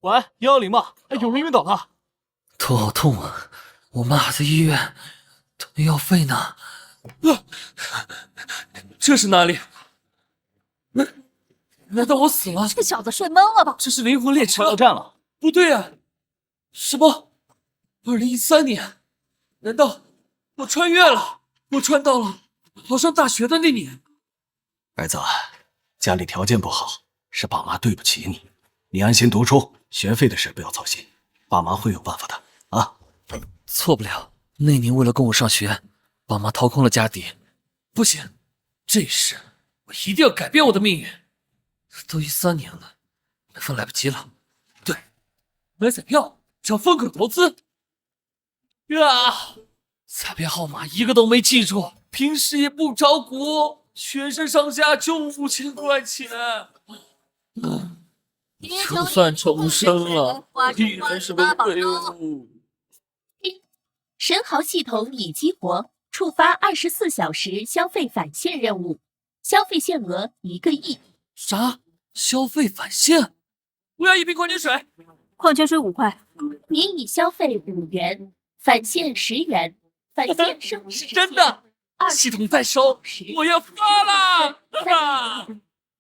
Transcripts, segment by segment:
喂，110吗？有人晕倒了。头好痛啊！我妈还在医院，等药费呢。这是哪里？难道我死了？这小子睡懵了吧？这是灵魂列车到站了。不对啊！什么？2013年？难道我穿越了？我穿到了考上大学的那年。儿子，家里条件不好，是爸妈对不起你。你安心读书，学费的事不要操心，爸妈会有办法的啊。错不了，那年为了供我上学，爸妈掏空了家底。不行，这事我一定要改变我的命运。都13年了，那份来不及了。对，买彩票，找风口投资。彩票号码一个都没记住，平时也不炒股，全身上下就5000块钱。就算重生了，依然是个废物。神豪系统已激活，触发24小时消费返现任务，消费限额1个亿。啥？消费返现？我要1瓶矿泉水。矿泉水5块。您已消费5元，返现10元，返现剩10真的？系统在收，我要发了！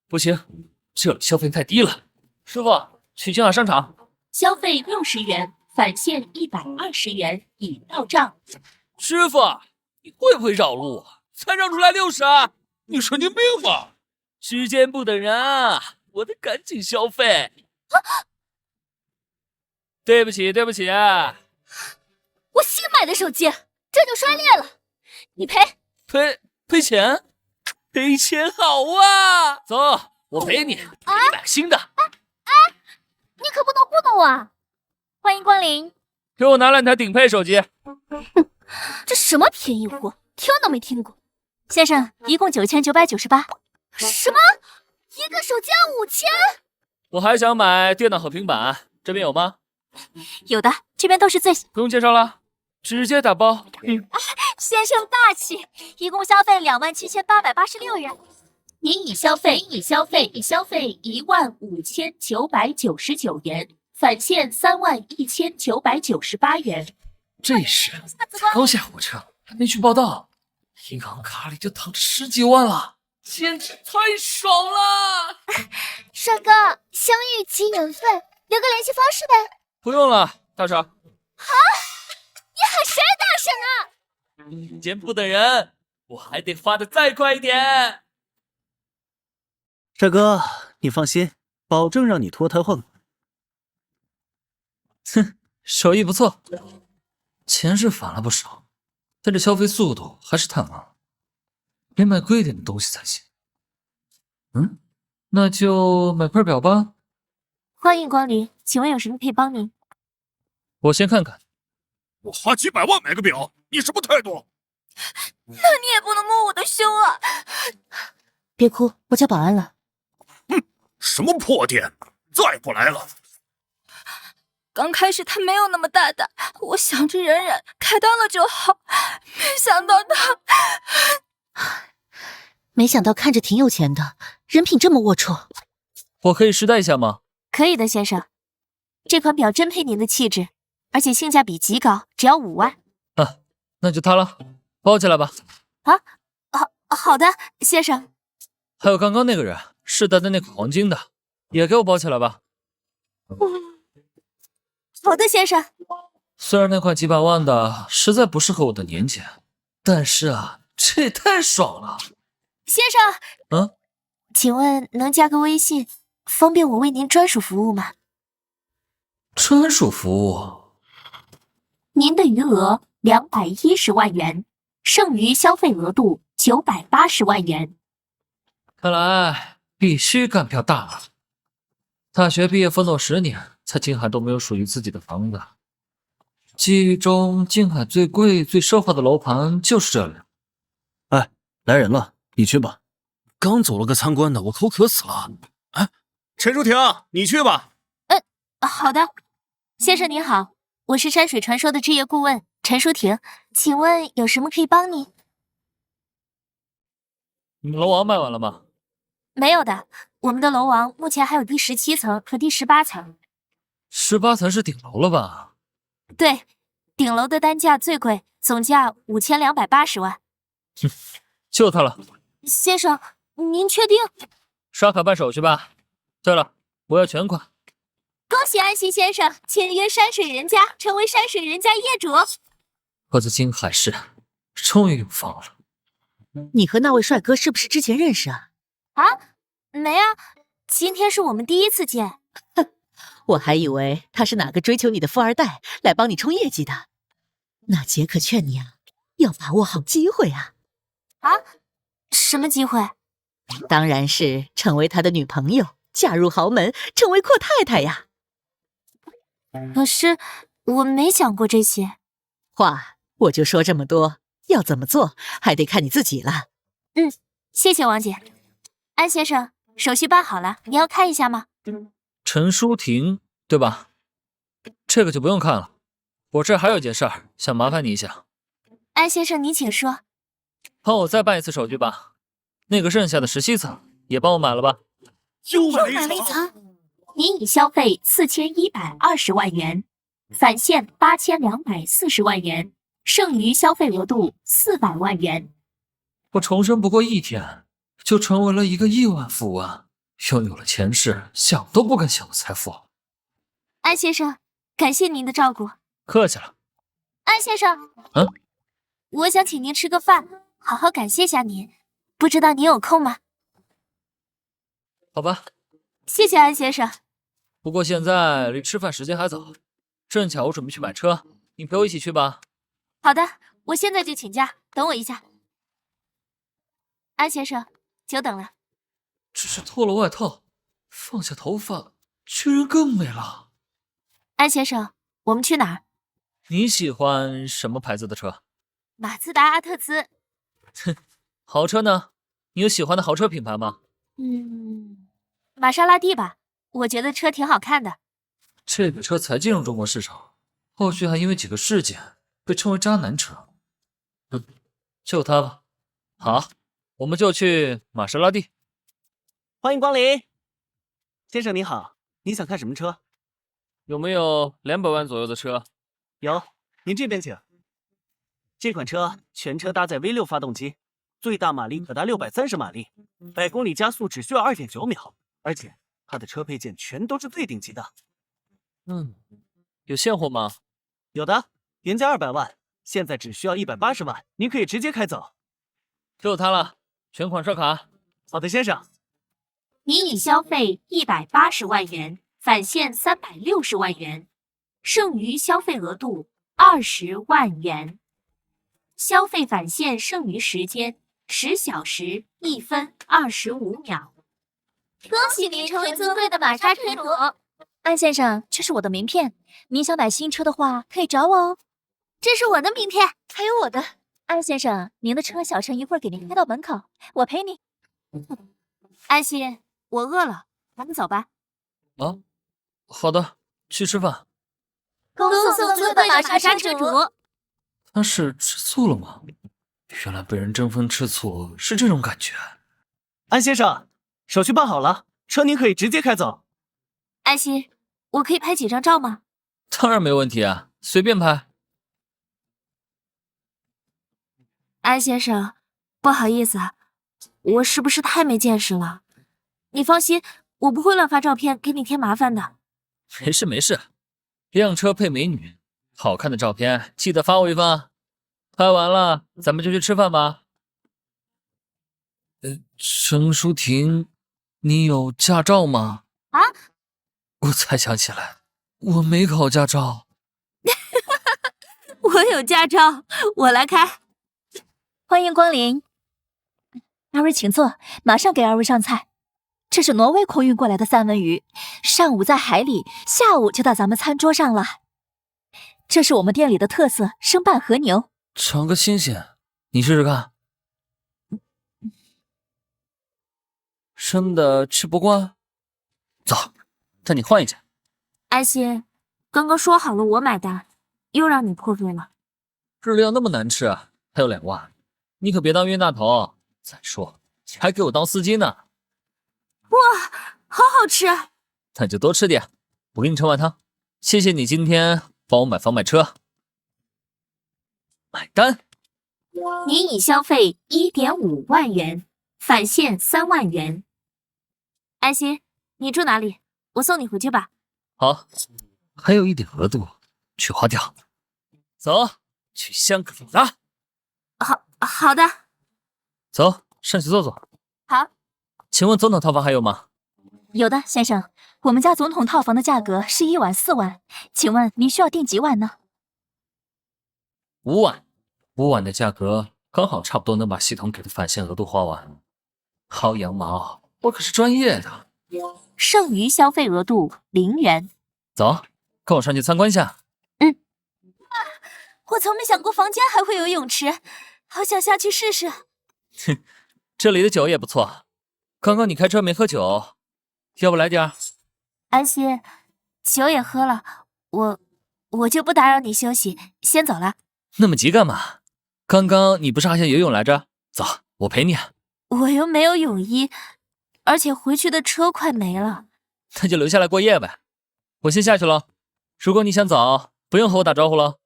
不行，这里消费太低了。师傅，去金华商场。消费60元，返现120元已到账。师傅，你会不会绕路啊？才绕出来60，你神经病吧？时间不等人啊，我得赶紧消费。对不起，对不起。我新买的手机，这就摔裂了，你赔。赔钱？赔钱好啊！走，我陪你，买个新的。你可不能糊弄我啊！欢迎光临。给我拿2台顶配手机。这什么便宜货，听都没听过。先生，一共9998。什么？一个手机要5000？我还想买电脑和平板，这边有吗？有的，这边都是最……不用介绍了，直接打包。先生大气，一共消费27886元。您已消费15999元，返现31998元。这时刚下火车，还没去报到，银行卡里就躺着10几万了，简直太爽了！帅哥，相遇即缘分，留个联系方式呗。不用了，大婶。你喊谁大婶啊？时间不等人，我还得发的再快一点。帅哥，你放心，保证让你脱胎换骨。哼，手艺不错，钱是返了不少，但这消费速度还是太慢了，得买贵点的东西才行。那就买块表吧。欢迎光临，请问有什么可以帮您？我先看看。我花几百万买个表，你什么态度？那你也不能摸我的胸啊！别哭，我叫保安了。什么破店，再不来了！刚开始他没有那么大胆，我想着忍忍，开单了就好。没想到看着挺有钱的，人品这么龌龊。我可以试戴一下吗？可以的，先生。这款表真配您的气质，而且性价比极高，只要5万。那就它了，包起来吧。好的，先生。还有刚刚那个人试戴的那款黄金的，也给我包起来吧。好的，先生。虽然那块几百万的实在不适合我的年纪，但是这也太爽了。先生，请问能加个微信，方便我为您专属服务吗？专属服务？您的余额210万元，剩余消费额度980万元。看来必须干票大了。大学毕业奋斗10年，在静海都没有属于自己的房子。记忆中，静海最贵、最奢华的楼盘就是这里。哎，来人了，你去吧。刚走了个参观的，我口渴死了。陈淑婷，你去吧。好的。先生您好，我是山水传说的置业顾问陈淑婷，请问有什么可以帮您？你们楼王卖完了吗？没有的，我们的楼王目前还有第17层和第18层。18层是顶楼了吧？对，顶楼的单价最贵，总价5280万。就它了。先生，您确定？刷卡办手续吧。对了，我要全款。恭喜安西先生签约山水人家，成为山水人家业主。我的金海市终于有房了。你和那位帅哥是不是之前认识啊？啊，没啊，今天是我们第一次见。我还以为他是哪个追求你的富二代来帮你冲业绩的。那杰克劝你啊，要把握好机会啊。啊？什么机会？当然是成为他的女朋友，嫁入豪门，成为阔太太呀。可是我没想过这些。话我就说这么多，要怎么做还得看你自己了。谢谢王姐。安先生，手续办好了，你要看一下吗？陈淑婷，对吧？这个就不用看了，我这儿还有件事儿想麻烦你一下。安先生，您请说。帮我再办一次手续吧，那个剩下的17层也帮我买了吧。又买了一层。您已消费4120万元，返现8240万元，剩余消费额度400万元。我重生不过1天，就成为了一个亿万富翁，拥有了前世想都不敢想的财富。安先生，感谢您的照顾。客气了。安先生，我想请您吃个饭，好好感谢下您。不知道您有空吗？好吧。谢谢安先生。不过现在离吃饭时间还早，正巧我准备去买车，你陪我一起去吧。好的，我现在就请假，等我一下。安先生，久等了。只是脱了外套，放下头发，居然更美了。安先生，我们去哪儿？你喜欢什么牌子的车？马自达阿特兹。豪车呢？你有喜欢的豪车品牌吗？玛莎拉蒂吧，我觉得车挺好看的。这个车才进入中国市场，后续还因为几个事件被称为渣男车。就它吧。好，我们就去玛莎拉蒂。欢迎光临，先生您好，你想看什么车？有没有200万左右的车？有，您这边请。这款车全车搭载 V6 发动机，最大马力可达630马力，100公里加速只需要2.9秒，而且它的车配件全都是最顶级的。有现货吗？有的，原价200万，现在只需要180万，您可以直接开走。就它了，全款刷卡。好的，先生。您已消费180万元，返现360万元，剩余消费额度20万元。消费返现剩余时间10小时1分25秒。恭喜您成为尊贵的玛莎车主。安先生，这是我的名片，您想买新车的话可以找我哦。这是我的名片，还有我的。安先生，您的车小陈一会儿给您开到门口，我陪你。安心，我饿了，咱们走吧。好的，去吃饭。恭送尊贵的玛莎车主。他是吃醋了吗？原来被人争风吃醋是这种感觉。安先生，手续办好了，车您可以直接开走。安心，我可以拍几张照吗？当然没问题啊，随便拍。安先生，不好意思，我是不是太没见识了？你放心，我不会乱发照片给你添麻烦的。没事没事，靓车配美女，好看的照片记得发我一份啊。拍完了，咱们就去吃饭吧。陈淑婷，你有驾照吗？我才想起来，我没考驾照。我有驾照，我来开。欢迎光临，二位请坐，马上给二位上菜。这是挪威空运过来的三文鱼，上午在海里，下午就到咱们餐桌上了。这是我们店里的特色生拌和牛。尝个新鲜，你试试看。生的吃不惯，走，带你换一件。安心，刚刚说好了我买单，又让你破费了。日料那么难吃，还有2万，你可别当冤大头。再说，你还给我当司机呢。哇，好好吃！那就多吃点，我给你盛碗汤。谢谢你今天帮我买房买车。买单。您已消费1.5万元，返现3万元。安心，你住哪里？我送你回去吧。好，还有一点额度，去花掉。走，去香格里拉。好的。走，上去坐坐。好。请问总统套房还有吗？有的，先生。我们家总统套房的价格是1晚4万，请问您需要订几晚呢？5晚，5晚的价格刚好差不多能把系统给的返现额度花完。薅羊毛，我可是专业的。剩余消费额度0元。走，跟我上去参观一下。我从没想过房间还会有泳池，好想下去试试。哼，这里的酒也不错。刚刚你开车没喝酒，要不来点？安心，酒也喝了，我就不打扰你休息，先走了。那么急干嘛？刚刚你不是还想游泳来着？走，我陪你。我又没有泳衣，而且回去的车快没了。那就留下来过夜呗。我先下去了，如果你想走，不用和我打招呼了。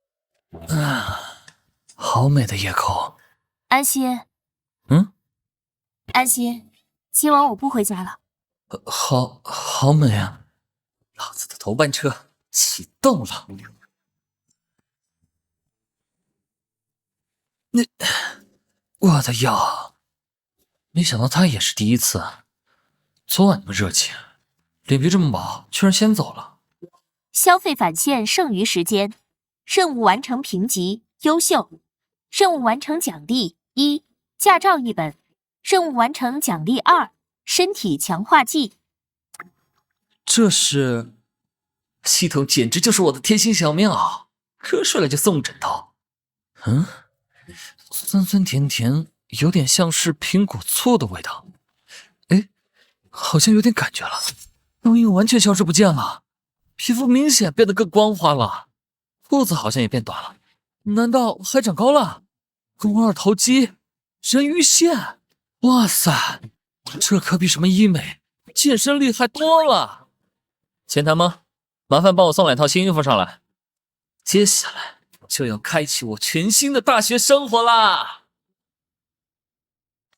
好美的夜空。安心。安心，今晚我不回家了。好美啊！老子的头班车启动了。我的腰，没想到他也是第一次。昨晚那么热情，脸皮这么薄，居然先走了。消费返现剩余时间，任务完成评级优秀，任务完成奖励1，驾照1本，任务完成奖励2，身体强化剂。这是系统，简直就是我的贴心小棉袄，瞌睡了就送枕头。酸酸甜甜，有点像是苹果醋的味道。哎，好像有点感觉了，痘印完全消失不见了，皮肤明显变得更光滑了，裤子好像也变短了，难道还长高了？肱二头肌，人鱼线，哇塞，这可比什么医美、健身厉害多了。前台吗？麻烦帮我送2套新衣服上来。接下来就要开启我全新的大学生活啦！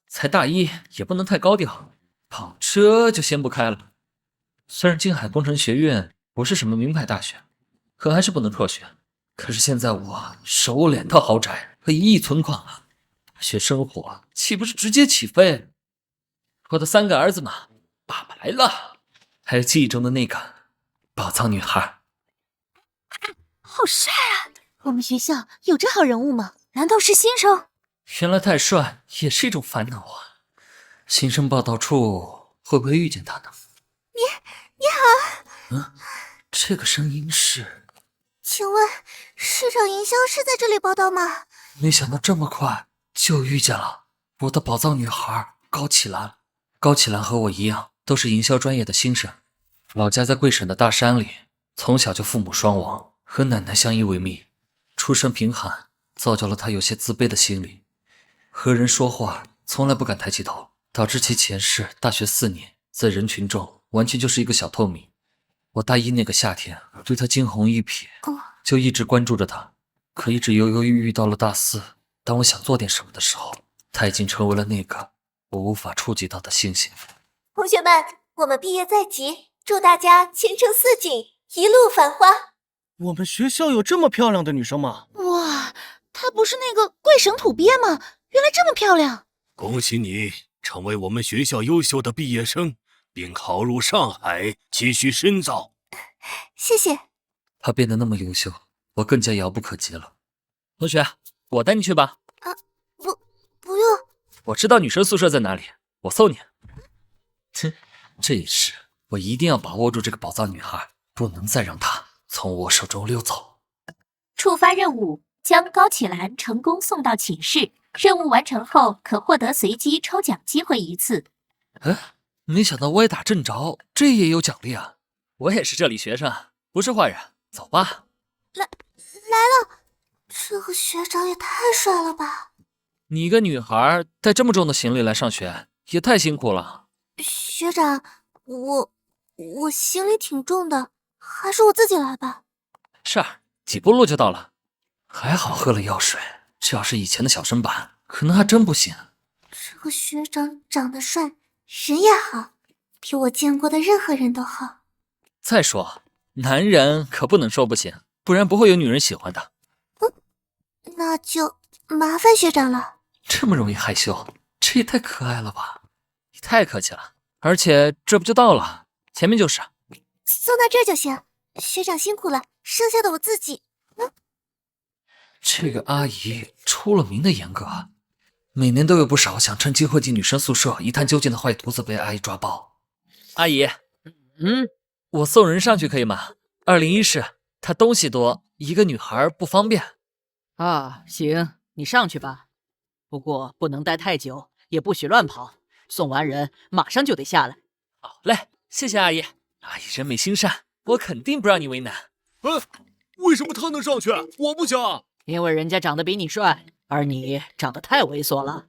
才大一，也不能太高调，跑车就先不开了。虽然静海工程学院不是什么名牌大学，可还是不能辍学。可是现在我手握2套豪宅和1亿存款了，大学生活岂不是直接起飞？我的3个儿子嘛，爸爸来了，还有记忆中的那个宝藏女孩。好帅啊！我们学校有这好人物吗？难道是新生？原来太帅也是一种烦恼啊！新生报道处会不会遇见他呢？你好。这个声音是……请问市长营销是在这里报道吗？没想到这么快就遇见了我的宝藏女孩高启兰。高启兰和我一样，都是营销专业的新生，老家在贵省的大山里，从小就父母双亡，和奶奶相依为命，出身贫寒，造就了她有些自卑的心理，和人说话从来不敢抬起头，导致其前世大学4年在人群中完全就是一个小透明。我大一那个夏天对她惊鸿一瞥，就一直关注着她，可一直犹犹豫豫到了大4，当我想做点什么的时候，她已经成为了那个我无法触及到的星星。同学们，我们毕业在即，祝大家前程似锦，一路繁花。我们学校有这么漂亮的女生吗？哇，她不是那个贵省土鳖吗？原来这么漂亮！恭喜你成为我们学校优秀的毕业生，并考入上海继续深造。谢谢。她变得那么优秀，我更加遥不可及了。同学，我带你去吧。不用。我知道女生宿舍在哪里，我送你。哼，这一世我一定要把握住这个宝藏女孩，不能再让她从我手中溜走。触发任务，将高启兰成功送到寝室。任务完成后，可获得随机抽奖机会1次。没想到歪打正着，这也有奖励啊！我也是这里学生，不是坏人。走吧。来了，这个学长也太帅了吧！你一个女孩带这么重的行李来上学，也太辛苦了。学长，我行李挺重的，还是我自己来吧。是啊，几步路就到了。还好喝了药水，这要是以前的小身板，可能还真不行。这个学长长得帅，人也好，比我见过的任何人都好。再说，男人可不能说不行，不然不会有女人喜欢的。那就麻烦学长了。这么容易害羞，这也太可爱了吧！你太客气了，而且这不就到了，前面就是。送到这儿就行，学长辛苦了，剩下的我自己。这个阿姨出了名的严格，每年都有不少想趁机会进女生宿舍一探究竟的坏犊子被阿姨抓包。阿姨，我送人上去可以吗？201室，她东西多，一个女孩不方便。啊，行，你上去吧。不过不能待太久，也不许乱跑。送完人马上就得下来。好嘞，谢谢阿姨。阿姨人美心善，我肯定不让你为难。为什么他能上去，我不行？因为人家长得比你帅，而你长得太猥琐了。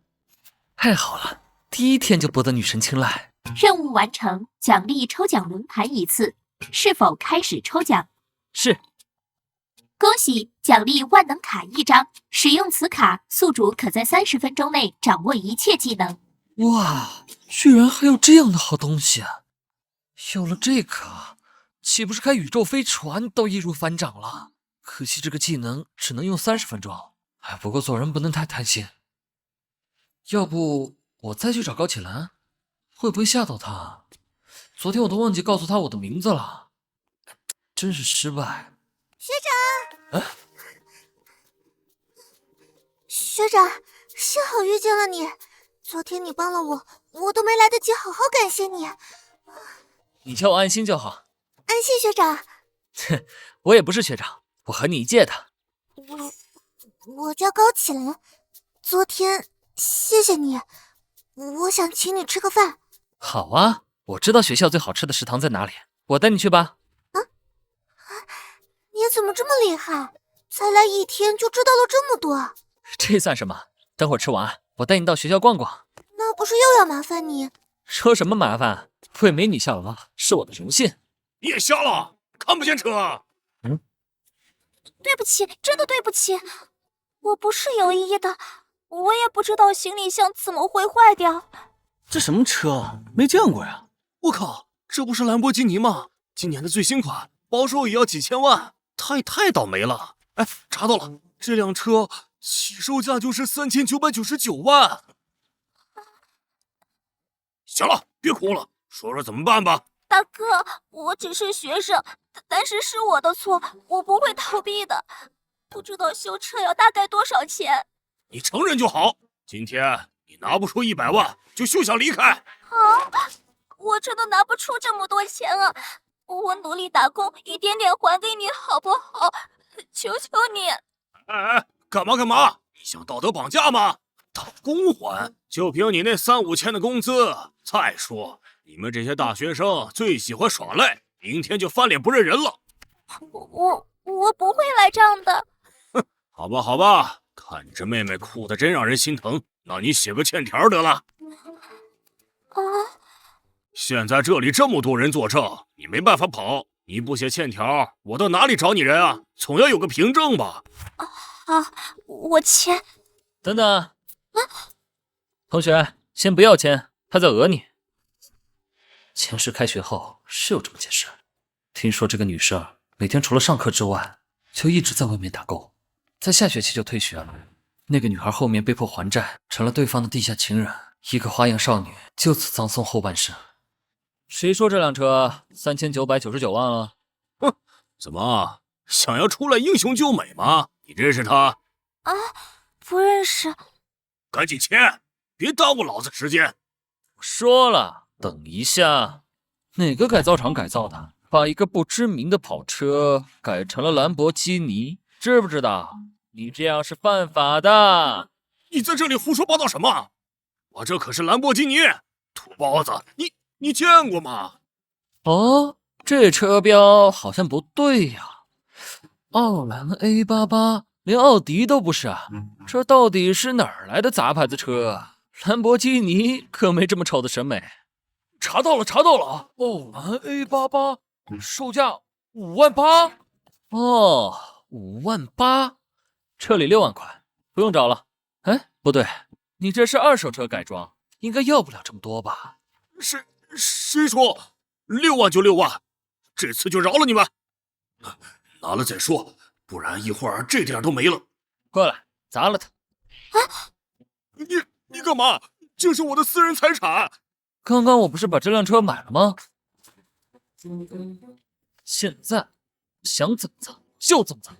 太好了，第一天就博得女神青睐。任务完成，奖励抽奖轮盘1次，是否开始抽奖？是。恭喜，奖励万能卡1张，使用此卡，宿主可在30分钟内掌握一切技能。哇，居然还有这样的好东西啊！有了这个，岂不是开宇宙飞船都易如反掌了？可惜这个技能只能用30分钟。不过做人不能太贪心。要不我再去找高启兰，会不会吓到他？昨天我都忘记告诉他我的名字了，真是失败。学长，学长，幸好遇见了你。昨天你帮了我，我都没来得及好好感谢你。你叫我安心就好。安心学长。我也不是学长，我和你一届的。我叫高启兰。昨天谢谢你，我想请你吃个饭。好啊，我知道学校最好吃的食堂在哪里，我带你去吧。你怎么这么厉害？才来1天就知道了这么多。这算什么？等会儿吃完，我带你到学校逛逛。那不是又要麻烦你？说什么麻烦？为美女效劳是我的荣幸。你也瞎了，看不见车？对不起，真的对不起，我不是有意的，我也不知道行李箱怎么会坏掉。这什么车？没见过呀！我靠，这不是兰博基尼吗？今年的最新款，包售也要几千万，他也太倒霉了。查到了，这辆车起售价就是3999万。行了，别哭了，说说怎么办吧。大哥，我只是学生，但是是我的错，我不会逃避的。不知道修车要大概多少钱？你承认就好。今天你拿不出100万，就休想离开。我真的拿不出这么多钱啊！我努力打工，一点点还给你好不好？求求你！干嘛？你想道德绑架吗？打工还？就凭你那3、5千的工资？再说，你们这些大学生最喜欢耍赖，明天就翻脸不认人了。我不会赖账的。好吧，看着妹妹哭得真让人心疼，那你写个欠条得了。现在这里这么多人作证，你没办法跑。你不写欠条，我到哪里找你人啊？总要有个凭证吧。好，我签。等等，同学，先不要签，他在讹你。前世开学后是有这么件事，听说这个女生每天除了上课之外，就一直在外面打工，在下学期就退学了。那个女孩后面被迫还债，成了对方的地下情人，一个花样少女就此葬送后半生。谁说这辆车3999万了？怎么想要出来英雄救美吗？你认识他？不认识。赶紧签，别耽误老子时间。我说了，等一下。哪个改造厂改造的？把一个不知名的跑车改成了兰博基尼，知不知道？你这样是犯法的。你在这里胡说八道什么？我这可是兰博基尼，土包子，你见过吗？哦，这车标好像不对呀。奥兰 A88，连奥迪都不是啊，这到底是哪儿来的杂牌子车啊？兰博基尼可没这么丑的审美。查到了，奥兰 A88，售价5万8。哦，58000，这里6万块，不用找了。哎，不对，你这是二手车改装，应该要不了这么多吧？谁说6万就6万？这次就饶了你们，拿了再说，不然一会儿这点都没了。过来，砸了他！你干嘛？这是我的私人财产。刚刚我不是把这辆车买了吗？现在想怎么砸就怎么砸。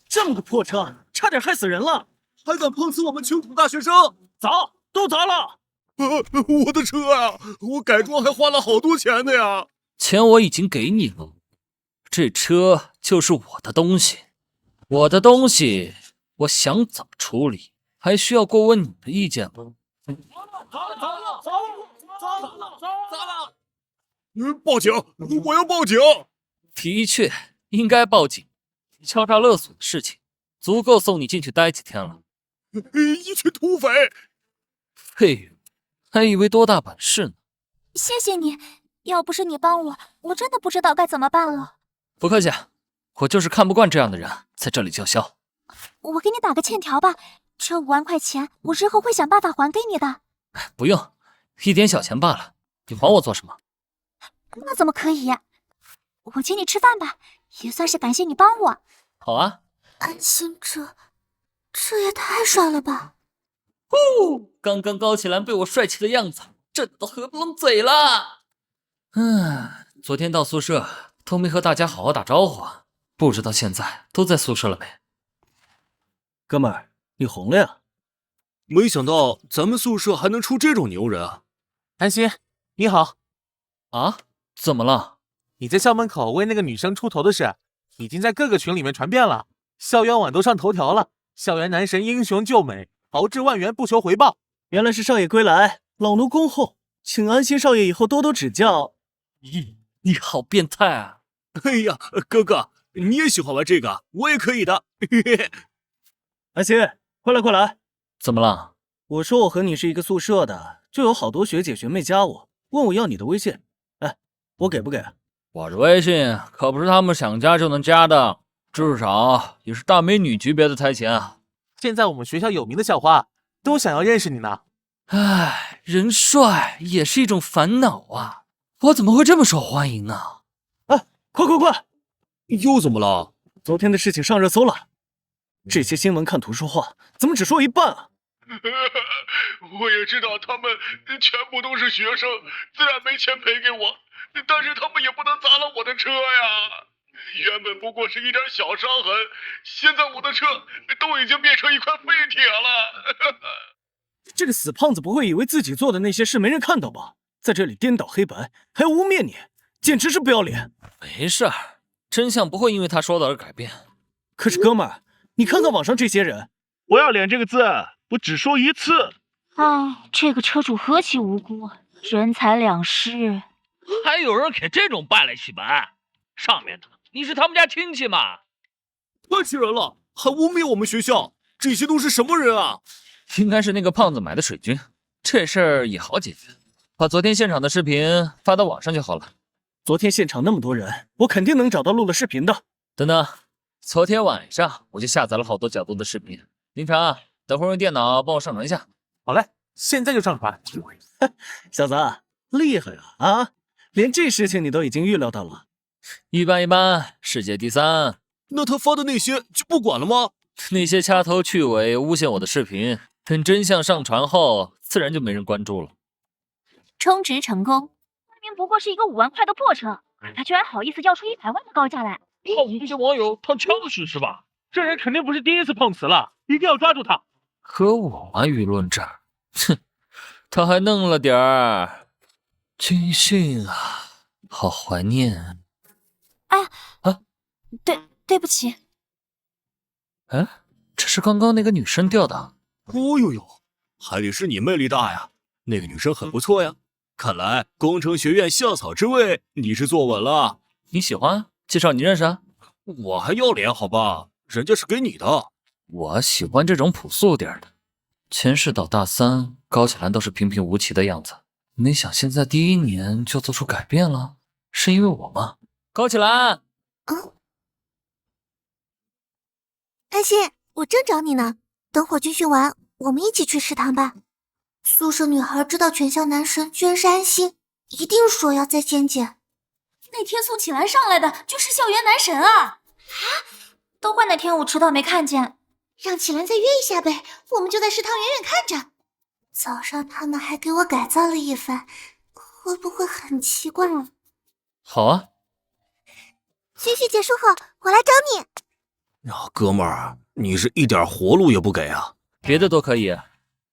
这么个破车，差点害死人了，还敢碰瓷我们穷苦大学生？砸，都砸了！我的车啊，我改装还花了好多钱的呀。钱我已经给你了，这车就是我的东西，我的东西，我想怎么处理，还需要过问你的意见吗？砸了！报警！我要报警！的确应该报警，敲诈勒索的事情足够送你进去待几天了。一群土匪！废物，还以为多大本事呢。谢谢你，要不是你帮我真的不知道该怎么办了。不客气，我就是看不惯这样的人在这里叫嚣。我给你打个欠条吧，这5万块钱我日后会想办法还给你的。不用，一点小钱罢了，你还我做什么？那怎么可以？我请你吃饭吧，也算是感谢你帮我。好啊。安心这也太帅了吧！刚刚高启兰被我帅气的样子震得合不拢嘴了。昨天到宿舍都没和大家好好打招呼啊，不知道现在都在宿舍了没？哥们儿，你红了呀！没想到咱们宿舍还能出这种牛人啊！安心，你好。啊？怎么了？你在校门口为那个女生出头的事，已经在各个群里面传遍了，校园网都上头条了。校园男神英雄救美，豪掷万元不求回报。原来是少爷归来，老奴恭候，请安心少爷以后多多指教。咦，你好变态啊！哎呀，哥哥，你也喜欢玩这个，我也可以的。嘿嘿。安心，快来快来！怎么了？我说我和你是一个宿舍的，就有好多学姐学妹加我，问我要你的微信。哎，我给不给？我的微信可不是他们想加就能加的，至少也是大美女级别的才行啊。现在我们学校有名的校花都想要认识你呢。唉，人帅也是一种烦恼啊，我怎么会这么受欢迎呢？哎，快！又怎么了？昨天的事情上热搜了，这些新闻看图说话，怎么只说一半啊？我也知道他们全部都是学生，自然没钱赔给我，但是他们也不能砸了我的车呀。原本不过是一点小伤痕，现在我的车都已经变成一块废铁了。这个死胖子不会以为自己做的那些事没人看到吧？在这里颠倒黑白，还污蔑你，简直是不要脸。没事儿，真相不会因为他说的而改变。可是哥们儿，你看看网上这些人，不要脸这个字，我只说一次。哎，这个车主何其无辜，人财两失。还有人给这种败类洗白？上面的，你是他们家亲戚吗？太气人了，还污蔑我们学校，这些都是什么人啊？应该是那个胖子买的水军，这事儿也好解决，把昨天现场的视频发到网上就好了。昨天现场那么多人，我肯定能找到录了视频的。等等，昨天晚上我就下载了好多角度的视频，林晨，等会儿用电脑帮我上传一下。好嘞，现在就上传。小子，厉害啊！连这事情你都已经预料到了。一般，世界第3。那他发的那些就不管了吗？那些掐头去尾诬陷我的视频，等真相上传后，自然就没人关注了。充值成功。明明不过是一个5万块的破车，他居然好意思要出100万的高价来。靠我们这些网友当枪使是吧？这人肯定不是第一次碰瓷了，一定要抓住他。和我玩舆论战，哼，他还弄了点儿军训啊，好怀念。哎呀，啊，对不起。哎，这是刚刚那个女生掉的。哦呦呦，还得是你魅力大呀！那个女生很不错呀，看来工程学院校草之位你是坐稳了。你喜欢？介绍你认识啊？我还要脸好吧？人家是给你的。我喜欢这种朴素点的。前世到大3，高启兰都是平平无奇的样子，没想现在第1年就做出改变了，是因为我吗？高启兰，安心，我正找你呢。等会儿军训完，我们一起去食堂吧。宿舍女孩知道全校男神居然是安心，一定说要再见见。那天送启兰上来的就是校园男神啊！都怪那天我迟到没看见，让启兰再约一下呗，我们就在食堂远远看着。早上他们还给我改造了一番，会不会很奇怪啊？好啊。军训结束后，我来找你。呀，哥们儿，你是一点活路也不给啊！别的都可以，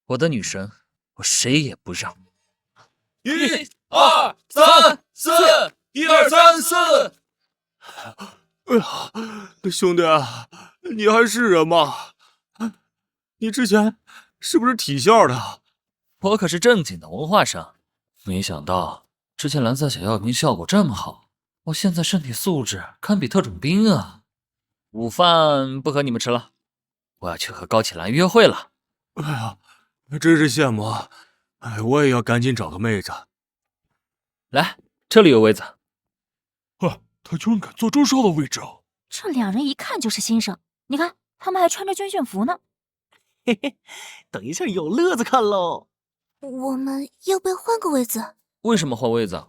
我的女神，我谁也不让。1、2、3、4，1、2、3、4。哎呀，兄弟，你还是人吗？你之前是不是体校的？我可是正经的文化生，没想到之前蓝色小药瓶效果这么好，我现在身体素质堪比特种兵啊！午饭不和你们吃了，我要去和高启兰约会了。哎呀，真是羡慕啊！哎，我也要赶紧找个妹子。来，这里有位子。他居然敢坐周少的位置啊！这两人一看就是新生，你看他们还穿着军训服呢。嘿嘿，等一下有乐子看喽！我们要不要换个位子？为什么换位子？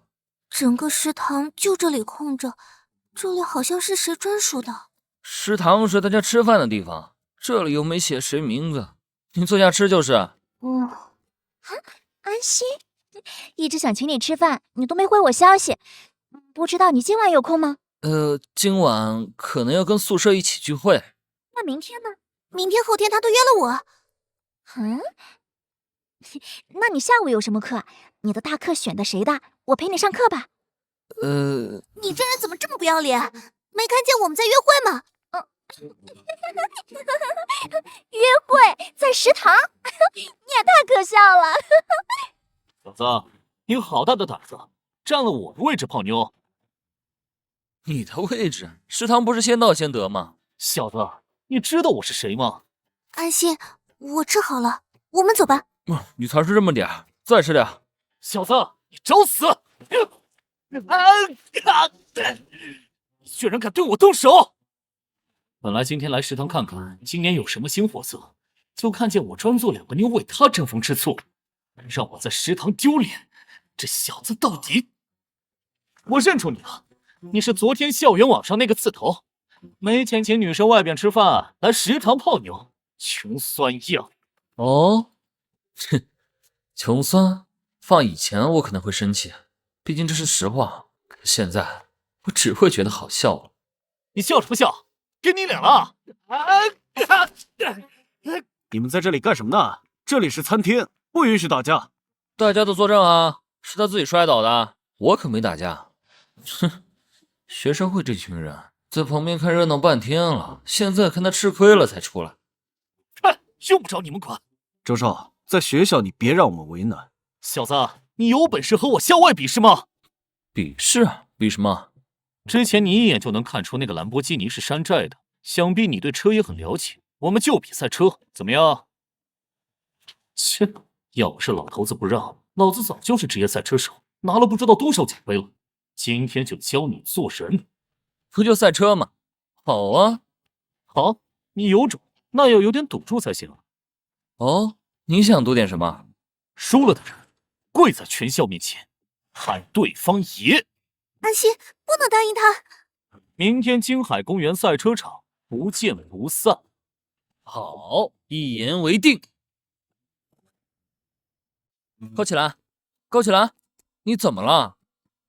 整个食堂就这里空着，这里好像是谁专属的。食堂是大家吃饭的地方，这里又没写谁名字，你坐下吃就是。安心，一直想请你吃饭，你都没回我消息，不知道你今晚有空吗？今晚可能要跟宿舍一起聚会。那明天呢？明天后天他都约了我。那你下午有什么课？你的大课选的谁的？我陪你上课吧。你这人怎么这么不要脸？没看见我们在约会吗？约会在食堂，你也太可笑了。小子，你有好大的胆子，占了我的位置泡妞！你的位置，食堂不是先到先得吗？小子，你知道我是谁吗？安心，我吃好了，我们走吧。你才吃这么点，再吃点。小子，你找死！你居然敢对我动手！本来今天来食堂看看今年有什么新货色，就看见我专做2个妞为他争风吃醋，让我在食堂丢脸。这小子到底……我认出你了，你是昨天校园网上那个刺头，没钱请女生外边吃饭，来食堂泡妞，穷酸样。哦，哼，穷酸，放以前我可能会生气，毕竟这是实话。可现在我只会觉得好笑了。你笑什么笑？给你脸了！你们在这里干什么呢？这里是餐厅，不允许打架。大家都作证啊，是他自己摔倒的，我可没打架。哼，学生会这群人在旁边看热闹半天了，现在看他吃亏了才出来。哼，用不着你们管。周少，在学校你别让我们为难。小子，你有本事和我校外比试吗？比试？比什么？之前你一眼就能看出那个兰博基尼是山寨的，想必你对车也很了解。我们就比赛车，怎么样？切，要不是老头子不让，老子早就是职业赛车手，拿了不知道多少奖杯了。今天就教你做人，不就赛车吗？好啊，好，你有种，那要有点赌注才行啊。哦，你想赌点什么？输了的人跪在全校面前，喊对方爷。安心，不能答应他。明天金海公园赛车场不见不散。好，一言为定。高启兰，高启兰，你怎么了？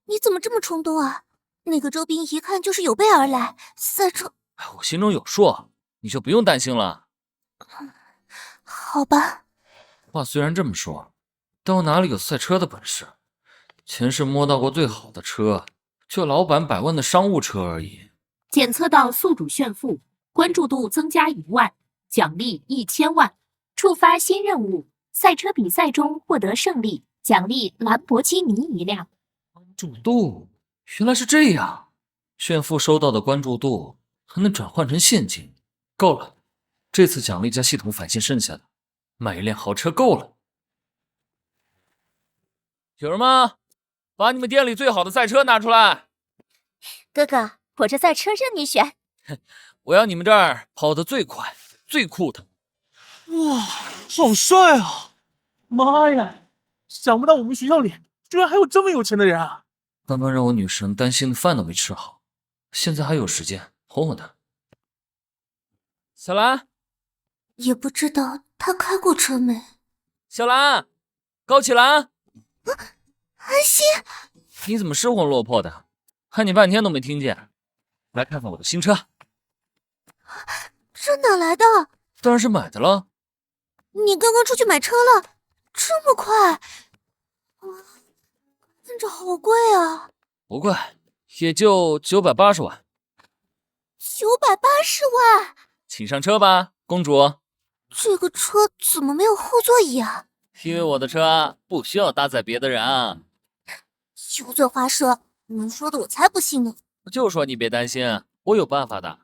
你怎么这么冲动啊？那个周斌一看就是有备而来，赛车……我心中有数，你就不用担心了。好吧。话虽然这么说，但我哪里有赛车的本事？前世摸到过最好的车，就老板100万的商务车而已。检测到宿主炫富，关注度增加1万，奖励1000万。触发新任务，赛车比赛中获得胜利，奖励兰博基尼1辆。关注度原来是这样，炫富收到的关注度还能转换成现金，够了。这次奖励加系统返现剩下的，买1辆豪车够了。有人吗？把你们店里最好的赛车拿出来。哥哥，我这赛车任你选。我要你们这儿跑得最快、最酷的。哇，好帅啊！妈呀，想不到我们学校里居然还有这么有钱的人啊！刚刚让我女神担心的饭都没吃好，现在还有时间哄哄她。小兰，也不知道他开过车没。小兰，高启兰，安心，你怎么失魂落魄的？喊你半天都没听见。来看看我的新车。这哪来的？当然是买的了。你刚刚出去买车了？这么快？看着好贵啊！不贵，也就980万。980万？请上车吧，公主。这个车怎么没有后座椅啊？因为我的车不需要搭载别的人啊。油嘴滑舌，你说的我才不信呢。我就说你别担心，我有办法的。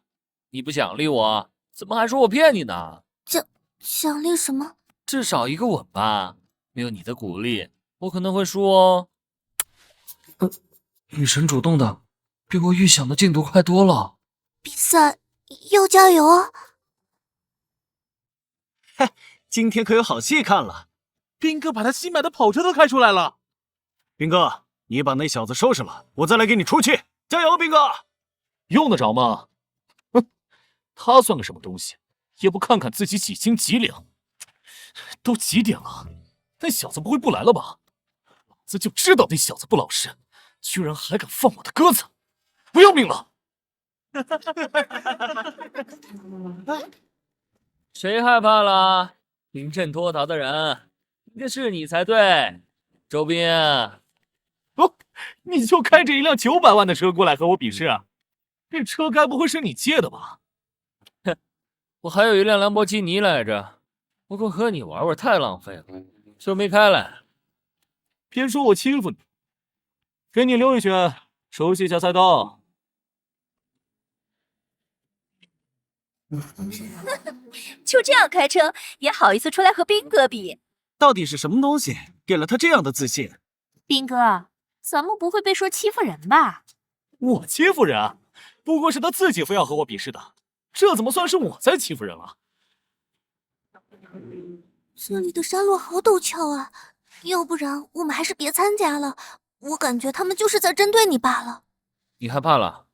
你不奖励我，怎么还说我骗你呢？奖励什么？至少一个吻吧。没有你的鼓励，我可能会输哦。女神主动的，比我预想的进度快多了。比赛要加油啊！嘿，今天可有好戏看了。斌哥把他新买的跑车都开出来了。斌哥，你把那小子收拾了，我再来给你出气。加油，斌哥！用得着吗？哼，他算个什么东西？也不看看自己几斤几两。都几点了？那小子不会不来了吧？老子就知道那小子不老实，居然还敢放我的鸽子！不要命了！谁害怕了？临阵脱逃的人，应该是你才对。周斌，哦，你就开着一辆900万的车过来和我比试啊？这车该不会是你借的吧？哼，我还有一辆兰博基尼来着，不过和你玩玩太浪费了，就没开来。别说我欺负你，给你溜一圈，熟悉一下赛道。就这样开车也好意思出来和斌哥比？到底是什么东西给了他这样的自信？斌哥，咱们不会被说欺负人吧？我欺负人啊？不过是他自己非要和我比试的，这怎么算是我在欺负人了？这里的山路好陡峭啊，要不然我们还是别参加了。我感觉他们就是在针对你罢了。你害怕了？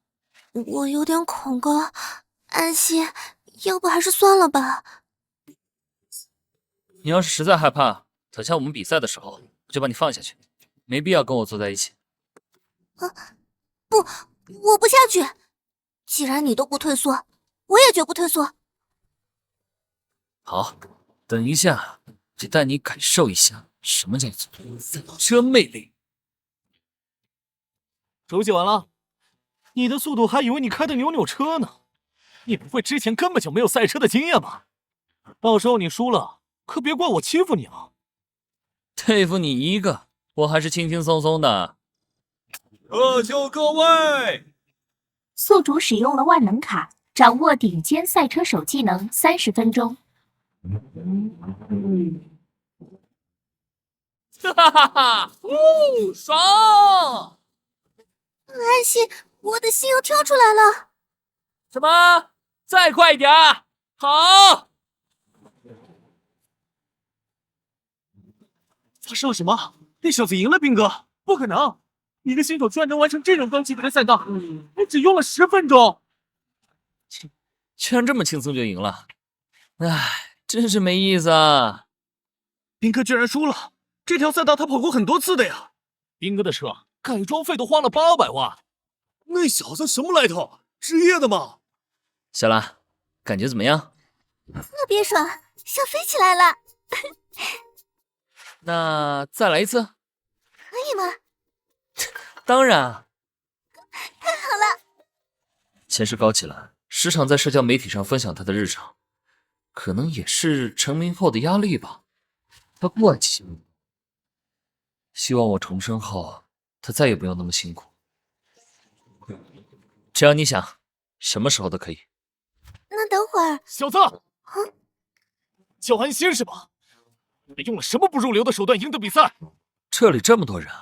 我有点恐高，安息，要不还是算了吧。你要是实在害怕，等下我们比赛的时候我就把你放下去，没必要跟我坐在一起。不，我不下去。既然你都不退缩，我也绝不退缩。好，等一下就带你感受一下什么叫做赛车魅力。熟悉完了，你的速度还以为你开的扭扭车呢。你不会之前根本就没有赛车的经验吧？到时候你输了，可别怪我欺负你啊！对付你一个，我还是轻轻松松的。各就各位。宿主使用了万能卡，掌握顶尖赛车手技能30分钟。哈哈哈！爽！安息，我的心要跳出来了。什么？再快一点！好！发生了什么？那小子赢了，斌哥！不可能！一个新手居然能完成这种高级别的赛道，我只用了10分钟。居然这么轻松就赢了，唉，真是没意思啊！斌哥居然输了，这条赛道他跑过很多次的呀。斌哥的车改装费都花了800万，那小子什么来头？职业的吗？小兰，感觉怎么样？特别爽，想飞起来了。那再来一次？可以吗？当然。太好了！先是高启兰，时常在社交媒体上分享她的日常，可能也是成名后的压力吧。她酷爱骑行，希望我重生后，她再也不用那么辛苦。只要你想，什么时候都可以。那等会儿，小子，叫安心是吧？你用了什么不入流的手段赢得比赛？这里这么多人，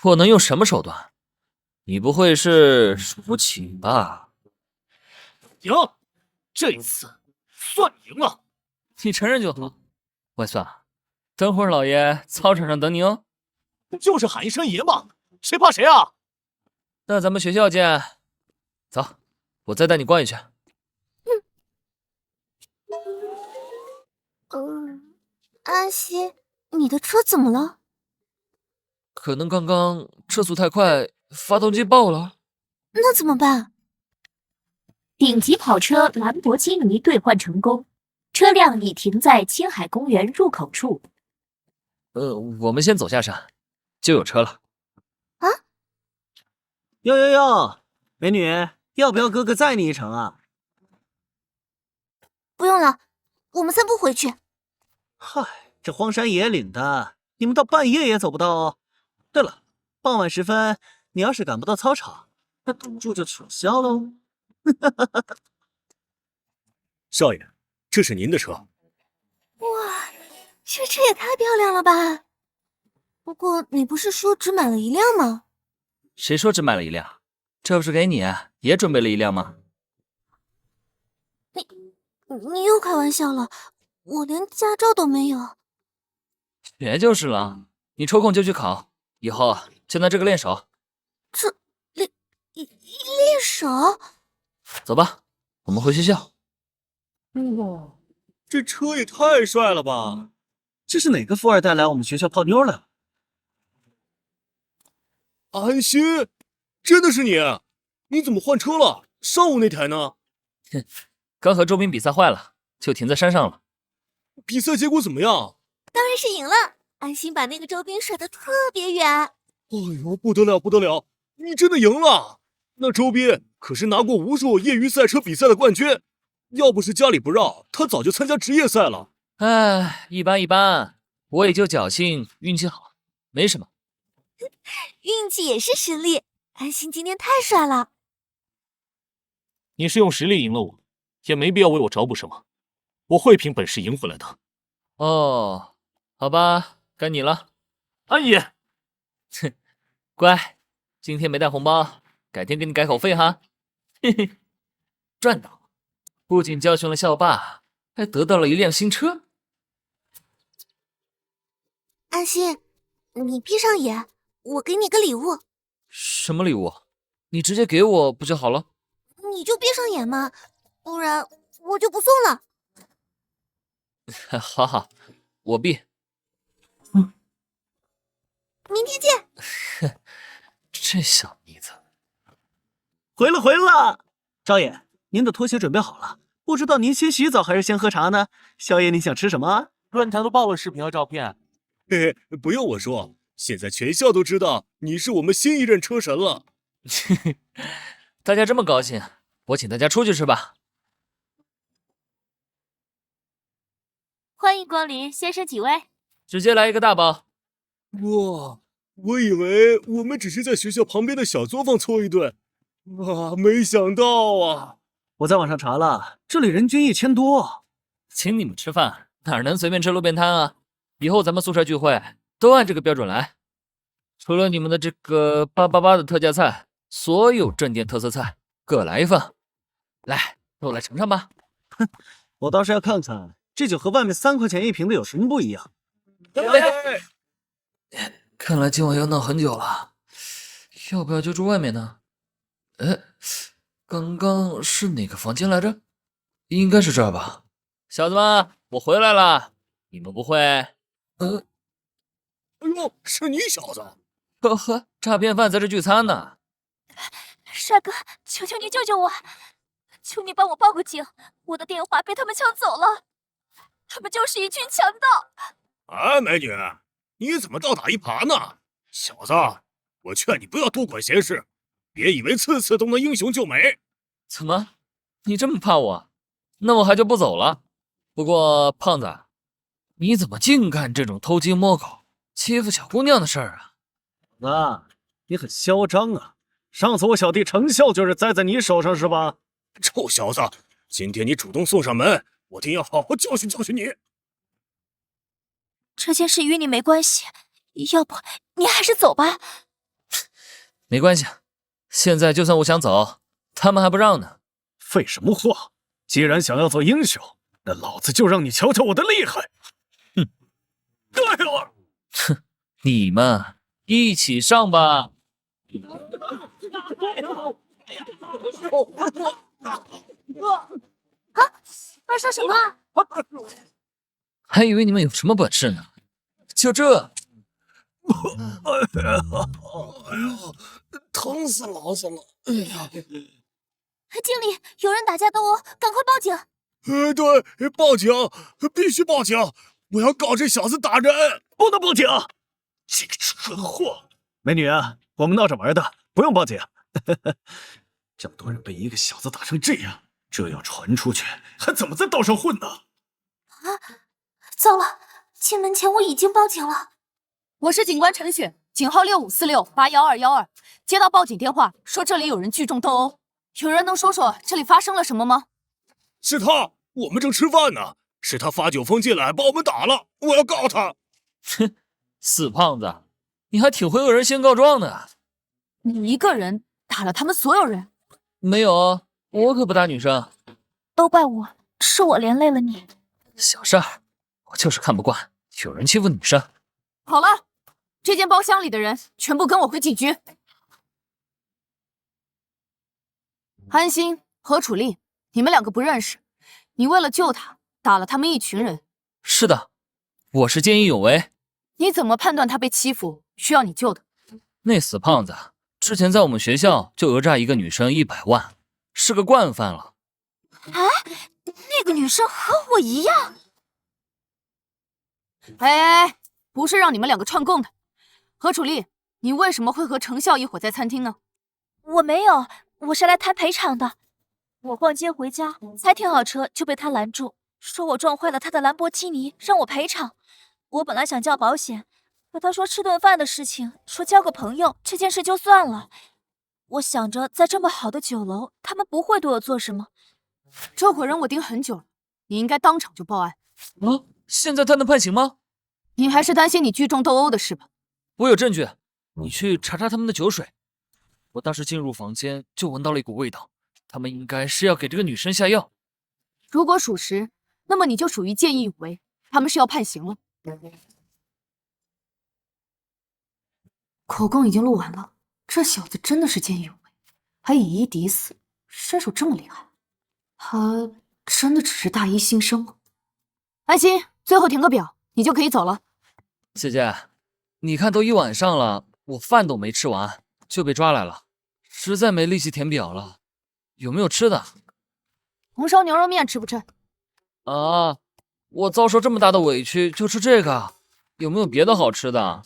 我能用什么手段？你不会是输不起吧？赢，这一次算你赢了。你承认就好。外孙，等会儿老爷操场上等你哦。就是喊一声爷嘛，谁怕谁啊？那咱们学校见。走，我再带你逛一圈。安心，你的车怎么了？可能刚刚车速太快，发动机爆了。那怎么办？顶级跑车兰博基尼兑换成功，车辆已停在青海公园入口处。我们先走下山，就有车了。啊？哟，美女，要不要哥哥载你一程啊？不用了，我们散步回去。嗨，这荒山野岭的，你们到半夜也走不到哦。对了，傍晚时分，你要是赶不到操场，那赌注就取消喽。少爷，这是您的车。哇，这车也太漂亮了吧！不过你不是说只买了一辆吗？谁说只买了一辆？这不是给你也准备了一辆吗？你又开玩笑了，我连驾照都没有。学就是了，你抽空就去考，以后就拿这个练手。这练手？走吧，我们回学校。这车也太帅了吧！这是哪个富二代来我们学校泡妞来了？安心，真的是你？你怎么换车了？上午那台呢？刚和周斌比赛坏了，就停在山上了。比赛结果怎么样？当然是赢了。安心把那个周斌甩得特别远。哎呦，不得了，不得了！你真的赢了！那周斌可是拿过无数业余赛车比赛的冠军，要不是家里不让，他早就参加职业赛了。哎，一般一般，我也就侥幸运气好，没什么。运气也是实力。安心今天太帅了。你是用实力赢了我，也没必要为我找补什么，我会凭本事赢回来的。哦，好吧，该你了。安爷，哼，乖，今天没带红包，改天给你改口费哈。嘿嘿，赚到，不仅教训了校霸，还得到了一辆新车。安心，你闭上眼，我给你个礼物。什么礼物？你直接给我不就好了？你就闭上眼嘛，不然我就不送了。好好，我闭。明天见。这小妮子。回了！少爷，您的拖鞋准备好了，不知道您先洗澡还是先喝茶呢？宵夜你想吃什么？论坛都爆了视频和照片。嘿嘿，不用我说，现在全校都知道你是我们新一任车神了。大家这么高兴，我请大家出去吃吧。欢迎光临，先生几位？直接来一个大包。哇，我以为我们只是在学校旁边的小作坊凑一顿，哇，没想到啊！我在网上查了，这里人均1000多。请你们吃饭，哪能随便吃路边摊啊？以后咱们宿舍聚会都按这个标准来。除了你们的这个888的特价菜，所有正店特色菜各来一份。来，都来尝尝吧。哼，我倒是要看看这酒和外面3块钱一瓶的有什么不一样。看来今晚要闹很久了，要不要就住外面呢？哎，刚刚是哪个房间来着？应该是这儿吧。小子们，我回来了，你们不会……哎呦，是你小子！呵呵，诈骗犯在这聚餐呢。帅哥，求求你救救我！求你帮我报个警，我的电话被他们抢走了，他们就是一群强盗。哎，美女，你怎么倒打一耙呢？小子，我劝你不要多管闲事，别以为次次都能英雄救美。怎么，你这么怕我？那我还就不走了。不过胖子，你怎么净干这种偷鸡摸狗、欺负小姑娘的事儿啊？你很嚣张啊！上次我小弟成孝就是栽在你手上是吧？臭小子，今天你主动送上门，我定要好好教训教训你。这件事与你没关系，要不你还是走吧。没关系，现在就算我想走，他们还不让呢。废什么话！既然想要做英雄，那老子就让你瞧瞧我的厉害！哼！对了，哼，你们一起上吧！发生什么？还以为你们有什么本事呢，就这。疼死老子了！哎呀！经理，有人打架斗殴，赶快报警！对，报警，必须报警！我要告这小子打人！不能报警！这个蠢货！美女啊，我们闹着玩的，不用报警。这么多人被一个小子打成这样，这要传出去，还怎么在道上混呢？啊！糟了，进门前我已经报警了。我是警官陈雪，警号6546811212，接到报警电话，说这里有人聚众斗殴，有人能说说这里发生了什么吗？是他，我们正吃饭呢，是他发酒疯进来把我们打了，我要告他。哼，死胖子，你还挺会恶人先告状的。你一个人打了他们所有人？没有啊，我可不打女生。都怪我，是我连累了你。小事儿，我就是看不惯有人欺负女生。好了，这间包厢里的人全部跟我回警局。安心、何楚丽，你们两个不认识，你为了救他打了他们一群人。是的，我是见义勇为。你怎么判断他被欺负需要你救的？那死胖子之前在我们学校就讹诈一个女生100万，是个惯犯了。哎，那个女生和我一样。哎，不是让你们两个串供的。何楚丽，你为什么会和程笑一伙在餐厅呢？我没有，我是来谈赔偿的。我逛街回家，才停好车就被他拦住，说我撞坏了他的兰博基尼，让我赔偿。我本来想叫保险，可他说吃顿饭的事情，说交个朋友，这件事就算了。我想着在这么好的酒楼，他们不会对我做什么。这伙人我盯很久了，你应该当场就报案。啊，现在他能判刑吗？你还是担心你聚众斗殴的事吧？我有证据，你去查查他们的酒水。我当时进入房间就闻到了一股味道，他们应该是要给这个女生下药。如果属实，那么你就属于见义勇为，他们是要判刑了。口供已经录完了，这小子真的是见义勇为，还以一敌四，身手这么厉害，他真的只是大一新生吗？安心，最后填个表，你就可以走了。姐姐，你看都1晚上了，我饭都没吃完就被抓来了，实在没力气填表了。有没有吃的？红烧牛肉面吃不吃？啊，我遭受这么大的委屈就吃这个，有没有别的好吃的？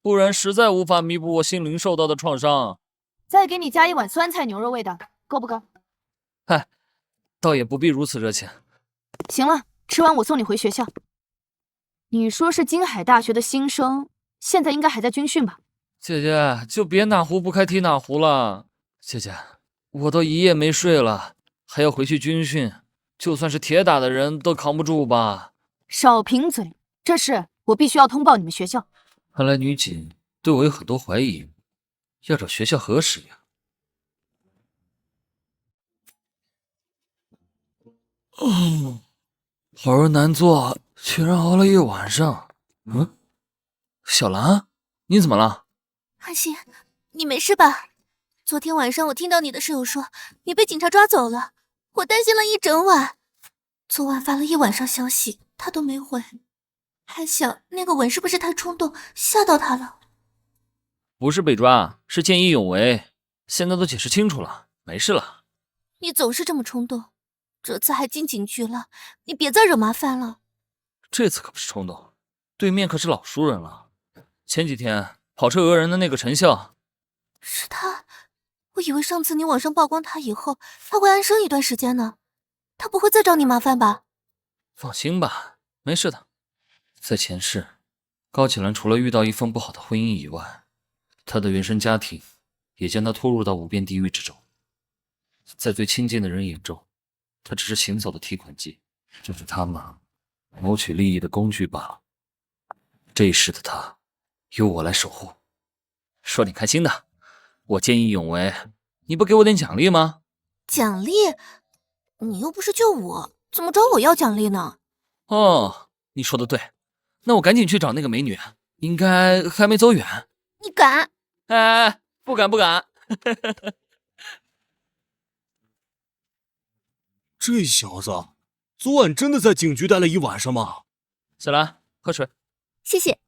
不然实在无法弥补我心灵受到的创伤。再给你加1碗酸菜牛肉味的，够不够？嗨，倒也不必如此热情。行了，吃完我送你回学校。你说是金海大学的新生，现在应该还在军训吧？姐姐，就别哪壶不开提哪壶了。姐姐，我都1夜没睡了，还要回去军训，就算是铁打的人都扛不住吧。少贫嘴，这事我必须要通报你们学校。看来女警对我有很多怀疑，要找学校核实呀。哦，好人难做，居然熬了1晚上。小兰，你怎么了？安心，你没事吧？昨天晚上我听到你的室友说你被警察抓走了，我担心了一整晚。昨晚发了1晚上消息，他都没回，还想那个吻是不是太冲动，吓到他了？不是被抓，是见义勇为，现在都解释清楚了，没事了。你总是这么冲动，这次还进警局了，你别再惹麻烦了。这次可不是冲动，对面可是老熟人了。前几天跑车讹人的那个陈笑，是他。我以为上次你网上曝光他以后，他会安生一段时间呢，他不会再找你麻烦吧？放心吧，没事的。在前世，高启兰除了遇到一份不好的婚姻以外，他的原生家庭也将他拖入到无边地狱之中。在最亲近的人眼中，他只是行走的提款机，就是他们谋取利益的工具罢了。这一世的他，由我来守护。说点开心的，我见义勇为，你不给我点奖励吗？奖励？你又不是救我，怎么找我要奖励呢？哦，你说的对，那我赶紧去找那个美女，应该还没走远。你敢？哎，不敢不敢。这小子昨晚真的在警局待了一晚上吗？小兰，喝水。谢谢。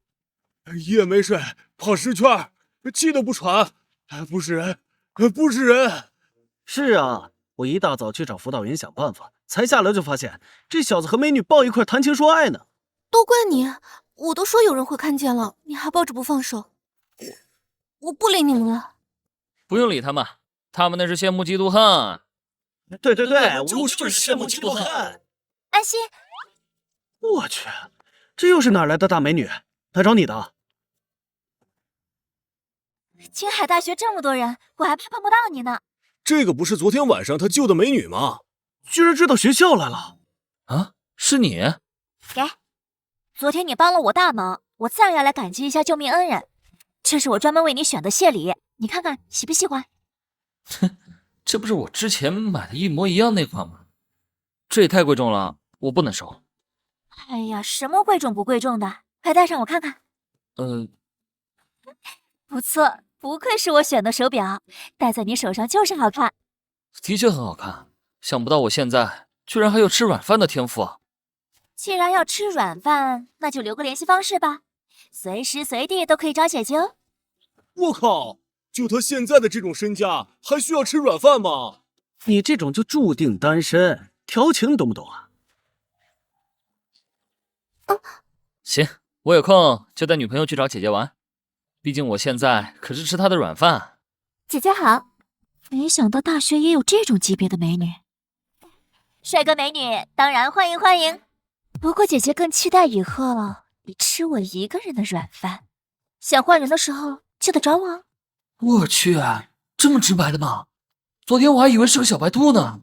夜没睡，跑10圈，气得不喘。不是人，不是人。是啊，我一大早去找辅导员想办法，才下楼就发现这小子和美女抱一块谈情说爱呢。都怪你，我都说有人会看见了，你还抱着不放手。我不理你们了。不用理他们，他们那是羡慕嫉妒恨。对，我就是羡慕嫉妒恨。安心，我去，这又是哪来的大美女？来找你的？青海大学这么多人，我还怕碰不到你呢。这个不是昨天晚上他救的美女吗？居然知道学校来了啊！是你？给，昨天你帮了我大忙，我自然要来感激一下救命恩人。这是我专门为你选的谢礼，你看看喜不喜欢？哼，这不是我之前买的一模一样那款吗？这也太贵重了，我不能收。哎呀，什么贵重不贵重的，快戴上我看看。不错，不愧是我选的手表，戴在你手上就是好看。的确很好看，想不到我现在居然还有吃软饭的天赋啊！既然要吃软饭，那就留个联系方式吧，随时随地都可以找姐姐哦。我靠，就他现在的这种身价，还需要吃软饭吗？你这种就注定单身，调情懂不懂啊？行，我有空就带女朋友去找姐姐玩，毕竟我现在可是吃她的软饭。姐姐好，没想到大学也有这种级别的美女。帅哥美女，当然欢迎欢迎。不过姐姐更期待以后你吃我一个人的软饭，想换人的时候记得找我。我去，这么直白的吗？昨天我还以为是个小白兔呢。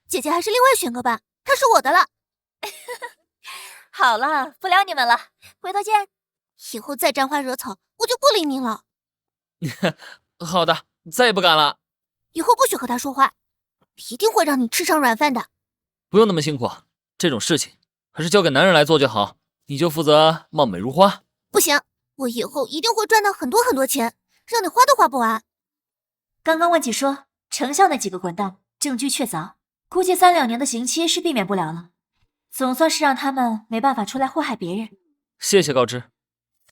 姐姐还是另外选个吧，她是我的了。好了，不撩你们了，回头见。以后再沾花惹草，我就不理你了。好的，再也不敢了。以后不许和他说话，一定会让你吃上软饭的。不用那么辛苦，这种事情还是交给男人来做就好，你就负责貌美如花。不行，我以后一定会赚到很多很多钱，让你花都花不完。刚刚问起说城校那几个混蛋证据确凿，估计3-2年的刑期是避免不了了。总算是让他们没办法出来祸害别人。谢谢告知。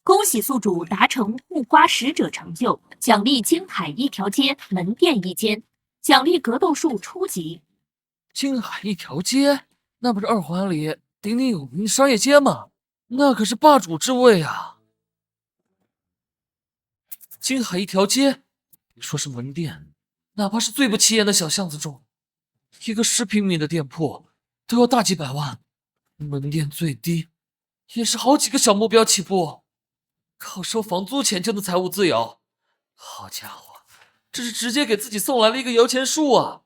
恭喜宿主达成护花使者成就，奖励青海一条街门店1间，奖励格斗术初级。青海一条街，那不是2环里鼎鼎有名的商业街吗？那可是霸主之位啊！青海一条街，别说是门店，哪怕是最不起眼的小巷子中，一个10平米的店铺都要大几百万，门店最低也是好几个小目标起步，靠收房租钱就能财务自由。好家伙，这是直接给自己送来了一个摇钱树啊！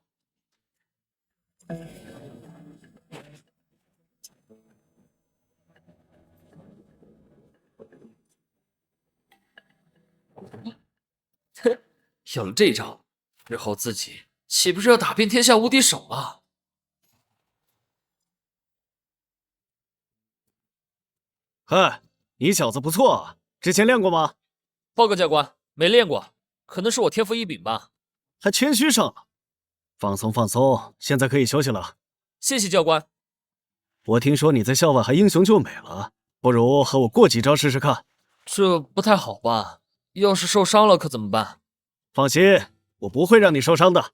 有了这招，日后自己岂不是要打遍天下无敌手了？嗨，你小子不错啊，之前练过吗？报告教官，没练过，可能是我天赋异禀吧。还谦虚上了。放松放松，现在可以休息了。谢谢教官。我听说你在校外还英雄救美了，不如和我过几招试试看。这不太好吧？要是受伤了可怎么办？放心，我不会让你受伤的。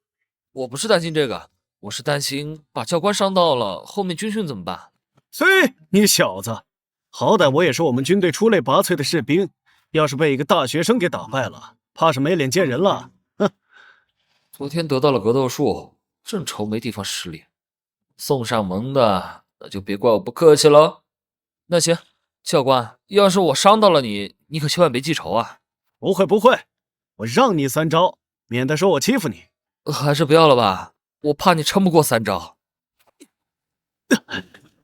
我不是担心这个，我是担心把教官伤到了，后面军训怎么办？嘿，你小子，好歹我也是我们军队出类拔萃的士兵，要是被一个大学生给打败了，怕是没脸见人了。哼！昨天得到了格斗术，正愁没地方施力，送上门的那就别怪我不客气了。那行，教官，要是我伤到了你，你可千万别记仇啊！不会不会，我让你3招，免得说我欺负你。还是不要了吧，我怕你撑不过3招。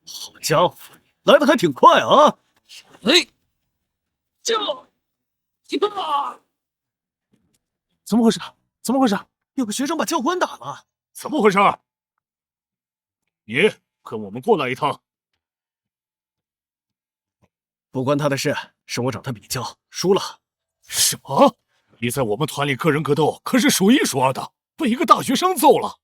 好家伙，来的还挺快啊！哎，怎么回事？怎么回事？有个学生把教官打了，怎么回事？你跟我们过来一趟。不关他的事，是我找他比较，输了。什么？你在我们团里个人格斗可是数一数二的，被一个大学生揍了。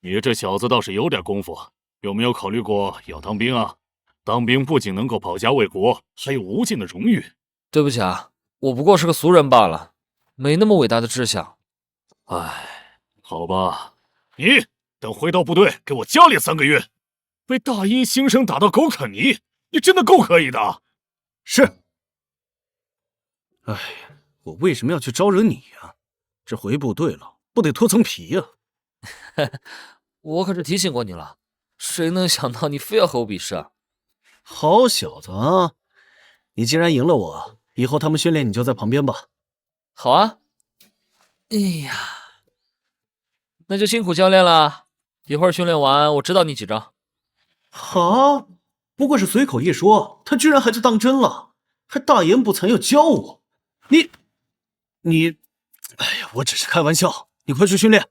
你这小子倒是有点功夫，有没有考虑过要当兵啊？当兵不仅能够保家卫国，还有无尽的荣誉。对不起啊，我不过是个俗人罢了，没那么伟大的志向。唉，好吧，你等回到部队，给我加练3个月。被大一新生打到狗啃泥，你真的够可以的。是。哎呀，我为什么要去招惹你呀？这回部队了，不得脱层皮呀？我可是提醒过你了，谁能想到你非要和我比试啊？好小子啊！你既然赢了我，以后他们训练你就在旁边吧。好啊。哎呀，那就辛苦教练了。一会儿训练完，我指导你几招。好，不过是随口一说，他居然还就当真了，还大言不惭要教我。你，哎呀，我只是开玩笑，你快去训练。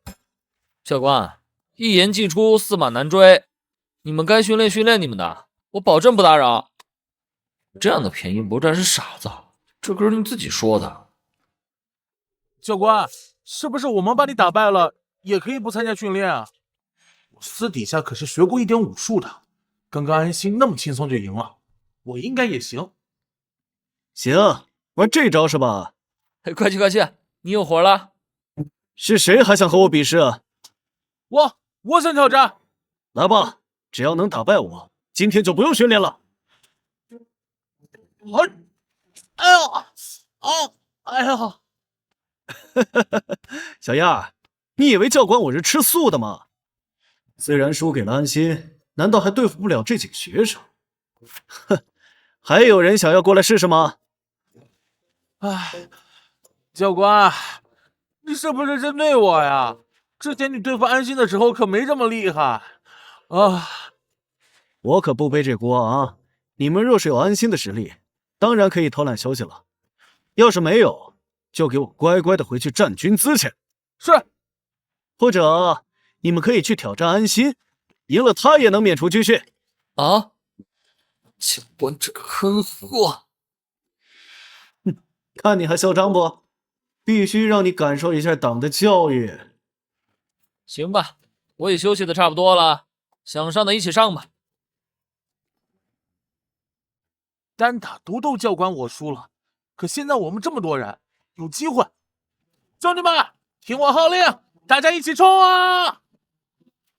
教官，一言既出，驷马难追，你们该训练训练你们的，我保证不打扰。这样的便宜不占是傻子，这可是你自己说的。教官，是不是我们把你打败了，也可以不参加训练啊？我私底下可是学过一点武术的，刚刚安心那么轻松就赢了，我应该也行。行，玩这招是吧？快去快去，你有活了。是谁还想和我比试啊？我想挑战。来吧，只要能打败我，今天就不用训练了。哎呦，哎呦！小样儿，你以为教官我是吃素的吗？虽然输给了安心，难道还对付不了这几个学生？哼，还有人想要过来试试吗？哎，教官，你是不是针对我呀？之前你对付安心的时候可没这么厉害啊！我可不背这锅啊！你们若是有安心的实力，当然可以偷懒休息了。要是没有，就给我乖乖的回去站军姿去。是。或者你们可以去挑战安心，赢了他也能免除军训。啊！教官这个狠货！看你还嚣张不？必须让你感受一下党的教育。行吧，我也休息的差不多了，想上的一起上吧。单打独斗教官我输了，可现在我们这么多人，有机会。兄弟们，听我号令，大家一起冲啊！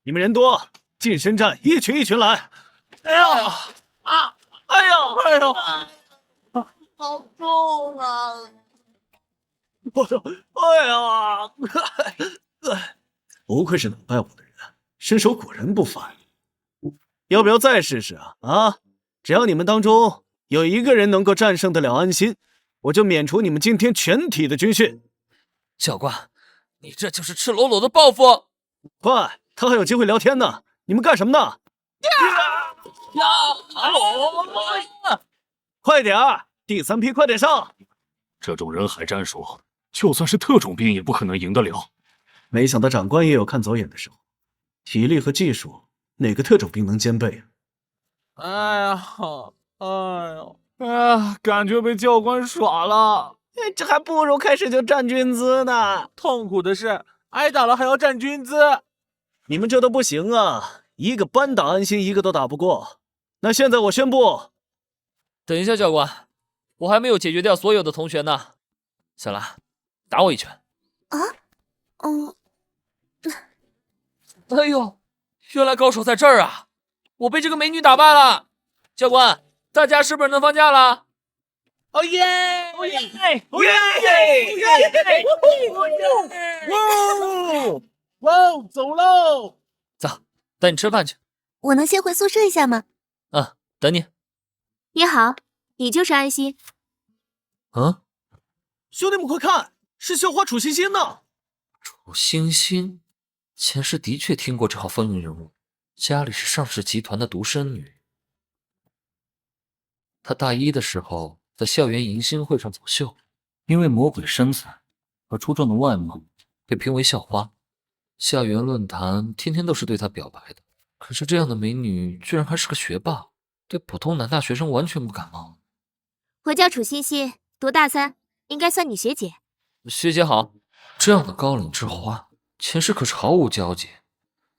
你们人多，近身战，一群一群来。哎呀啊！哎呦哎呦！好重啊！哎呀！不愧是能败我的人，身手果然不凡。要不要再试试啊？啊！只要你们当中有一个人能够战胜得了安心，我就免除你们今天全体的军训。教官，你这就是赤裸裸的报复！快，他还有机会聊天呢，你们干什么呢？快点儿，第3批快点上！这种人海战术，就算是特种兵也不可能赢得了。没想到长官也有看走眼的时候，体力和技术哪个特种兵能兼备啊？哎呀，感觉被教官耍了。这还不如开始就站军姿呢。痛苦的是，挨打了还要站军姿。你们这都不行啊！一个班打安心，一个都打不过。那现在我宣布，等一下，教官，我还没有解决掉所有的同学呢。小兰，打我一拳。啊？哎呦，原来高手在这儿啊！我被这个美女打败了。教官，大家是不是能放假了？哦耶！哦耶！哦耶！哇！走喽！走，带你吃饭去。我能先回宿舍一下吗？等你。你好，你就是安心。兄弟们快看，是校花楚欣欣呢！楚欣欣，前世的确听过这号风云人物，家里是上氏集团的独生女。她大一的时候在校园迎新会上走秀，因为魔鬼身材和出众的外貌被评为校花。校园论坛天天都是对她表白的，可是这样的美女居然还是个学霸，对普通男大学生完全不感冒。我叫楚欣欣，读大3，应该算你学姐。学姐好。这样的高岭之花，前世可是毫无交集，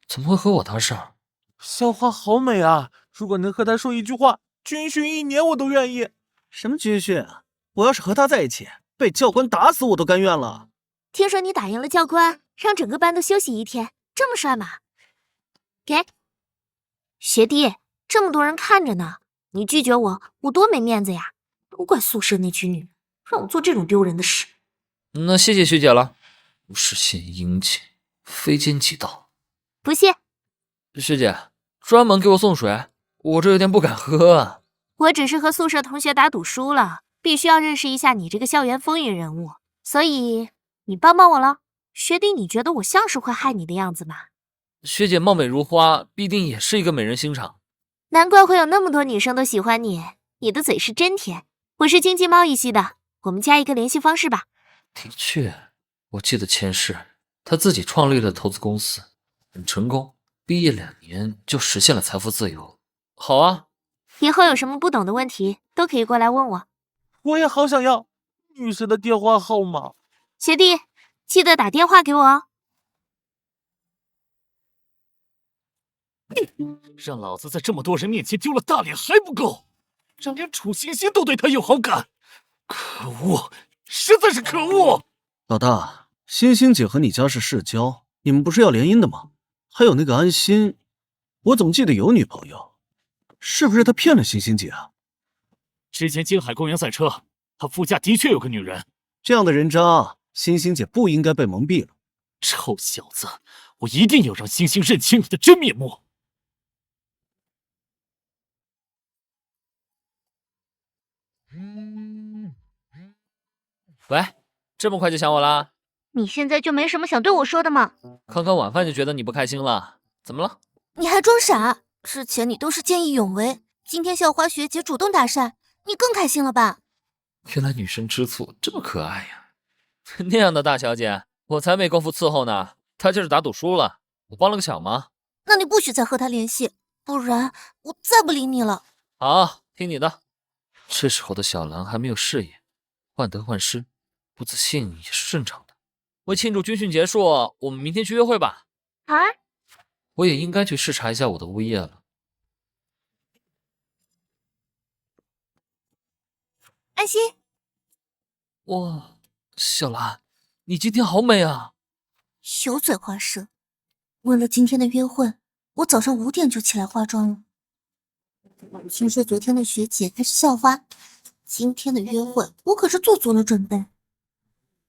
怎么会和我搭上？校花好美啊！如果能和她说一句话，军训1年我都愿意。什么军训啊？我要是和他在一起，被教官打死我都甘愿了。听说你打赢了教官，让整个班都休息1天，这么帅吗？给学弟，这么多人看着呢，你拒绝我，我多没面子呀！都怪宿舍那群女人，让我做这种丢人的事。那谢谢学姐了。不是献殷勤，非奸即盗。不谢。学姐，专门给我送水，我这有点不敢喝啊。我只是和宿舍同学打赌输了，必须要认识一下你这个校园风云人物，所以你帮帮我了。学弟，你觉得我像是会害你的样子吗？学姐貌美如花，必定也是一个美人心肠。难怪会有那么多女生都喜欢你，你的嘴是真甜。我是经济贸易系的，我们加一个联系方式吧。的确，我记得前世他自己创立了投资公司，很成功，毕业2年就实现了财富自由。好啊，以后有什么不懂的问题都可以过来问我。我也好想要女神的电话号码。学弟，记得打电话给我哦。让老子在这么多人面前丢了大脸还不够，让连楚欣欣都对他有好感，可恶，实在是可恶！老大，欣欣姐和你家是世交，你们不是要联姻的吗？还有那个安心，我怎么记得有女朋友？是不是他骗了欣欣姐啊？之前京海公园赛车，他副驾的确有个女人。这样的人渣，欣欣姐不应该被蒙蔽了。臭小子，我一定要让欣欣认清你的真面目。喂，这么快就想我啦？你现在就没什么想对我说的吗？刚刚晚饭就觉得你不开心了，怎么了？你还装傻？之前你都是见义勇为，今天校花学姐主动搭讪，你更开心了吧？原来女生吃醋这么可爱呀！那样的大小姐，我才没工夫伺候呢。她就是打赌输了，我帮了个小忙。那你不许再和她联系，不然我再不理你了。好，听你的。这时候的小兰还没有事业，患得患失，不自信也是正常的。为庆祝军训结束，我们明天去约会吧。好啊。我也应该去视察一下我的物业了。安心。哇，小兰，你今天好美啊！油嘴滑舌。为了今天的约会，我早上5点就起来化妆了。听说昨天的学姐还是校花，今天的约会我可是做足了准备。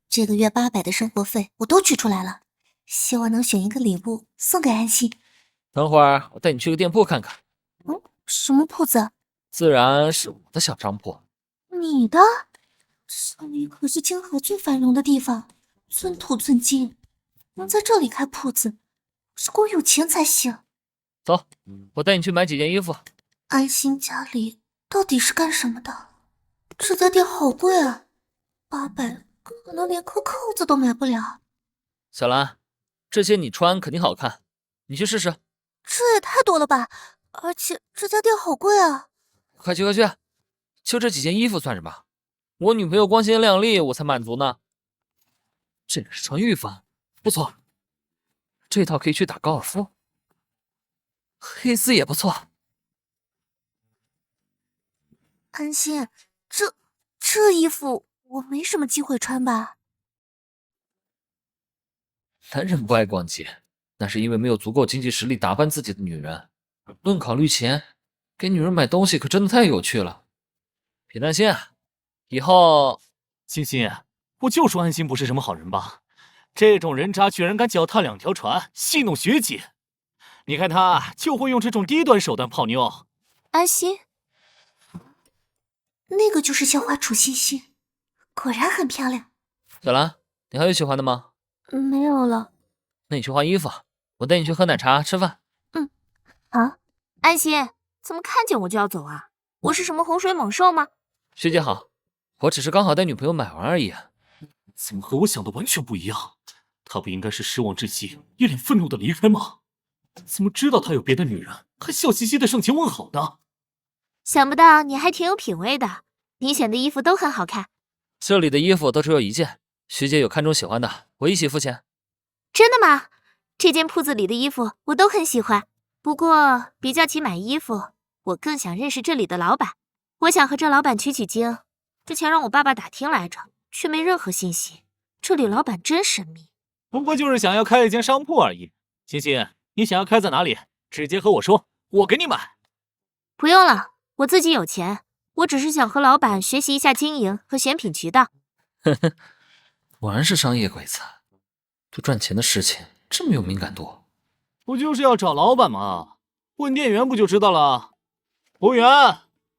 这个月800的生活费我都取出来了，希望能选一个礼物送给安心。等会儿我带你去个店铺看看。什么铺子？自然是我的小商铺。你的？这里可是青海最繁荣的地方，寸土寸金，能在这里开铺子，是够有钱才行。走，我带你去买几件衣服。安心家里到底是干什么的？这家店好贵啊，800可能连颗扣子都买不了。小兰，这些你穿肯定好看，你去试试。这也太多了吧！而且这家店好贵啊！快去快去，就这几件衣服算什么？我女朋友光鲜亮丽，我才满足呢。这个是穿浴服，不错。这套可以去打高尔夫。黑丝也不错。安心，这衣服我没什么机会穿吧？男人不爱逛街，那是因为没有足够经济实力打扮自己的女人。论考虑钱，给女人买东西可真的太有趣了。别担心，以后……欣欣，我就说安心不是什么好人吧，这种人渣居然敢脚踏2条船，戏弄学姐。你看他就会用这种低端手段泡妞。安心，那个就是校花楚欣欣，果然很漂亮。小兰，你还有喜欢的吗？没有了。那你去换衣服，我带你去喝奶茶吃饭。好。安心，怎么看见我就要走啊？我是什么洪水猛兽吗？学姐好，我只是刚好带女朋友买完而已。怎么和我想的完全不一样？他不应该是失望至极，一脸愤怒的离开吗？怎么知道他有别的女人，还笑嘻嘻的上前问好呢？想不到你还挺有品味的，你选的衣服都很好看。这里的衣服都只有一件，学姐有看中喜欢的，我一起付钱。真的吗？这间铺子里的衣服我都很喜欢，不过比较起买衣服，我更想认识这里的老板。我想和这老板取取经，之前让我爸爸打听来着，却没任何信息。这里老板真神秘。不过就是想要开一间商铺而已。欣欣，你想要开在哪里？直接和我说，我给你买。不用了，我自己有钱，我只是想和老板学习一下经营和选品渠道。呵呵，果然是商业鬼子，对赚钱的事情这么有敏感度。不就是要找老板吗？问店员不就知道了。服务员，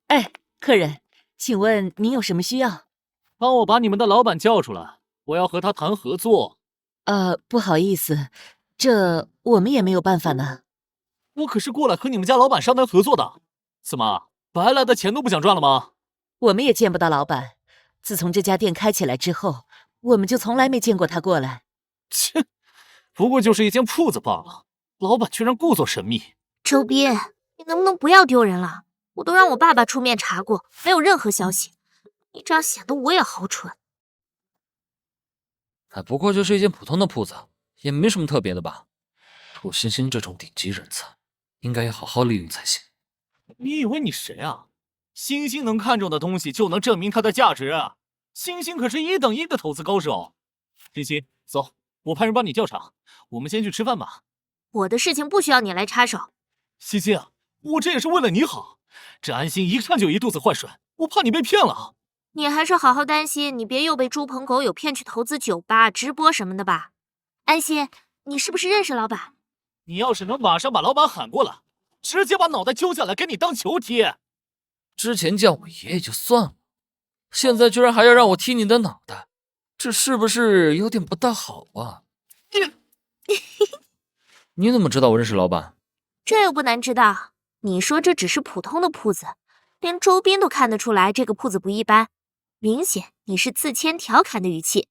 哎，客人，请问您有什么需要？帮我把你们的老板叫出来，我要和他谈合作。不好意思，这我们也没有办法呢。我可是过来和你们家老板商谈合作的，怎么白来的钱都不想赚了吗？我们也见不到老板，自从这家店开起来之后，我们就从来没见过他过来。切，不过就是一间铺子罢了，老板居然故作神秘。周斌，你能不能不要丢人了？我都让我爸爸出面查过，没有任何消息。你这样显得我也好蠢。不过就是一间普通的铺子，也没什么特别的吧。楚欣欣这种顶级人才，应该要好好利用才行。你以为你谁啊？星星能看中的东西就能证明它的价值。星星可是1等1的投资高手。欣欣，走，我派人帮你调查。我们先去吃饭吧。我的事情不需要你来插手。欣欣啊，我这也是为了你好。这安心一看就一肚子坏水，我怕你被骗了。你还是好好担心，你别又被猪朋狗友骗去投资酒吧、直播什么的吧。安心，你是不是认识老板？你要是能马上把老板喊过来，直接把脑袋揪下来给你当球踢。之前叫我爷爷就算了，现在居然还要让我踢你的脑袋，这是不是有点不大好啊？你怎么知道我认识老板？这又不难知道。你说这只是普通的铺子，连周斌都看得出来这个铺子不一般。明显你是自谦调侃的语气。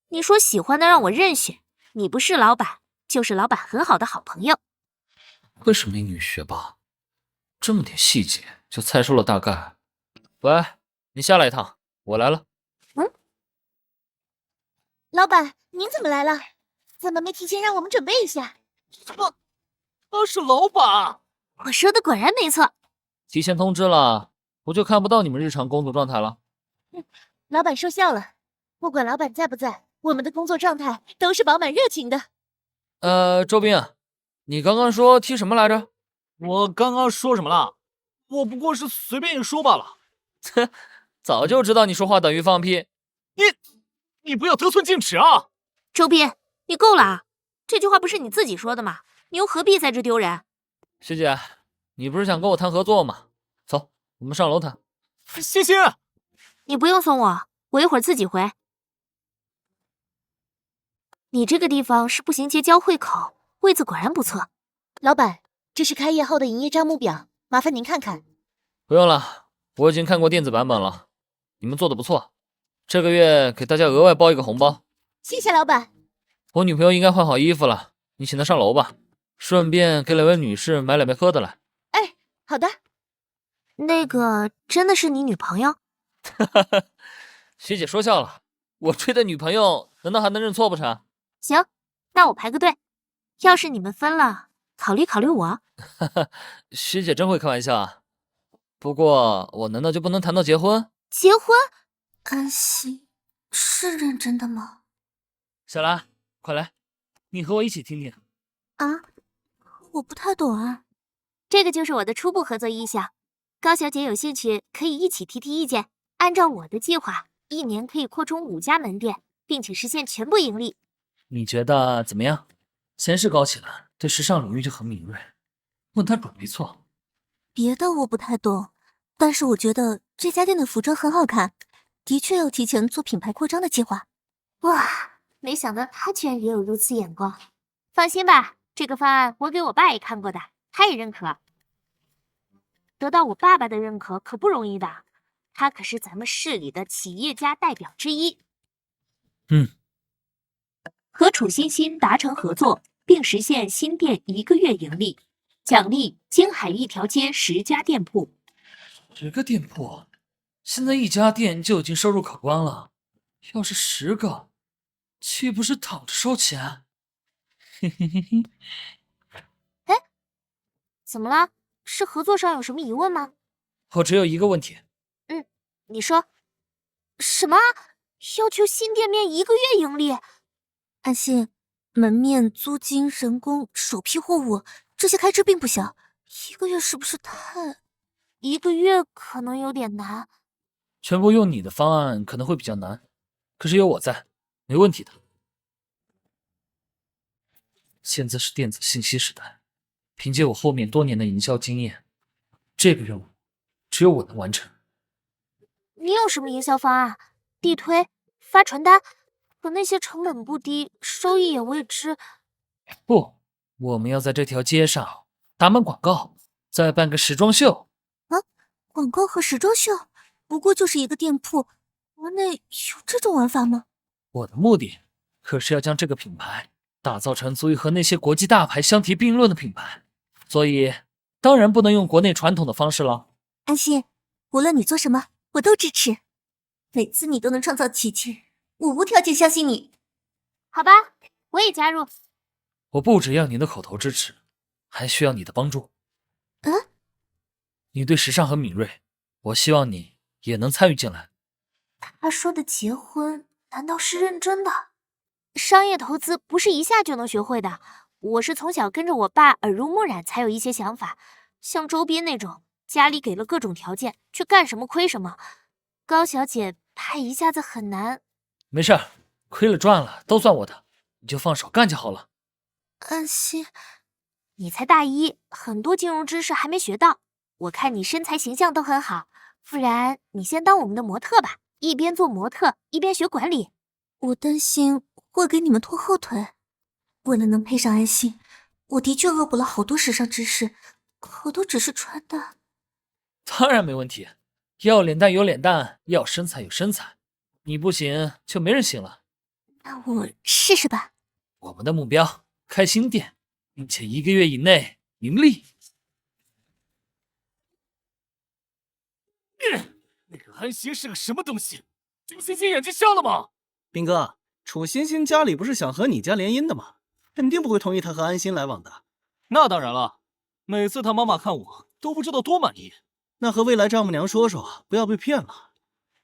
你说喜欢的让我任选，你不是老板，就是老板很好的好朋友。会是美女学霸，这么点细节就猜出了大概。喂，你下来一趟，我来了。老板，您怎么来了？怎么没提前让我们准备一下？他是老板。我说的果然没错。提前通知了，我就看不到你们日常工作状态了。老板说笑了，不管老板在不在，我们的工作状态都是饱满热情的。周斌，你刚刚说踢什么来着？我刚刚说什么了？我不过是随便一说罢了。早就知道你说话等于放屁。你不要得寸进尺啊！周斌，你够了啊！这句话不是你自己说的吗？你又何必在这丢人？学姐，你不是想跟我谈合作吗？走，我们上楼谈。欣欣，你不用送我，我一会儿自己回。你这个地方是步行街交汇口，位子果然不错。老板，这是开业后的营业账目表，麻烦您看看。不用了，我已经看过电子版本了。你们做的不错，这个月给大家额外包一个红包。谢谢老板。我女朋友应该换好衣服了，你请她上楼吧，顺便给2位女士买2杯喝的来。哎，好的。那个真的是你女朋友？学姐说笑了，我追的女朋友难道还能认错不成？行，那我排个队。要是你们分了，考虑考虑我。学姐真会开玩笑啊。不过我难道就不能谈到结婚？结婚？安心，是认真的吗？小兰，快来，你和我一起听听。啊，我不太懂啊。这个就是我的初步合作意向。高小姐有兴趣可以一起提提意见。按照我的计划，1年可以扩充5家门店，并且实现全部盈利。你觉得怎么样？先是高启兰对时尚领域就很敏锐，问他准没错。别的我不太懂，但是我觉得这家店的服装很好看，的确要提前做品牌扩张的计划。哇，没想到他居然也有如此眼光。放心吧，这个方案我给我爸也看过的，他也认可。得到我爸爸的认可可不容易的，他可是咱们市里的企业家代表之一。嗯。和楚欣欣达成合作，并实现新店1个月盈利。奖励京海一条街10家店铺。10个店铺，现在1家店就已经收入可观了，要是10个，岂不是躺着收钱？嘿嘿嘿嘿。哎，怎么了？是合作上有什么疑问吗？我只有一个问题。你说。什么？要求新店面1个月盈利？安心，门面、租金、人工、首批货物，这些开支并不小，1个月是不是太？1个月可能有点难。全部用你的方案可能会比较难，可是有我在，没问题的。现在是电子信息时代，凭借我后面多年的营销经验，这个任务只有我能完成。你有什么营销方案？地推、发传单？可那些成本不低，收益也未知。不，我们要在这条街上打满广告，再办个时装秀。广告和时装秀，不过就是一个店铺，国内有这种玩法吗？我的目的可是要将这个品牌打造成足以和那些国际大牌相提并论的品牌，所以当然不能用国内传统的方式了。安心，无论你做什么，我都支持。每次你都能创造奇迹，我无条件相信你。好吧，我也加入。我不只要你的口头支持，还需要你的帮助。你对时尚很敏锐，我希望你也能参与进来。他说的结婚，难道是认真的？商业投资不是一下就能学会的，我是从小跟着我爸耳濡目染才有一些想法。像周斌那种，家里给了各种条件，却干什么亏什么。高小姐怕一下子很难。没事儿，亏了赚了都算我的，你就放手干就好了。安心，你才大1，很多金融知识还没学到。我看你身材形象都很好，不然你先当我们的模特吧，一边做模特一边学管理。我担心会给你们拖后腿。为了能配上安心，我的确恶补了好多时尚知识，可都只是穿搭。当然没问题，要脸蛋有脸蛋，要身材有身材，你不行就没人行了。那我试试吧。我们的目标开新店，并且1个月以内盈利。那个安心是个什么东西？楚欣欣眼睛瞎了吗？斌哥，楚欣欣家里不是想和你家联姻的吗？肯定不会同意他和安心来往的。那当然了，每次他妈妈看我都不知道多满意。那和未来丈母娘说说，不要被骗了。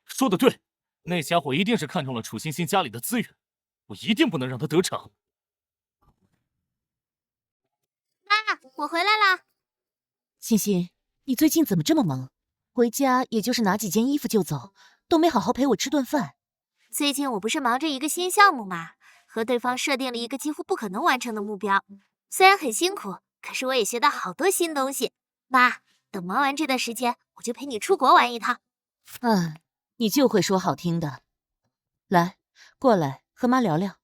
说得对，那家伙一定是看中了楚欣欣家里的资源，我一定不能让他得逞。妈，我回来啦。欣欣，你最近怎么这么忙？回家也就是拿几件衣服就走，都没好好陪我吃顿饭。最近我不是忙着一个新项目嘛，和对方设定了一个几乎不可能完成的目标。虽然很辛苦，可是我也学到好多新东西。妈，等忙完这段时间，我就陪你出国玩一趟。你就会说好听的。来，过来和妈聊聊。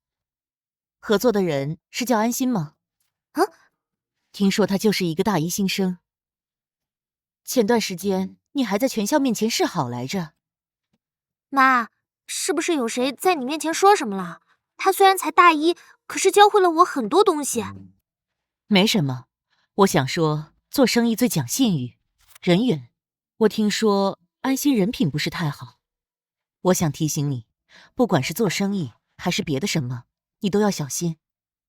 合作的人是叫安心吗？听说他就是一个大1新生。前段时间你还在全校面前示好来着。妈，是不是有谁在你面前说什么了？他虽然才大1，可是教会了我很多东西。没什么，我想说，做生意最讲信誉、人缘。我听说安心人品不是太好，我想提醒你，不管是做生意还是别的什么，你都要小心。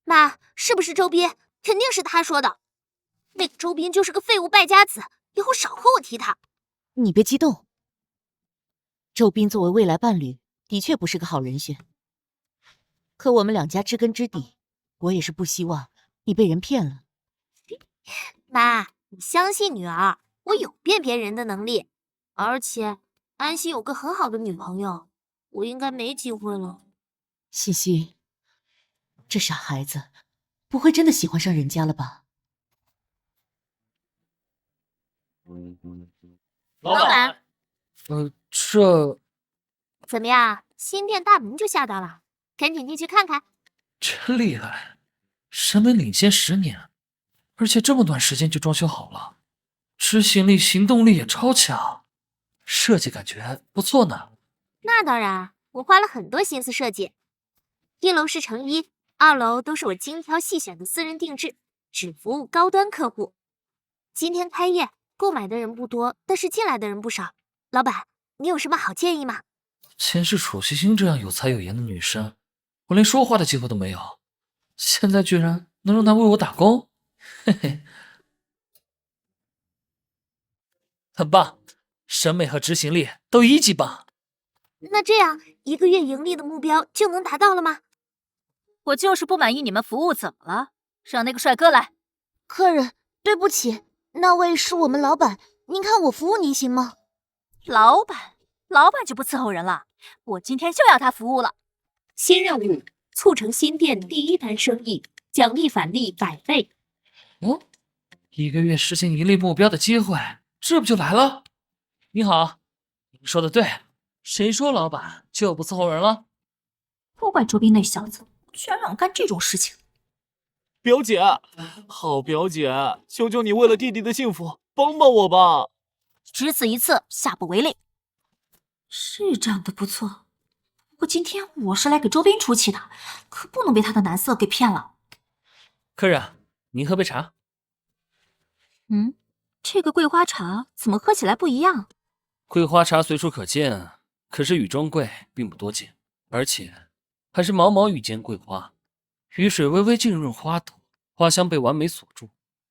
妈，是不是周斌？肯定是他说的。那个周斌就是个废物败家子，以后少和我提他。你别激动。周斌作为未来伴侣，的确不是个好人选。可我们2家知根知底，我也是不希望你被人骗了。妈，你相信女儿，我有辨别人的能力。而且安心有个很好的女朋友，我应该没机会了。欣欣，这傻孩子，不会真的喜欢上人家了吧？老板，这怎么样？新店大门就下到了，赶紧进去看看。真厉害，审美领先10年，而且这么短时间就装修好了，执行力、行动力也超强，设计感觉不错呢。那当然，我花了很多心思设计。1楼是成衣2楼都是我精挑细选的私人定制，只服务高端客户。今天开业，购买的人不多，但是进来的人不少。老板，你有什么好建议吗？前世楚西星这样有才有颜的女生，我连说话的机会都没有，现在居然能让她为我打工，嘿嘿，很棒，审美和执行力都1级棒。那这样1个月盈利的目标就能达到了吗？我就是不满意你们服务，怎么了？让那个帅哥来。客人，对不起，那位是我们老板，您看我服务您行吗？老板就不伺候人了，我今天就要他服务了。新任务：促成新店第1单生意，奖励返利100倍。哦，1个月实现盈利目标的机会，这不就来了？你好，您说的对，谁说老板就不伺候人了？都怪周斌那小子，居然让我干这种事情。表姐，好表姐，求求你为了弟弟的幸福，帮帮我吧！只此一次，下不为例。是长得不错，不过今天我是来给周斌出气的，可不能被他的男色给骗了。客人，您喝杯茶。这个桂花茶怎么喝起来不一样？桂花茶随处可见，可是雨中桂并不多见，而且还是毛毛雨间桂花，雨水微微浸润花朵，花香被完美锁住，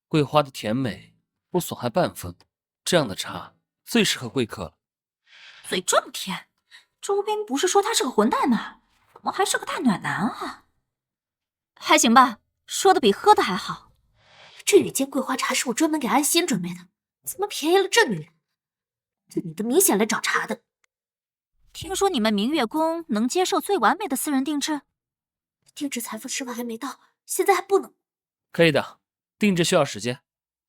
桂花的甜美不损害半分。这样的茶最适合贵客了。嘴这么甜，周斌不是说他是个混蛋吗？怎么还是个大暖男啊？还行吧，说的比喝的还好。这雨间桂花茶是我专门给安心准备的，怎么便宜了这女人？这女的明显来找茬的。听说你们明月宫能接受最完美的私人定制？定制财富10万还没到，现在还不能。可以的，定制需要时间。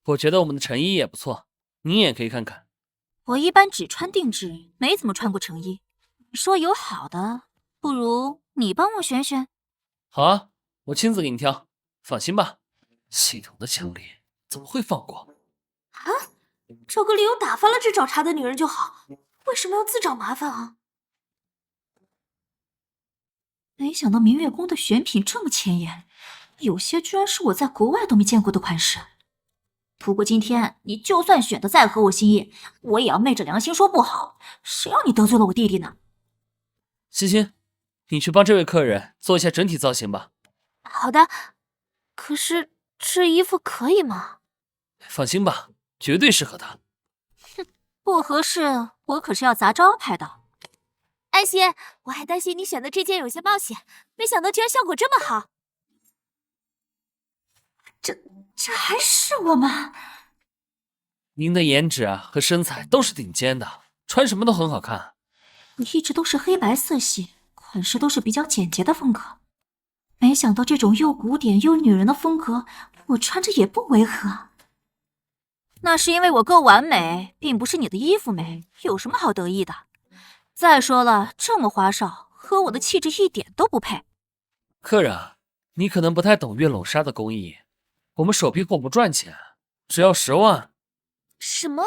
我觉得我们的成衣也不错，你也可以看看。我一般只穿定制，没怎么穿过成衣。说有好的，不如你帮我选选。好啊，我亲自给你挑，放心吧。系统的奖励怎么会放过？啊，找个理由打发了这找茬的女人就好，为什么要自找麻烦啊？没想到明月宫的选品这么前沿，有些居然是我在国外都没见过的款式。不过今天你就算选的再合我心意，我也要昧着良心说不好。谁让你得罪了我弟弟呢？欣欣，你去帮这位客人做一下整体造型吧。好的，可是这衣服可以吗？放心吧，绝对适合他。不合适，我可是要砸招牌的。安心，我还担心你选的这件有些冒险，没想到居然效果这么好。这还是我吗？您的颜值啊和身材都是顶尖的，穿什么都很好看。我一直都是黑白色系，款式都是比较简洁的风格。没想到这种又古典又女人的风格，我穿着也不违和。那是因为我够完美，并不是你的衣服美，有什么好得意的？再说了，这么花哨，和我的气质一点都不配。客人啊，你可能不太懂月笼纱的工艺，我们首批货不赚钱，只要10万。什么？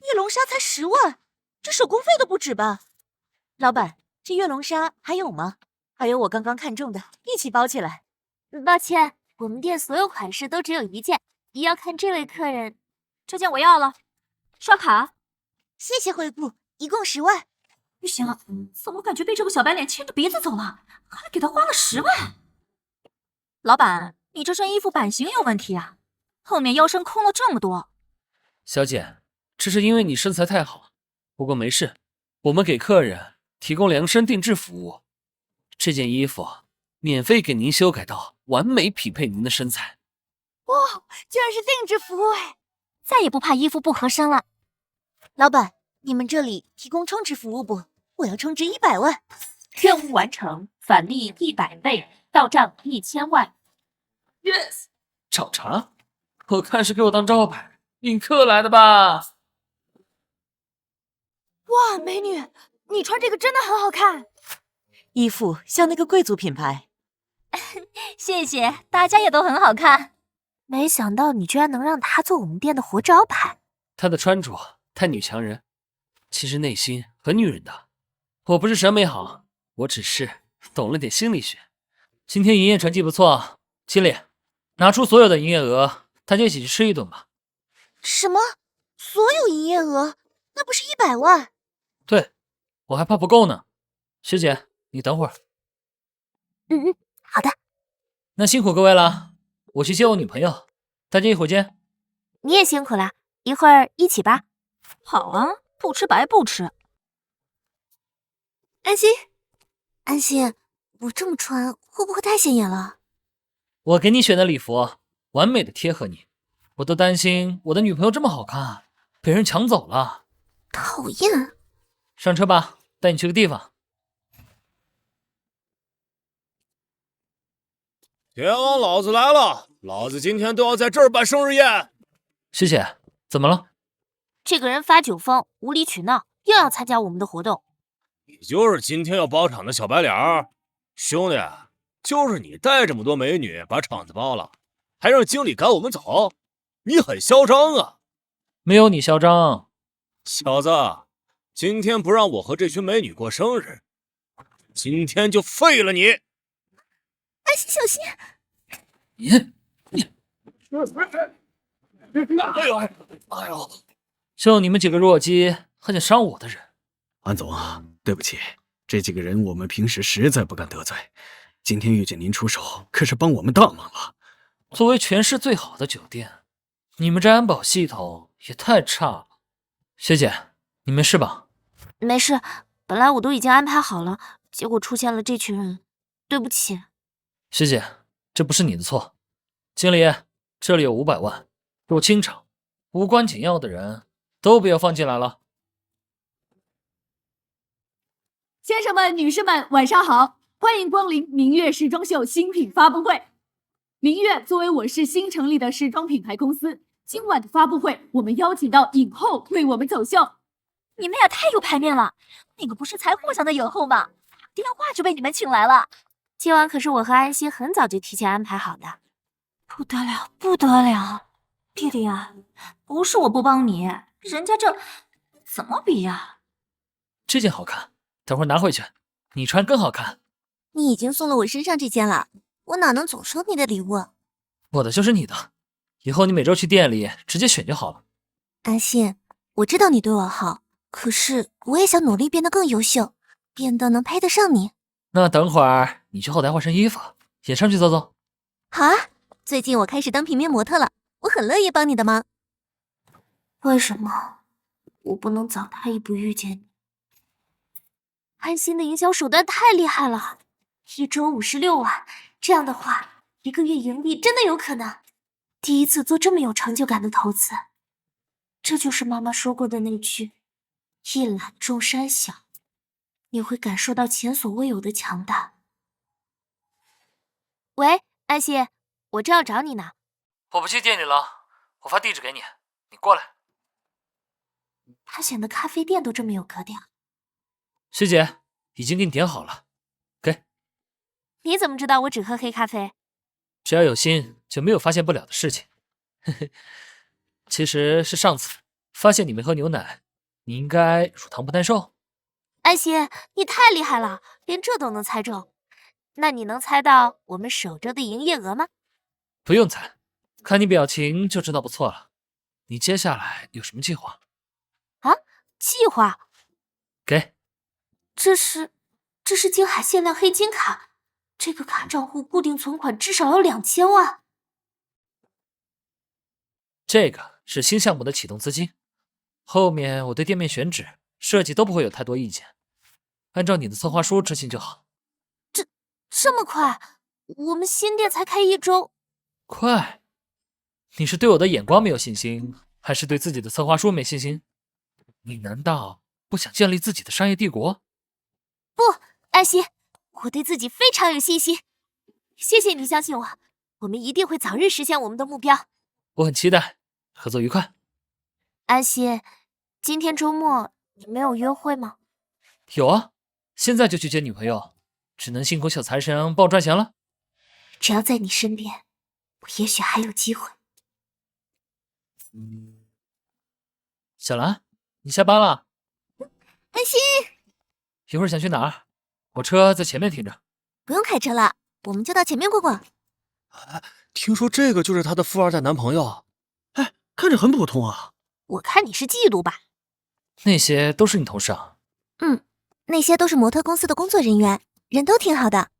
月笼纱才10万？这手工费都不止吧？老板，这月笼纱还有吗？还有我刚刚看中的，一起包起来。抱歉，我们店所有款式都只有1件，要看这位客人。这件我要了，刷卡。谢谢惠顾，一共10万。不行了，怎么感觉被这个小白脸牵着鼻子走了？还给他花了10万。老板，你这身衣服版型有问题啊，后面腰身空了这么多。小姐，这是因为你身材太好，不过没事，我们给客人提供量身定制服务，这件衣服免费给您修改到完美匹配您的身材。哇，居然是定制服务哎！再也不怕衣服不合身了。老板，你们这里提供充值服务不？我要充值100万。任务完成，返利100倍，到账1000万。Yes， 找茬？我看是给我当招牌引客来的吧？哇，美女，你穿这个真的很好看，衣服像那个贵族品牌。谢谢，大家也都很好看。没想到你居然能让他做我们店的活招牌。她的穿着太女强人，其实内心很女人的。我不是审美好，我只是懂了点心理学。今天营业成绩不错，经理，拿出所有的营业额，大家一起去吃一顿吧。什么？所有营业额？那不是100万？对，我还怕不够呢。师姐，你等会儿。好的。那辛苦各位了，我去接我女朋友，大家一会儿见。你也辛苦了，一会儿一起吧。好啊，不吃白不吃。安心，我这么穿会不会太显眼了？我给你选的礼服，完美的贴合你，我都担心我的女朋友这么好看，被人抢走了。讨厌。上车吧，带你去个地方。天王老子来了，老子今天都要在这儿办生日宴。师姐，怎么了？这个人发酒疯，无理取闹，又要参加我们的活动。你就是今天要包场的小白脸儿，兄弟，就是你带这么多美女把场子包了，还让经理赶我们走，你很嚣张啊！没有你嚣张。小子，今天不让我和这群美女过生日，今天就废了你！安心，小心！哎呦！就你们几个弱鸡，还想伤我的人？安总啊，对不起，这几个人我们平时实在不敢得罪，今天遇见您出手，可是帮我们大忙了。作为全市最好的酒店，你们这安保系统也太差了。学姐，你没事吧？没事，本来我都已经安排好了，结果出现了这群人，对不起。学姐，这不是你的错。经理，这里有500万，给我清场，无关紧要的人都不要放进来了。先生们、女士们，晚上好！欢迎光临明月时装秀新品发布会。明月作为我市新成立的时装品牌公司，今晚的发布会，我们邀请到影后为我们走秀。你们俩太有排面了，那个不是才获奖的影后吗？打电话就被你们请来了。今晚可是我和安心很早就提前安排好的。不得了，不得了！弟弟啊，不是我不帮你，人家这怎么比呀？这件好看，等会儿拿回去，你穿更好看。你已经送了我身上这件了，我哪能总收你的礼物？我的就是你的，以后你每周去店里直接选就好了。安心，我知道你对我好，可是我也想努力变得更优秀，变得能配得上你。那等会儿你去后台换身衣服，也上去走走。好啊，最近我开始当平面模特了，我很乐意帮你的忙。为什么我不能早他一步遇见你？安心的营销手段太厉害了，1周56万，这样的话，1个月盈利真的有可能。第一次做这么有成就感的投资，这就是妈妈说过的那句“一览众山小”，你会感受到前所未有的强大。喂，安心，我正要找你呢。我不去店里了，我发地址给你，你过来。他选的咖啡店都这么有格调。师姐，已经给你点好了，给。你怎么知道我只喝黑咖啡？只要有心，就没有发现不了的事情。嘿嘿，其实是上次发现你没喝牛奶，你应该乳糖不耐受。安心，你太厉害了，连这都能猜中。那你能猜到我们首周的营业额吗？不用猜，看你表情就知道不错了。你接下来有什么计划？啊，计划？给。这是京海限量黑金卡，这个卡账户固定存款至少要2000万。这个是新项目的启动资金，后面我对店面选址、设计都不会有太多意见，按照你的策划书执行就好。这么快？我们新店才开1周。快？你是对我的眼光没有信心，还是对自己的策划书没信心？你难道不想建立自己的商业帝国？不，安心，我对自己非常有信心。谢谢你相信我，我们一定会早日实现我们的目标。我很期待，合作愉快。安心，今天周末你没有约会吗？有啊，现在就去接女朋友，只能辛苦小财神帮我赚钱了。只要在你身边，我也许还有机会。小兰，你下班了？安心，一会儿想去哪儿？我车在前面停着。不用开车了，我们就到前面逛逛。听说这个就是她的富二代男朋友。哎，看着很普通啊。我看你是嫉妒吧？那些都是你同事啊？那些都是模特公司的工作人员，人都挺好的。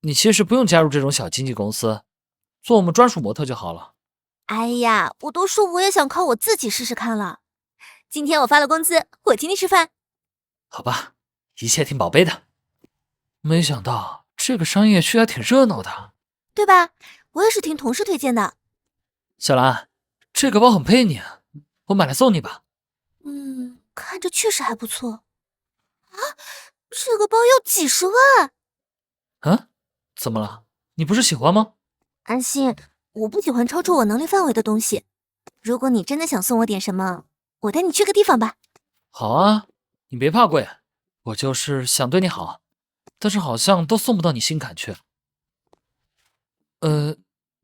你其实不用加入这种小经纪公司，做我们专属模特就好了。哎呀，我都说我也想靠我自己试试看了。今天我发了工资，我请你吃饭。好吧，一切听宝贝的。没想到这个商业区还挺热闹的，对吧？我也是听同事推荐的。小兰，这个包很配你，我买来送你吧。看着确实还不错。啊，这个包要几十万。怎么了？你不是喜欢吗？安心，我不喜欢超出我能力范围的东西。如果你真的想送我点什么，我带你去个地方吧。好啊，你别怕贵，我就是想对你好，但是好像都送不到你心坎去。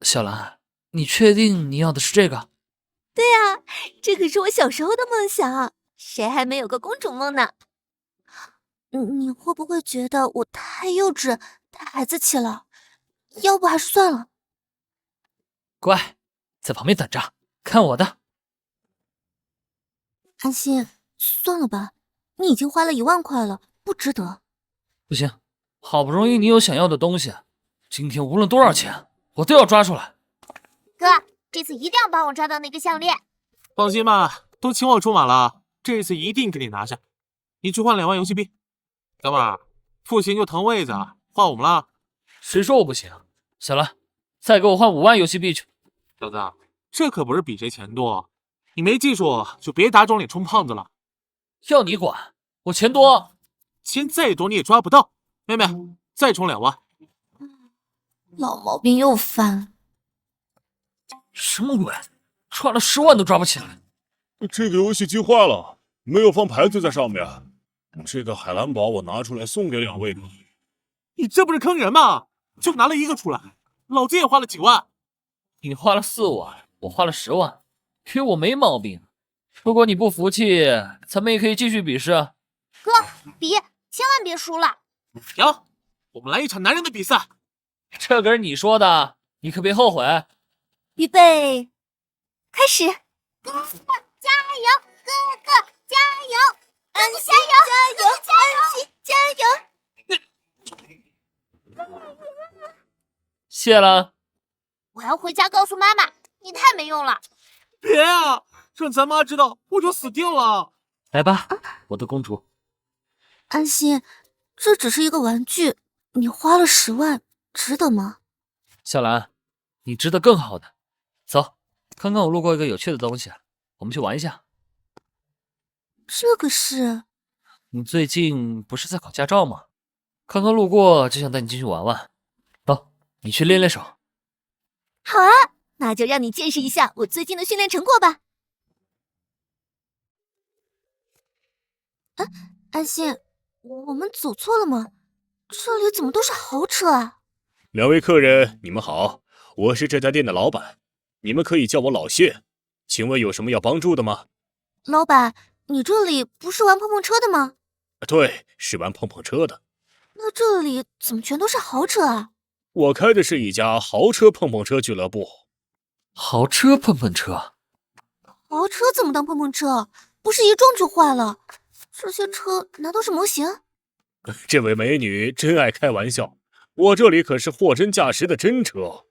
小兰，你确定你要的是这个？对啊，这可是我小时候的梦想，谁还没有个公主梦呢？你会不会觉得我太幼稚、太孩子气了？要不还是算了。乖，在旁边等着，看我的。安心，算了吧，你已经花了1万块了，不值得。不行，好不容易你有想要的东西，今天无论多少钱，我都要抓出来。哥，这次一定要帮我抓到那个项链。放心吧，都请我出马了，这次一定给你拿下。你去换2万游戏币。哥们儿，不行就腾位子，换我们了。谁说我不行？小兰，再给我换5万游戏币去。小子，这可不是比谁钱多，你没记住就别打肿脸充胖子了。要你管，我钱多，钱再多你也抓不到。妹妹，再充2万。老毛病又犯。什么鬼？赚了10万都抓不起来。这个游戏机坏了，没有放牌子在上面。这个海蓝宝我拿出来送给2位吧。你这不是坑人吗？就拿了1个出来，老子也花了几万。你花了4万，我花了10万，与我没毛病。如果你不服气，咱们也可以继续比试。哥，比，千万别输了。行，我们来一场男人的比赛。这可是你说的，你可别后悔。预备，开始！哥哥加油，哥哥加油，安心加油，安心加油！谢了。我要回家告诉妈妈，你太没用了。别啊，让咱妈知道我就死定了。来吧，我的公主。安心，这只是一个玩具，你花了10万，值得吗？小兰，你值得更好的。走，刚刚我路过一个有趣的东西，我们去玩一下。这个是……你最近不是在考驾照吗？刚刚路过就想带你进去玩玩。走，你去练练手。好啊，那就让你见识一下我最近的训练成果吧。安心，我们走错了吗？这里怎么都是豪车啊2位客人，你们好，我是这家店的老板，你们可以叫我老谢。请问有什么要帮助的吗？老板，你这里不是玩碰碰车的吗？对，是玩碰碰车的。那这里怎么全都是豪车啊？我开的是一家豪车碰碰车俱乐部。豪车碰碰车？豪车怎么当碰碰车？不是一撞就坏了？这些车难道是模型？这位美女真爱开玩笑，我这里可是货真价实的真车。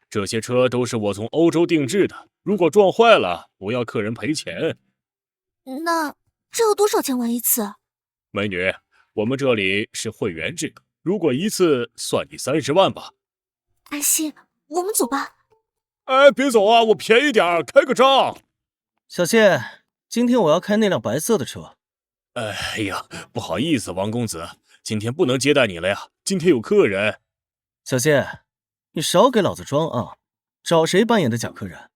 这些车都是我从欧洲定制的，如果撞坏了，不要客人赔钱。那这要多少钱玩一次？美女，我们这里是会员制，如果一次算你30万吧。安心，我们走吧。哎，别走啊，我便宜点，开个张。小谢，今天我要开那辆白色的车。哎呀，不好意思，王公子，今天不能接待你了呀，今天有客人。小谢，你少给老子装啊！找谁扮演的假客人？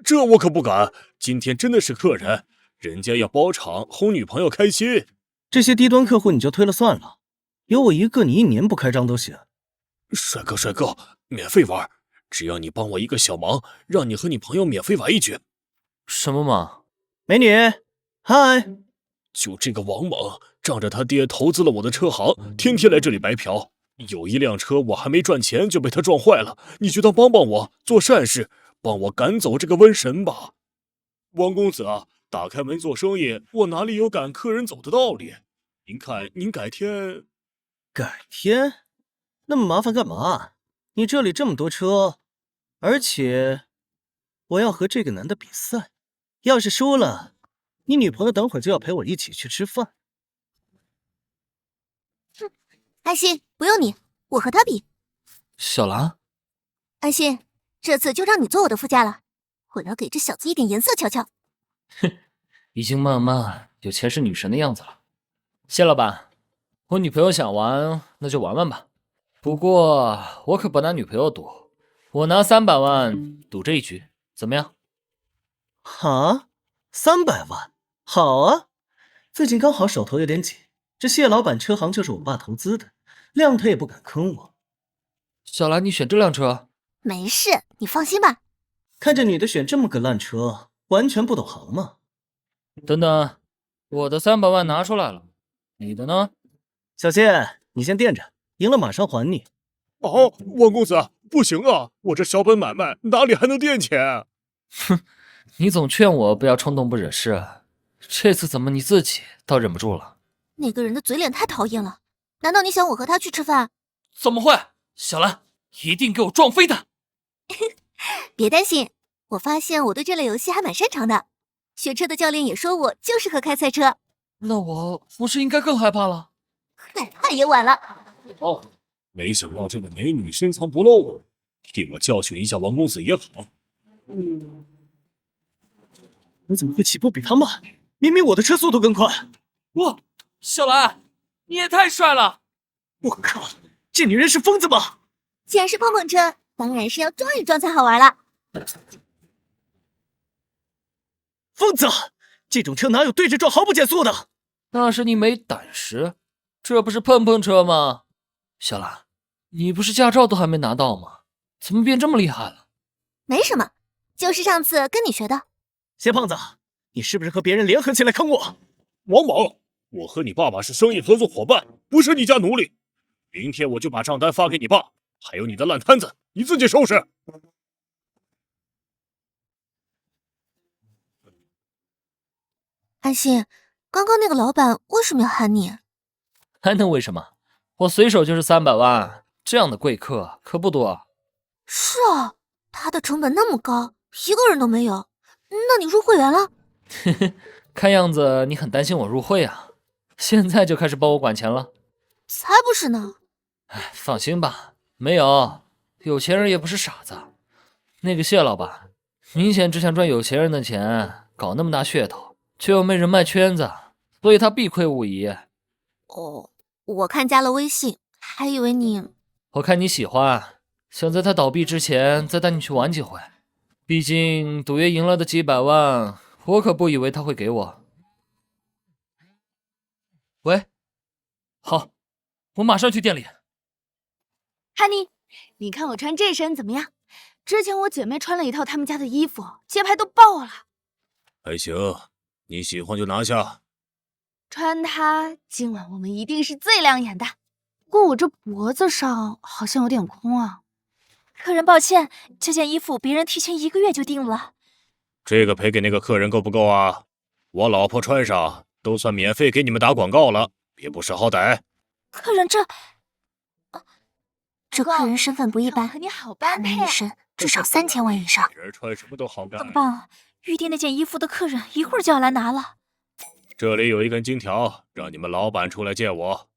这我可不敢，今天真的是客人，人家要包场哄女朋友开心。这些低端客户你就推了算了，有我一个，你1年不开张都行。帅哥，免费玩，只要你帮我一个小忙，让你和你朋友免费玩一局。什么忙？美女，嗨！就这个王猛，仗着他爹投资了我的车行，天天来这里白嫖。有一辆车我还没赚钱就被他撞坏了，你就当帮帮我，做善事，帮我赶走这个瘟神吧。王公子啊，打开门做生意，我哪里有赶客人走的道理？您看，您改天……改天？那么麻烦干嘛？你这里这么多车，而且我要和这个男的比赛，要是输了，你女朋友等会儿就要陪我一起去吃饭。安心，不用你，我和他比。小兰，安心，这次就让你坐我的副驾了，我要给这小子一点颜色瞧瞧。哼，已经慢慢有钱是女神的样子了。谢老板，我女朋友想玩，那就玩玩吧。不过我可不拿女朋友赌，我拿300万赌这一局，怎么样？啊，300万，好啊！最近刚好手头有点紧，这谢老板车行就是我爸投资的，谅他也不敢坑我。小兰，你选这辆车？没事，你放心吧。看这女的选这么个烂车，完全不懂行嘛。等等，我的300万拿出来了，你的呢？小谢，你先垫着，赢了马上还你。哦，王公子，不行啊，我这小本买卖哪里还能垫钱？哼，你总劝我不要冲动不惹事，这次怎么你自己倒忍不住了？那个人的嘴脸太讨厌了，难道你想我和他去吃饭？怎么会？小兰，一定给我撞飞他！别担心，我发现我对这类游戏还蛮擅长的。学车的教练也说我就适合开赛车。那我不是应该更害怕了？害怕也晚了。哦，没想到这个美女深藏不露，替我教训一下王公子也好。我怎么会起步比他慢？明明我的车速度更快。哇，小兰，你也太帅了！我靠，这女人是疯子吗？既然是碰碰车，当然是要撞一撞才好玩了。疯子，这种车哪有对着撞毫不减速的？那是你没胆识，这不是碰碰车吗？小兰，你不是驾照都还没拿到吗？怎么变这么厉害了？没什么，就是上次跟你学的。谢胖子，你是不是和别人联合起来坑我？王猛，我和你爸爸是生意合作伙伴，不是你家奴隶。明天我就把账单发给你爸，还有你的烂摊子，你自己收拾。安心，刚刚那个老板为什么要喊你？还能为什么？我随手就是300万，这样的贵客可不多。是啊，他的成本那么高，一个人都没有。那你入会员了？嘿嘿，看样子你很担心我入会啊，现在就开始帮我管钱了？才不是呢。哎，放心吧，没有，有钱人也不是傻子。那个谢老板，明显只想赚有钱人的钱，搞那么大噱头，却又没人脉圈子，所以他必亏无疑。哦，我看加了微信，还以为你……我看你喜欢，想在他倒闭之前再带你去玩几回。毕竟赌约赢了的几百万，我可不以为他会给我。喂，好，我马上去店里。汉妮，你看我穿这身怎么样？之前我姐妹穿了一套他们家的衣服，街拍都爆了。还行，你喜欢就拿下。穿它，今晚我们一定是最亮眼的。不过我这脖子上好像有点空啊。客人，抱歉，这件衣服别人提前1个月就订了。这个赔给那个客人够不够啊？我老婆穿上都算免费给你们打广告了，别不识好歹。客人这客人身份不一般，和你好他般配啊。的一身至少3000万以上。人穿什么都好干。怎么办啊？预定那件衣服的客人一会儿就要来拿了。这里有一根金条，让你们老板出来见我。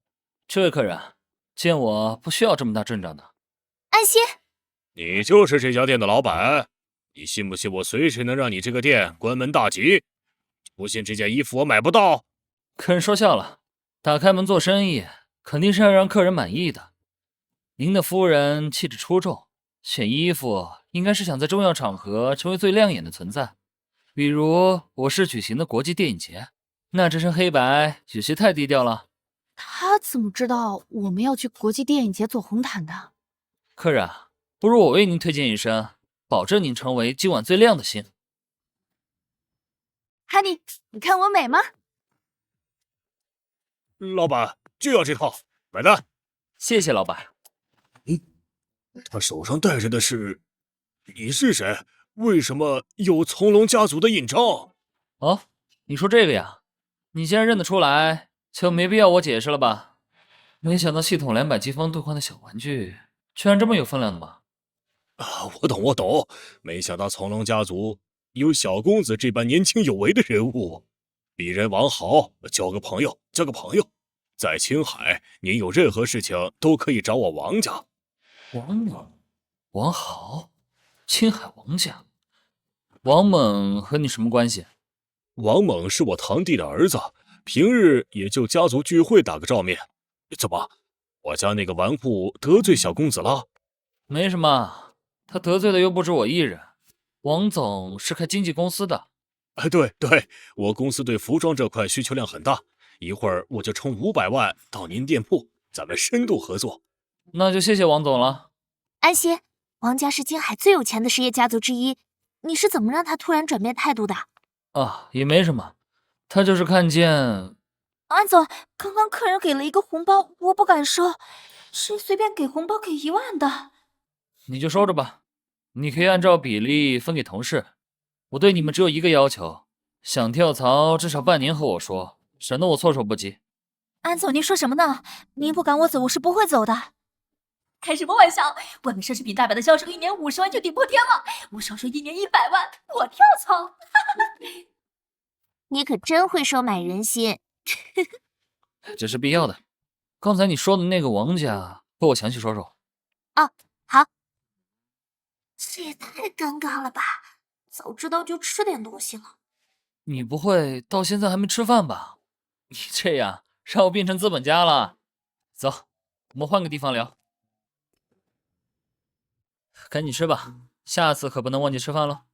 这位客人，见我不需要这么大阵仗的。安心，你就是这家店的老板，你信不信我随时能让你这个店关门大吉？不信这件衣服我买不到。客人说笑了，打开门做生意，肯定是要让客人满意的。您的夫人气质出众，选衣服应该是想在重要场合成为最亮眼的存在，比如我市举行的国际电影节，那这身黑白有些太低调了。他怎么知道我们要去国际电影节走红毯的？客人，不如我为您推荐一身，保证您成为今晚最亮的星。汉妮，你看我美吗？老板就要这套，买单。谢谢老板。他手上戴着的是……你是谁？为什么有从龙家族的印章？哦，你说这个呀？你既然认得出来，就没必要我解释了吧？没想到系统200积分兑换的小玩具，居然这么有分量的吗？啊，我懂。没想到从龙家族有小公子这般年轻有为的人物。鄙人王豪，交个朋友。在青海，您有任何事情都可以找我王家。王豪，青海王家。王猛和你什么关系？王猛是我堂弟的儿子，平日也就家族聚会打个照面。怎么，我家那个纨绔得罪小公子了？没什么，他得罪的又不止我一人。王总是开经纪公司的。对，我公司对服装这块需求量很大，一会儿我就充500万到您店铺，咱们深度合作。那就谢谢王总了。安心，王家是青海最有钱的实业家族之一，你是怎么让他突然转变态度的？啊，也没什么，他就是看见……安总，刚刚客人给了一个红包，我不敢收，谁随便给红包给1万的？你就收着吧，你可以按照比例分给同事。我对你们只有一个要求，想跳槽至少半年和我说，省得我措手不及。安总，您说什么呢？您不赶我走，我是不会走的。开什么玩笑！外面奢侈品大牌的销售1年50万就顶破天了，我少说1年100万，我跳槽。你可真会收买人心。这是必要的。刚才你说的那个王家，和我详细说说。哦，好。这也太尴尬了吧！早知道就吃点东西了。你不会到现在还没吃饭吧？你这样让我变成资本家了。走，我们换个地方聊。赶紧吃吧，下次可不能忘记吃饭了。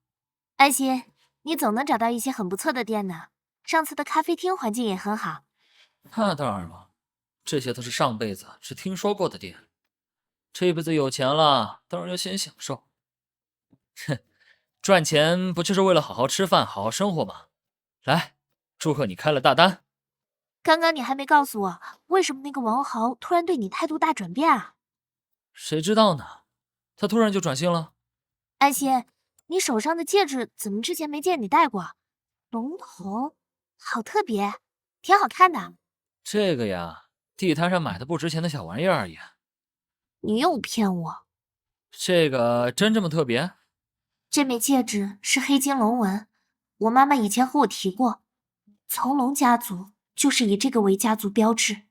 安心，你总能找到一些很不错的店呢。上次的咖啡厅环境也很好。那当然了，这些都是上辈子只听说过的店。这辈子有钱了，当然要先享受。哼，赚钱不就是为了好好吃饭、好好生活吗？来，祝贺你开了大单。刚刚你还没告诉我，为什么那个王豪突然对你态度大转变啊？谁知道呢？他突然就转性了。安心，你手上的戒指怎么之前没见你戴过？龙头，好特别，挺好看的。这个呀，地摊上买的不值钱的小玩意儿而已。你又骗我。这个真这么特别？这枚戒指是黑金龙纹，我妈妈以前和我提过，从龙家族就是以这个为家族标志。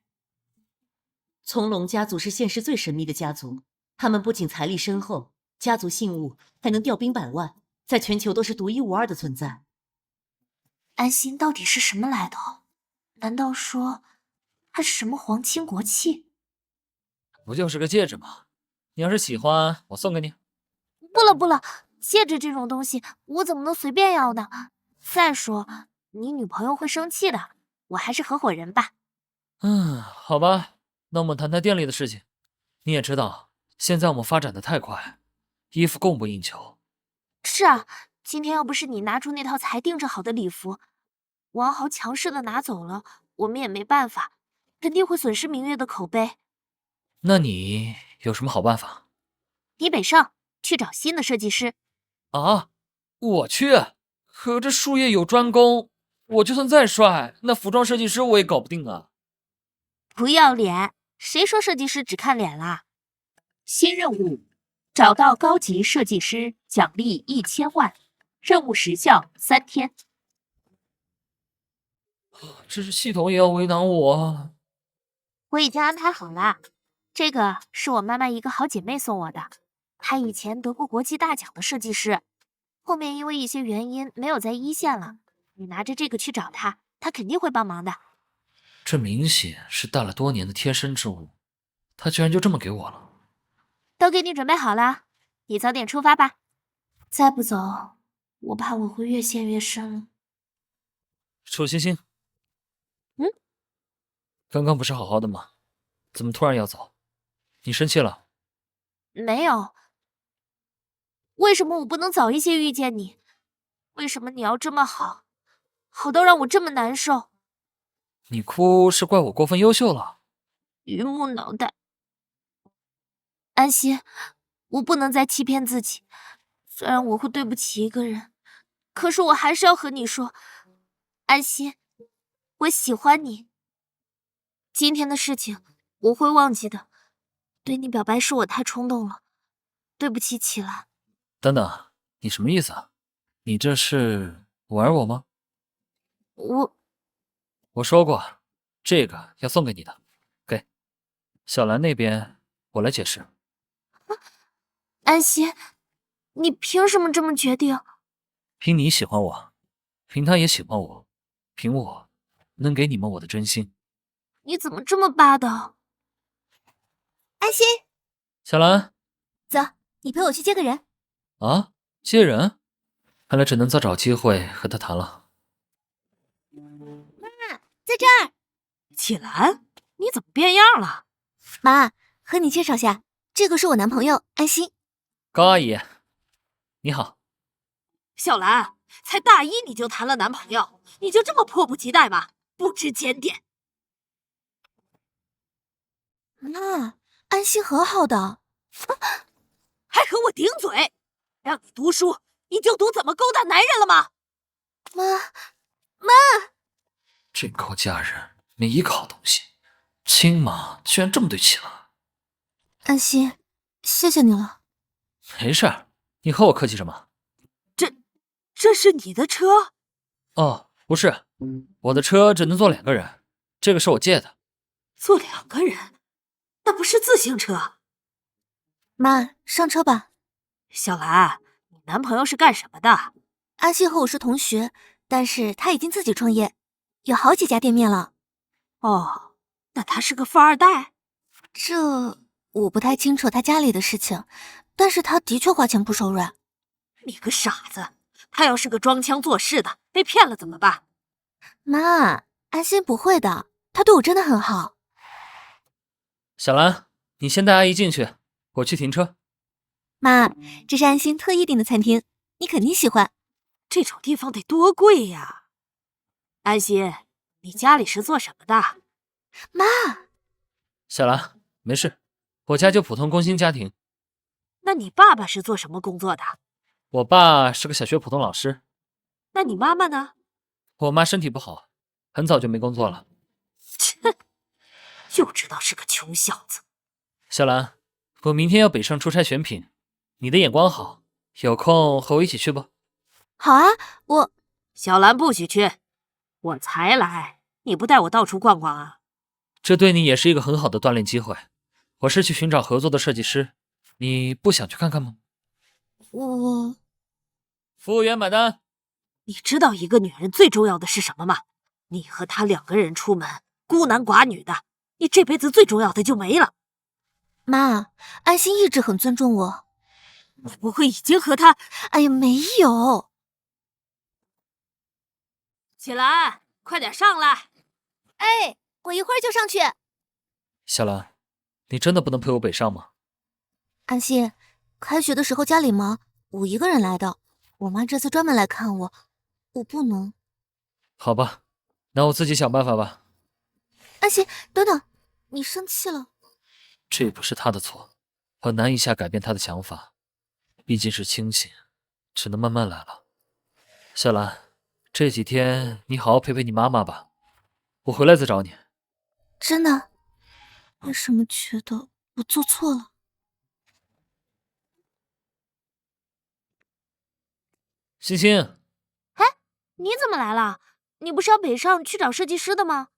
从龙家族是现世最神秘的家族，他们不仅财力深厚，家族信物还能调兵百万，在全球都是独一无二的存在。安心到底是什么来头？难道说它是什么皇亲国戚？不就是个戒指吗？你要是喜欢，我送给你。不了，戒指这种东西我怎么能随便要呢？再说你女朋友会生气的，我还是合伙人吧。好吧，那我们谈谈店里的事情。你也知道，现在我们发展的太快，衣服供不应求。是啊，今天要不是你拿出那套才定制好的礼服，王豪强势的拿走了，我们也没办法，肯定会损失明月的口碑。那你有什么好办法？你北上去找新的设计师。啊，我去，可这术业有专攻，我就算再帅，那服装设计师我也搞不定啊。不要脸，谁说设计师只看脸啦？新任务，找到高级设计师，奖励1000万，任务时效3天。这是系统也要为难我。我已经安排好了，这个是我妈妈一个好姐妹送我的，她以前得过国际大奖的设计师，后面因为一些原因没有在一线了。你拿着这个去找她，她肯定会帮忙的。这明显是带了多年的贴身之物，他居然就这么给我了。都给你准备好了，你早点出发吧。再不走，我怕我会越陷越深了。楚星星，刚刚不是好好的吗？怎么突然要走？你生气了？没有。为什么我不能早一些遇见你？为什么你要这么好，好到让我这么难受？你哭是怪我过分优秀了？榆木脑袋。安心，我不能再欺骗自己。虽然我会对不起一个人，可是我还是要和你说，安心，我喜欢你。今天的事情我会忘记的。对你表白时我太冲动了，对不起启兰。等等，你什么意思啊？你这是玩我吗？我说过，这个要送给你的。给小兰那边，我来解释。安心，你凭什么这么决定？凭你喜欢我，凭他也喜欢我，凭我能给你们我的真心。你怎么这么霸道？安心，小兰，走，你陪我去接个人。啊，接人？看来只能再找机会和他谈了。妈，在这儿。启兰，你怎么变样了？妈，和你介绍下，这个是我男朋友安心。高阿姨，你好。小兰，才大一你就谈了男朋友，你就这么迫不及待吗？不知检点。妈，安心很好的，还和我顶嘴，让你读书，你就读怎么勾搭男人了吗？妈，这高家人没一个好东西，亲妈居然这么对启兰。安心，谢谢你了。没事儿，你和我客气什么？这是你的车？哦，不是，我的车只能坐2个人，这个是我借的。坐2个人？那不是自行车。妈，上车吧。小兰，你男朋友是干什么的？安心和我是同学，但是他已经自己创业，有好几家店面了。哦，那他是个富二代？这我不太清楚他家里的事情，但是他的确花钱不手软。你个傻子，他要是个装腔作势的，被骗了怎么办？妈，安心不会的，他对我真的很好。小兰，你先带阿姨进去，我去停车。妈，这是安心特意订的餐厅，你肯定喜欢。这种地方得多贵呀！安心，你家里是做什么的？妈，小兰，没事，我家就普通工薪家庭。那你爸爸是做什么工作的？我爸是个小学普通老师。那你妈妈呢？我妈身体不好，很早就没工作了。切，就知道是个穷小子。小兰，我明天要北上出差选品，你的眼光好，有空和我一起去不？好啊，小兰不许去，我才来，你不带我到处逛逛啊？这对你也是一个很好的锻炼机会。我是去寻找合作的设计师，你不想去看看吗？服务员买单。你知道一个女人最重要的是什么吗？你和她2个人出门，孤男寡女的，你这辈子最重要的就没了。妈，安心一直很尊重我。你不会已经和他……哎呀，没有。启兰，快点上来！哎，我一会儿就上去。小兰，你真的不能陪我北上吗？安心，开学的时候家里忙，我一个人来的。我妈这次专门来看我，我不能。好吧，那我自己想办法吧。安心，等等，你生气了？这不是他的错，我难一下改变他的想法，毕竟是亲戚，只能慢慢来了。小兰，这几天你好好陪陪你妈妈吧，我回来再找你。真的？为什么觉得我做错了？星星，哎，你怎么来了？你不是要北上去找设计师的吗？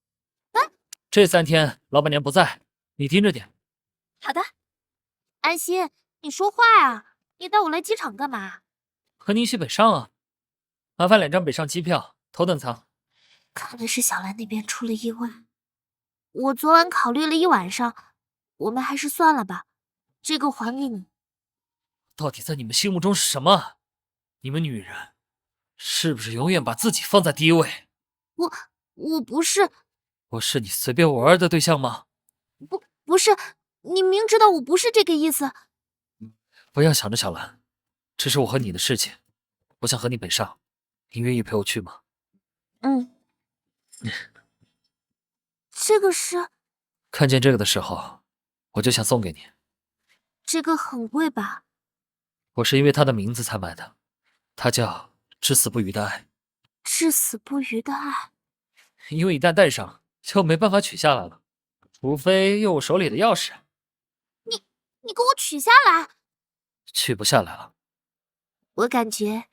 哎，这3天老板娘不在，你盯着点。好的。安心，你说话呀！你带我来机场干嘛？和你一起北上啊，麻烦2张北上机票，头等舱。看来是小兰那边出了意外。我昨晚考虑了一晚上，我们还是算了吧。这个还给你。到底在你们心目中是什么？你们女人是不是永远把自己放在第一位？我不是。我是你随便玩的对象吗？不是，你明知道我不是这个意思。不要想着小兰，这是我和你的事情，我想和你北上，你愿意陪我去吗？这个是……看见这个的时候，我就想送给你。这个很贵吧？我是因为他的名字才买的，他叫至死不渝的爱。至死不渝的爱。因为一旦戴上，就没办法取下来了，除非用我手里的钥匙。你给我取下来！取不下来了。我感觉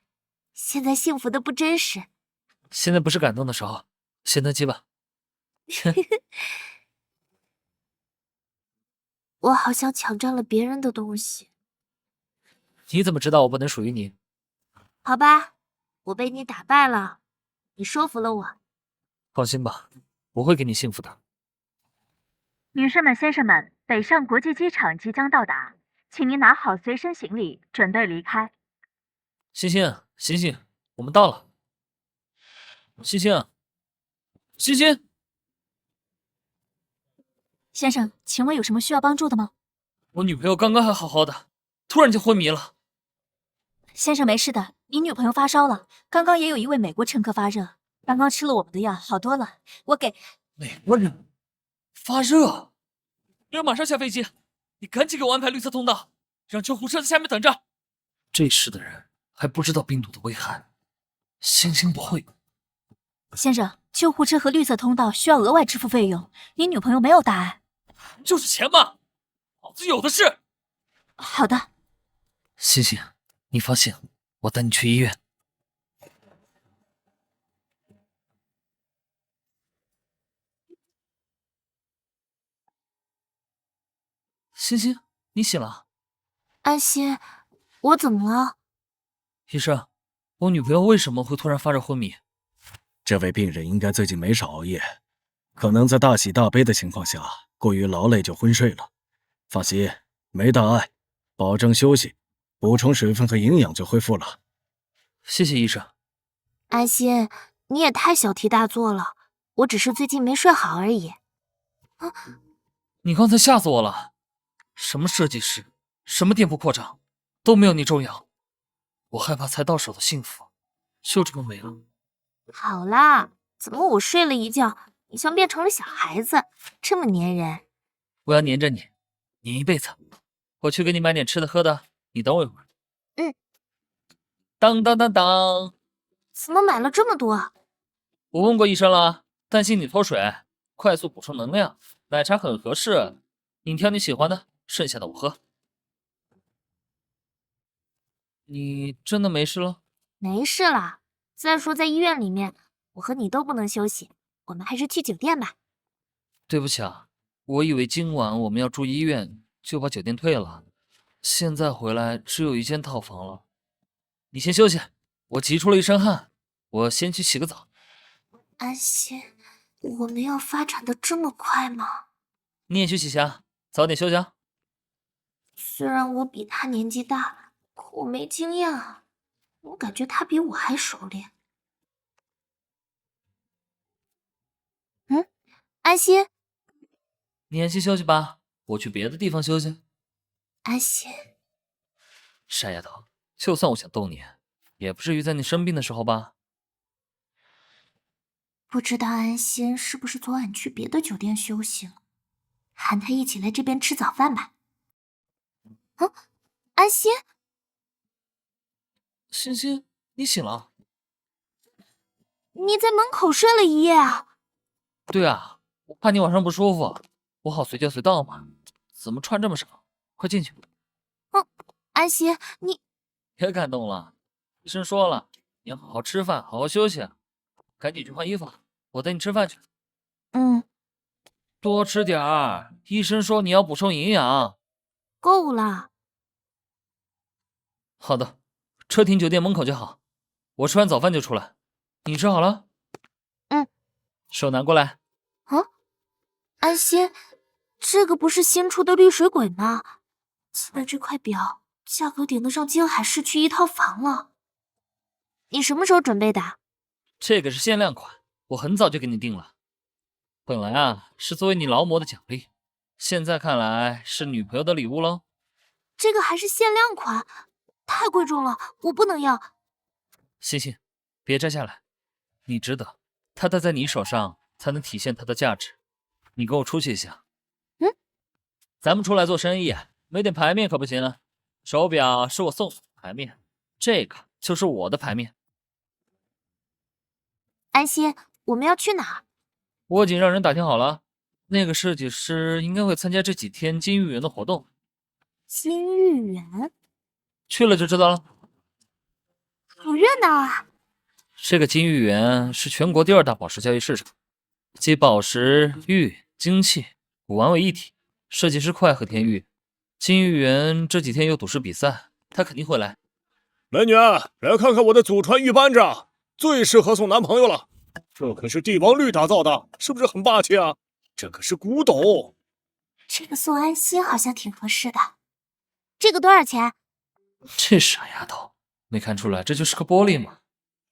现在幸福的不真实。现在不是感动的时候，先登机吧。我好像抢占了别人的东西。你怎么知道我不能属于你？好吧，我被你打败了，你说服了我。放心吧，我会给你幸福的。女士们、先生们，北上国际机场即将到达，请您拿好随身行李，准备离开。星星，星星，我们到了。星星，星星，先生，请问有什么需要帮助的吗？我女朋友刚刚还好好的，突然就昏迷了。先生没事的，你女朋友发烧了，刚刚也有一位美国乘客发热，刚刚吃了我们的药，好多了。我给美国人发热，你要马上下飞机，你赶紧给我安排绿色通道，让救护车在下面等着。这世的人还不知道病毒的危害，星星不会。先生，救护车和绿色通道需要额外支付费用，你女朋友没有大碍。就是钱嘛，老子有的是。好的，星星，你放心，我带你去医院。星星，你醒了。安心，我怎么了？医生，我女朋友为什么会突然发热昏迷？这位病人应该最近没少熬夜，可能在大喜大悲的情况下过于劳累就昏睡了。放心，没大碍，保证休息，补充水分和营养就恢复了。谢谢医生。安心，你也太小题大做了，我只是最近没睡好而已。你刚才吓死我了，什么设计师，什么店铺扩张，都没有你重要。我害怕才到手的幸福，就这么没了。好啦，怎么我睡了一觉，你像变成了小孩子，这么粘人？我要黏着你，黏一辈子。我去给你买点吃的喝的，你等我一会儿。嗯。当当当当，怎么买了这么多？我问过医生了，担心你脱水，快速补充能量，奶茶很合适，你挑你喜欢的，剩下的我喝。你真的没事了？没事啦。再说在医院里面，我和你都不能休息，我们还是去酒店吧。对不起啊，我以为今晚我们要住医院，就把酒店退了。现在回来只有一间套房了。你先休息，我急出了一身汗，我先去洗个澡。安心，我们要发展的这么快吗？你也去洗洗啊，早点休息啊。虽然我比他年纪大，可我没经验啊。我感觉他比我还熟练。安心，你安心休息吧，我去别的地方休息。安心，傻丫头，就算我想逗你，也不至于在你生病的时候吧？不知道安心是不是昨晚去别的酒店休息了？喊他一起来这边吃早饭吧。安心。欣欣，你醒了？你在门口睡了一夜啊？对啊，我怕你晚上不舒服，我好随叫随到嘛。怎么穿这么少？快进去。安心，你别感动了，医生说了，你要好好吃饭，好好休息，赶紧去换衣服，我带你吃饭去。多吃点儿，医生说你要补充营养。够了。好的。车停酒店门口就好，我吃完早饭就出来。你吃好了？手拿过来。安心，这个不是新出的绿水鬼吗？现在这块表价格顶得上京海市区一套房了。你什么时候准备的？这个是限量款，我很早就给你定了。本来啊是作为你劳模的奖励，现在看来是女朋友的礼物喽。这个还是限量款。太贵重了，我不能要。欣欣，别摘下来，你值得。它戴在你手上才能体现它的价值。你跟我出去一下。咱们出来做生意，没点牌面可不行啊。手表是我送的牌面，这个就是我的牌面。安心，我们要去哪？我已经让人打听好了，那个设计师应该会参加这几天金玉园的活动。金玉园？去了就知道了。好热闹啊！这个金玉园是全国第2大宝石交易市场，集宝石、玉、金器、古玩为一体。设计师快和田玉，金玉园这几天有赌石比赛，他肯定会来。美女，来看看我的祖传玉扳指，最适合送男朋友了。这可是帝王绿打造的，是不是很霸气啊？这可是古董。这个送安心好像挺合适的。这个多少钱？这傻丫头，没看出来这就是个玻璃吗？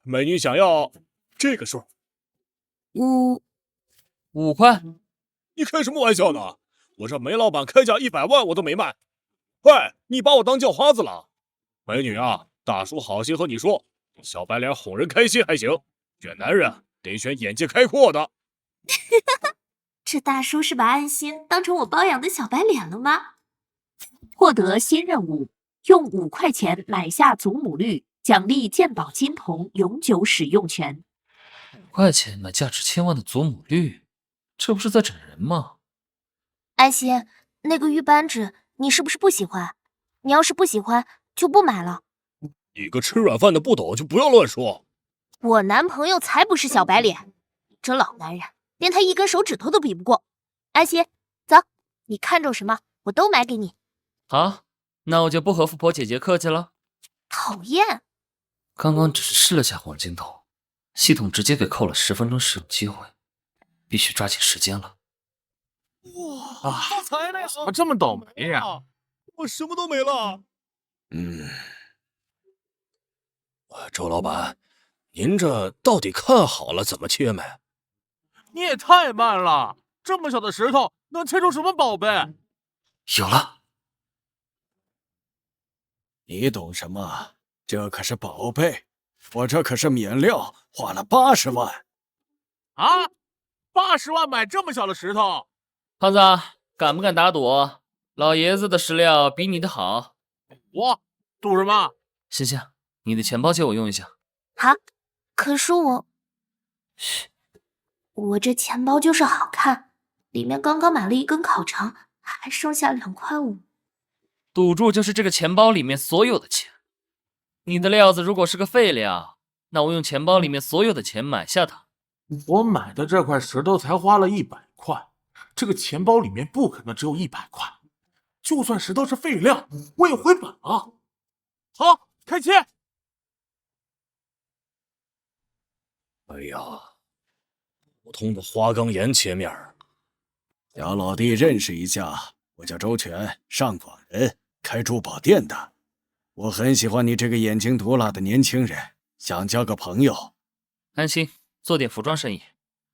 美女想要这个数5块。你开什么玩笑呢？我让梅老板开价100万我都没卖。喂，你把我当叫花子了？美女啊，大叔好心和你说，小白脸哄人开心还行，选男人得选眼界开阔的。这大叔是把安心当成我包养的小白脸了吗？获得新任务，用5块钱买下祖母绿，奖励鉴宝金童永久使用权。5块钱买价值1000万的祖母绿，这不是在整人吗？安心，那个玉扳指你是不是不喜欢？你要是不喜欢，就不买了。你个吃软饭的不懂就不要乱说。我男朋友才不是小白脸，这老男人连他一根手指头都比不过。安心，走，你看中什么我都买给你。好，那我就不和富婆姐姐客气了。讨厌！刚刚只是试了下黄金头，系统直接给扣了10分钟使用机会，必须抓紧时间了。哇，发财了呀！怎么这么倒霉呀？我什么都没了。周老板，您这到底看好了怎么切没？你也太慢了，这么小的石头能切出什么宝贝？有了！你懂什么？这可是宝贝，我这可是免料，花了80万。啊，80万买这么小的石头？胖子，敢不敢打赌？老爷子的石料比你的好。我赌什么？星星，你的钱包借我用一下。好，可是我这钱包就是好看，里面刚刚买了1根烤肠，还剩下2块5。赌注就是这个钱包里面所有的钱。你的料子如果是个废料，那我用钱包里面所有的钱买下它。我买的这块石头才花了100块，这个钱包里面不可能只有100块。就算石头是废料，我也回本啊！好，开切！哎呀，普通的花岗岩切面。小老弟认识一下，我叫周全，上广人，开珠宝店的。我很喜欢你这个眼睛毒辣的年轻人，想交个朋友。安心，做点服装生意。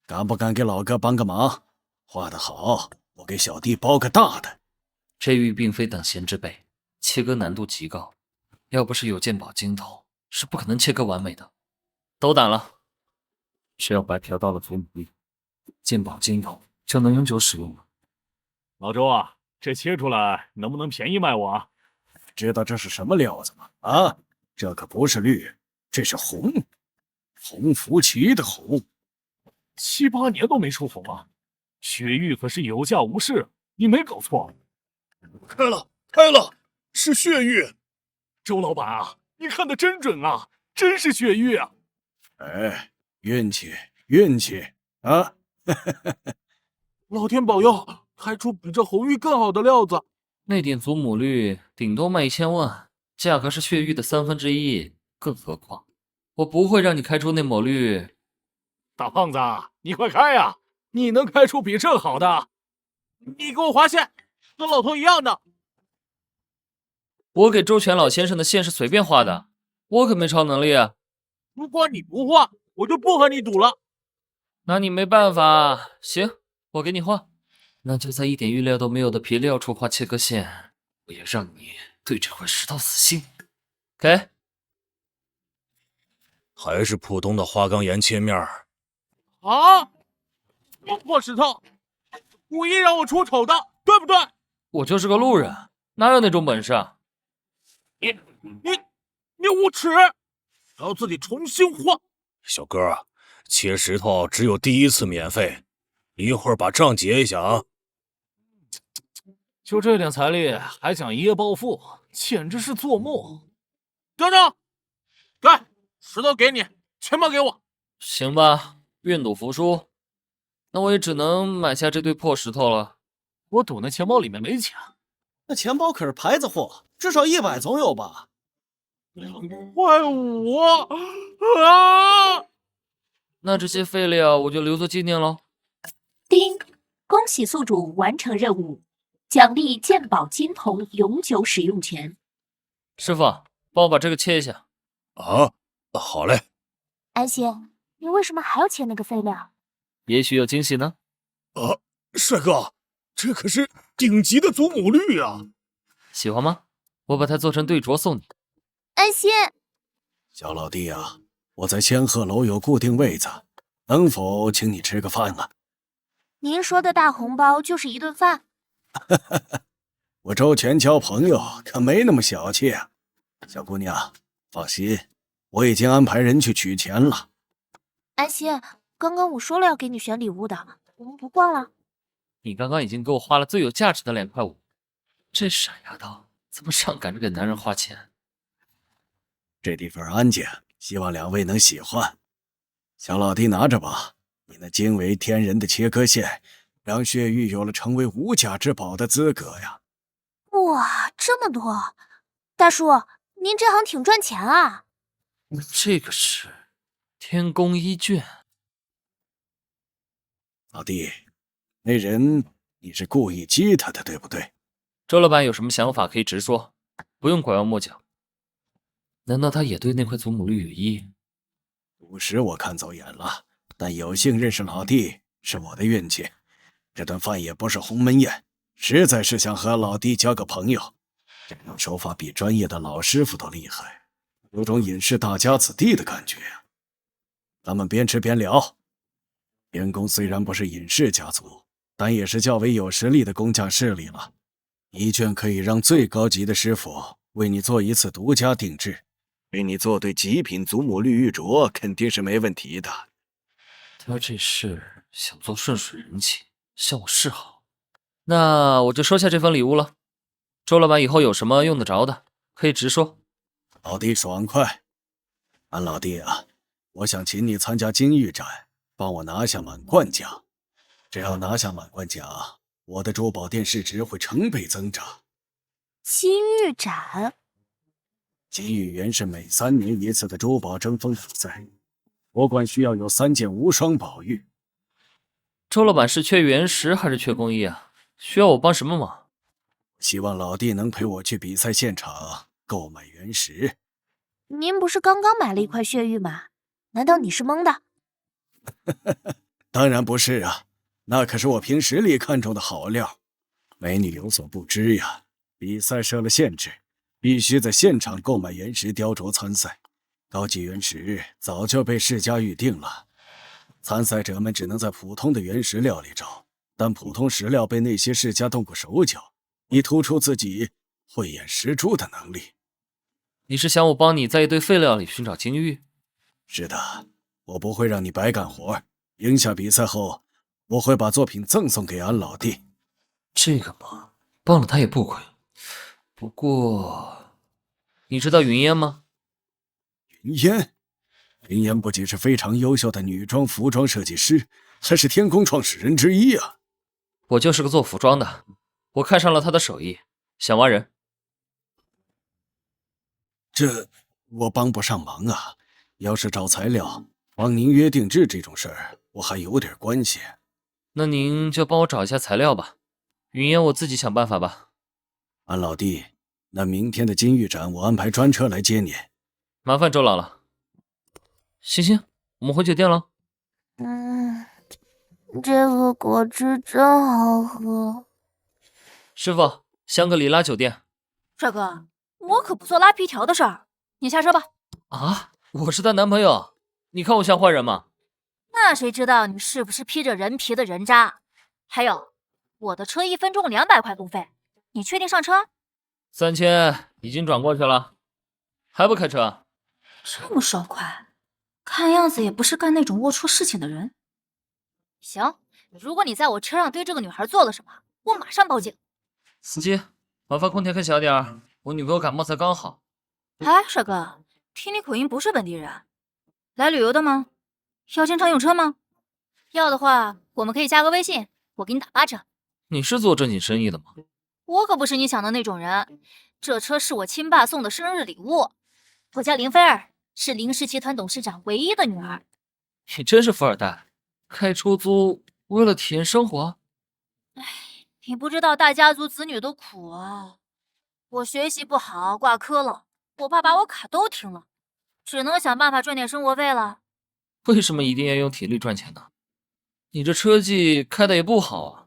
敢不敢给老哥帮个忙？画得好，我给小弟包个大的。这玉并非等闲之辈，切割难度极高，要不是有鉴宝金头，是不可能切割完美的。斗胆了，只要白嫖到了祖母绿，鉴宝金头就能永久使用了。老周啊，这切出来能不能便宜卖我啊？知道这是什么料子吗？啊，这可不是绿，这是红，红福旗的红。 7、8年都没出红啊！雪玉可是有价无市，你没搞错。开了，开了，是血玉。周老板啊，你看的真准啊，真是血玉啊！哎，运气，运气啊！老天保佑，开出比这红玉更好的料子。那点祖母绿顶多卖1000万，价格是血玉的1/3，更何况我不会让你开出那抹绿。 大胖子，你快开呀！你能开出比这好的？你给我划线，跟老头一样的。我给周全老先生的线是随便画的，我可没超能力啊。如果你不画，我就不和你赌了。那你没办法，行，我给你画。那就在一点预料都没有的皮料处画切割线，我也让你对这块石头死心。给，还是普通的花岗岩切面。 啊！破石头，故意让我出丑的，对不对？我就是个路人，哪有那种本事啊？你无耻！老子得重新花。小哥，切石头只有第一次免费，一会儿把账结一下啊。就这点财力还想一夜暴富，简直是做梦！等等，来，石头给你，钱包给我。行吧，愿赌服输，那我也只能买下这堆破石头了。我赌那钱包里面没钱。那钱包可是牌子货，至少100总有吧2.5块啊！那这些废料我就留作纪念喽。叮！恭喜宿主完成任务，奖励鉴宝金童永久使用权。师傅，帮我把这个切一下。啊，好嘞。安心，你为什么还要切那个废料？也许有惊喜呢。帅哥，这可是顶级的祖母绿啊！喜欢吗？我把它做成对镯送你。安心，小老弟啊，我在仙鹤楼有固定位子，能否请你吃个饭啊？您说的大红包就是一顿饭？我周全交朋友，可没那么小气啊。小姑娘，放心，我已经安排人去取钱了。安心，刚刚我说了要给你选礼物的，我们不逛了。你刚刚已经给我花了最有价值的2块5，这傻丫头怎么上赶着给男人花钱？这地方安静，希望2位能喜欢。小老弟拿着吧，你那惊为天人的切割线，让血玉有了成为无价之宝的资格呀！哇，这么多！大叔，您这行挺赚钱啊。这个是天宫一卷。老弟，那人你是故意激他的，对不对？周老板有什么想法可以直说，不用拐弯抹角。难道他也对那块祖母绿有意？古时我看走眼了，但有幸认识老弟是我的运气。这顿饭也不是鸿门宴，实在是想和老弟交个朋友。这种手法比专业的老师傅都厉害，有种隐士大家子弟的感觉呀。咱们边吃边聊。边宫虽然不是隐士家族，但也是较为有实力的工匠势力了。一卷可以让最高级的师傅为你做一次独家定制。给你做对极品祖母绿玉镯肯定是没问题的。他这是想做顺水人情，向我示好。那我就收下这份礼物了。周老板以后有什么用得着的，可以直说。老弟爽快。安老弟啊，我想请你参加金玉展，帮我拿下满贯奖。只要拿下满贯奖，我的珠宝店市值会成倍增长。金玉展。金玉园是每3年一次的珠宝争锋比赛，博馆需要有3件无双宝玉。周老板是缺原石还是缺工艺啊？需要我帮什么忙？希望老弟能陪我去比赛现场购买原石。您不是刚刚买了一块血玉吗？难道你是蒙的？当然不是啊，那可是我凭实力看中的好料。美女有所不知呀，比赛设了限制，必须在现场购买原石雕琢参赛。高级原石早就被世家预定了，参赛者们只能在普通的原石料里找，但普通石料被那些世家动过手脚，以突出自己慧眼识珠的能力。你是想我帮你在一堆废料里寻找金玉？是的，我不会让你白干活。赢下比赛后，我会把作品赠送给安老弟。这个忙帮了他也不亏。不过，你知道云烟吗？云烟？云烟不仅是非常优秀的女装服装设计师，还是天宫创始人之一啊。我就是个做服装的，我看上了他的手艺，想挖人。这我帮不上忙啊。要是找材料帮您约定制这种事儿，我还有点关系。那您就帮我找一下材料吧，云烟我自己想办法吧。安老弟，那明天的金玉展我安排专车来接你。麻烦周老了。行，我们回酒店了。这个果汁真好喝。师傅，香格里拉酒店。帅哥，我可不做拉皮条的事儿，你下车吧。啊，我是她男朋友，你看我像坏人吗？那谁知道你是不是披着人皮的人渣？还有，我的车1分钟200块路费，你确定上车？ 3000已经转过去了，还不开车？这么爽快，看样子也不是干那种龌龊事情的人。行，如果你在我车上对这个女孩做了什么，我马上报警。司机，麻烦空调开小点儿，我女朋友感冒才刚好。哎，帅哥，听你口音不是本地人，来旅游的吗？要经常用车吗？要的话，我们可以加个微信，我给你打8折。你是做正经生意的吗？我可不是你想的那种人，这车是我亲爸送的生日礼物。我叫林菲儿，是林氏集团董事长唯一的女儿。你真是富二代，开出租为了体验生活。哎，你不知道大家族子女的苦啊！我学习不好，挂科了，我爸把我卡都停了，只能想办法赚点生活费了。为什么一定要用体力赚钱呢？你这车技开的也不好啊。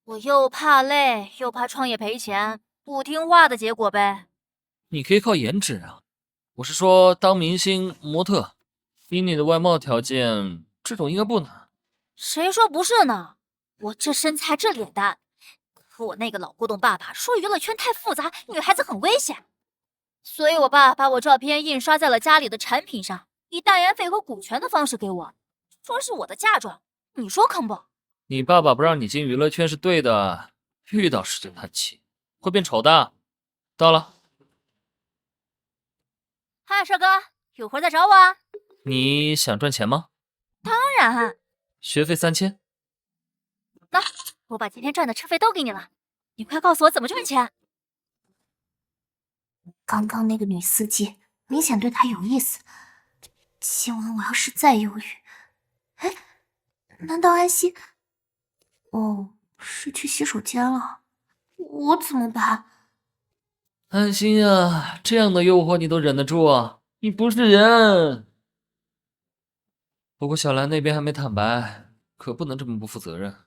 我又怕累，又怕创业赔钱，不听话的结果呗。你可以靠颜值啊，我是说当明星、模特，以你的外貌条件，这种应该不难。谁说不是呢？我这身材，这脸蛋，可我那个老古董爸爸说娱乐圈太复杂，女孩子很危险，所以我爸把我照片印刷在了家里的产品上，以代言费和股权的方式给我，说是我的嫁妆。你说坑不？你爸爸不让你进娱乐圈是对的，遇到事就叹气，会变丑的。到了。嗨，帅哥，有活再找我啊。你想赚钱吗？当然。学费3000。那我把今天赚的车费都给你了，你快告诉我怎么赚钱。刚刚那个女司机明显对他有意思，今晚我要是再犹豫，哎，难道安心？哦，是去洗手间了，我怎么办？安心啊，这样的诱惑你都忍得住啊？你不是人。不过小兰那边还没坦白，可不能这么不负责任。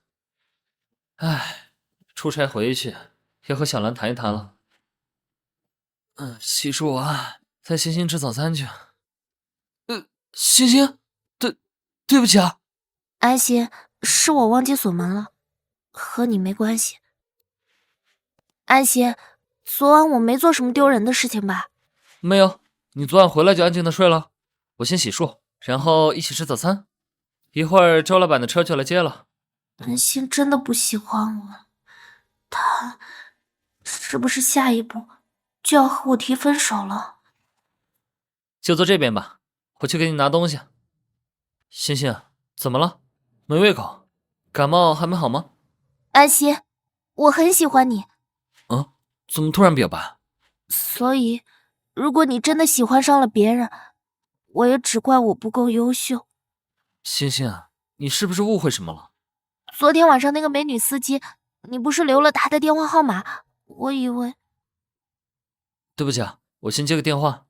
唉，出差回去要和小兰谈一谈了。洗漱完带星星吃早餐去。星星，对不起啊。安心，是我忘记锁门了，和你没关系。安心，昨晚我没做什么丢人的事情吧？没有，你昨晚回来就安静的睡了。我先洗漱，然后一起吃早餐。一会儿周老板的车就来接了。安心真的不喜欢我，他是不是下一步就要和我提分手了？就坐这边吧，我去给你拿东西。星星，怎么了？没胃口？感冒还没好吗？安心，我很喜欢你。怎么突然表白？所以，如果你真的喜欢上了别人，我也只怪我不够优秀。星星，你是不是误会什么了？昨天晚上那个美女司机，你不是留了她的电话号码？我以为……对不起啊，我先接个电话。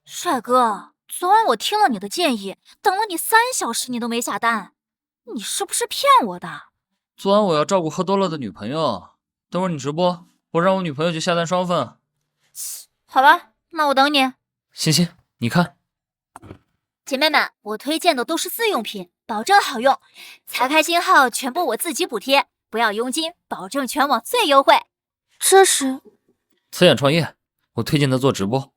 帅哥，昨晚我听了你的建议，等了你3小时，你都没下单，你是不是骗我的？昨晚我要照顾喝多了的女朋友，等会儿你直播，我让我女朋友去下单双份。好吧，那我等你。星星，你看，姐妹们，我推荐的都是自用品，保证好用，彩排信号全部我自己补贴，不要佣金，保证全网最优惠。这是慈眼创业，我推荐他做直播，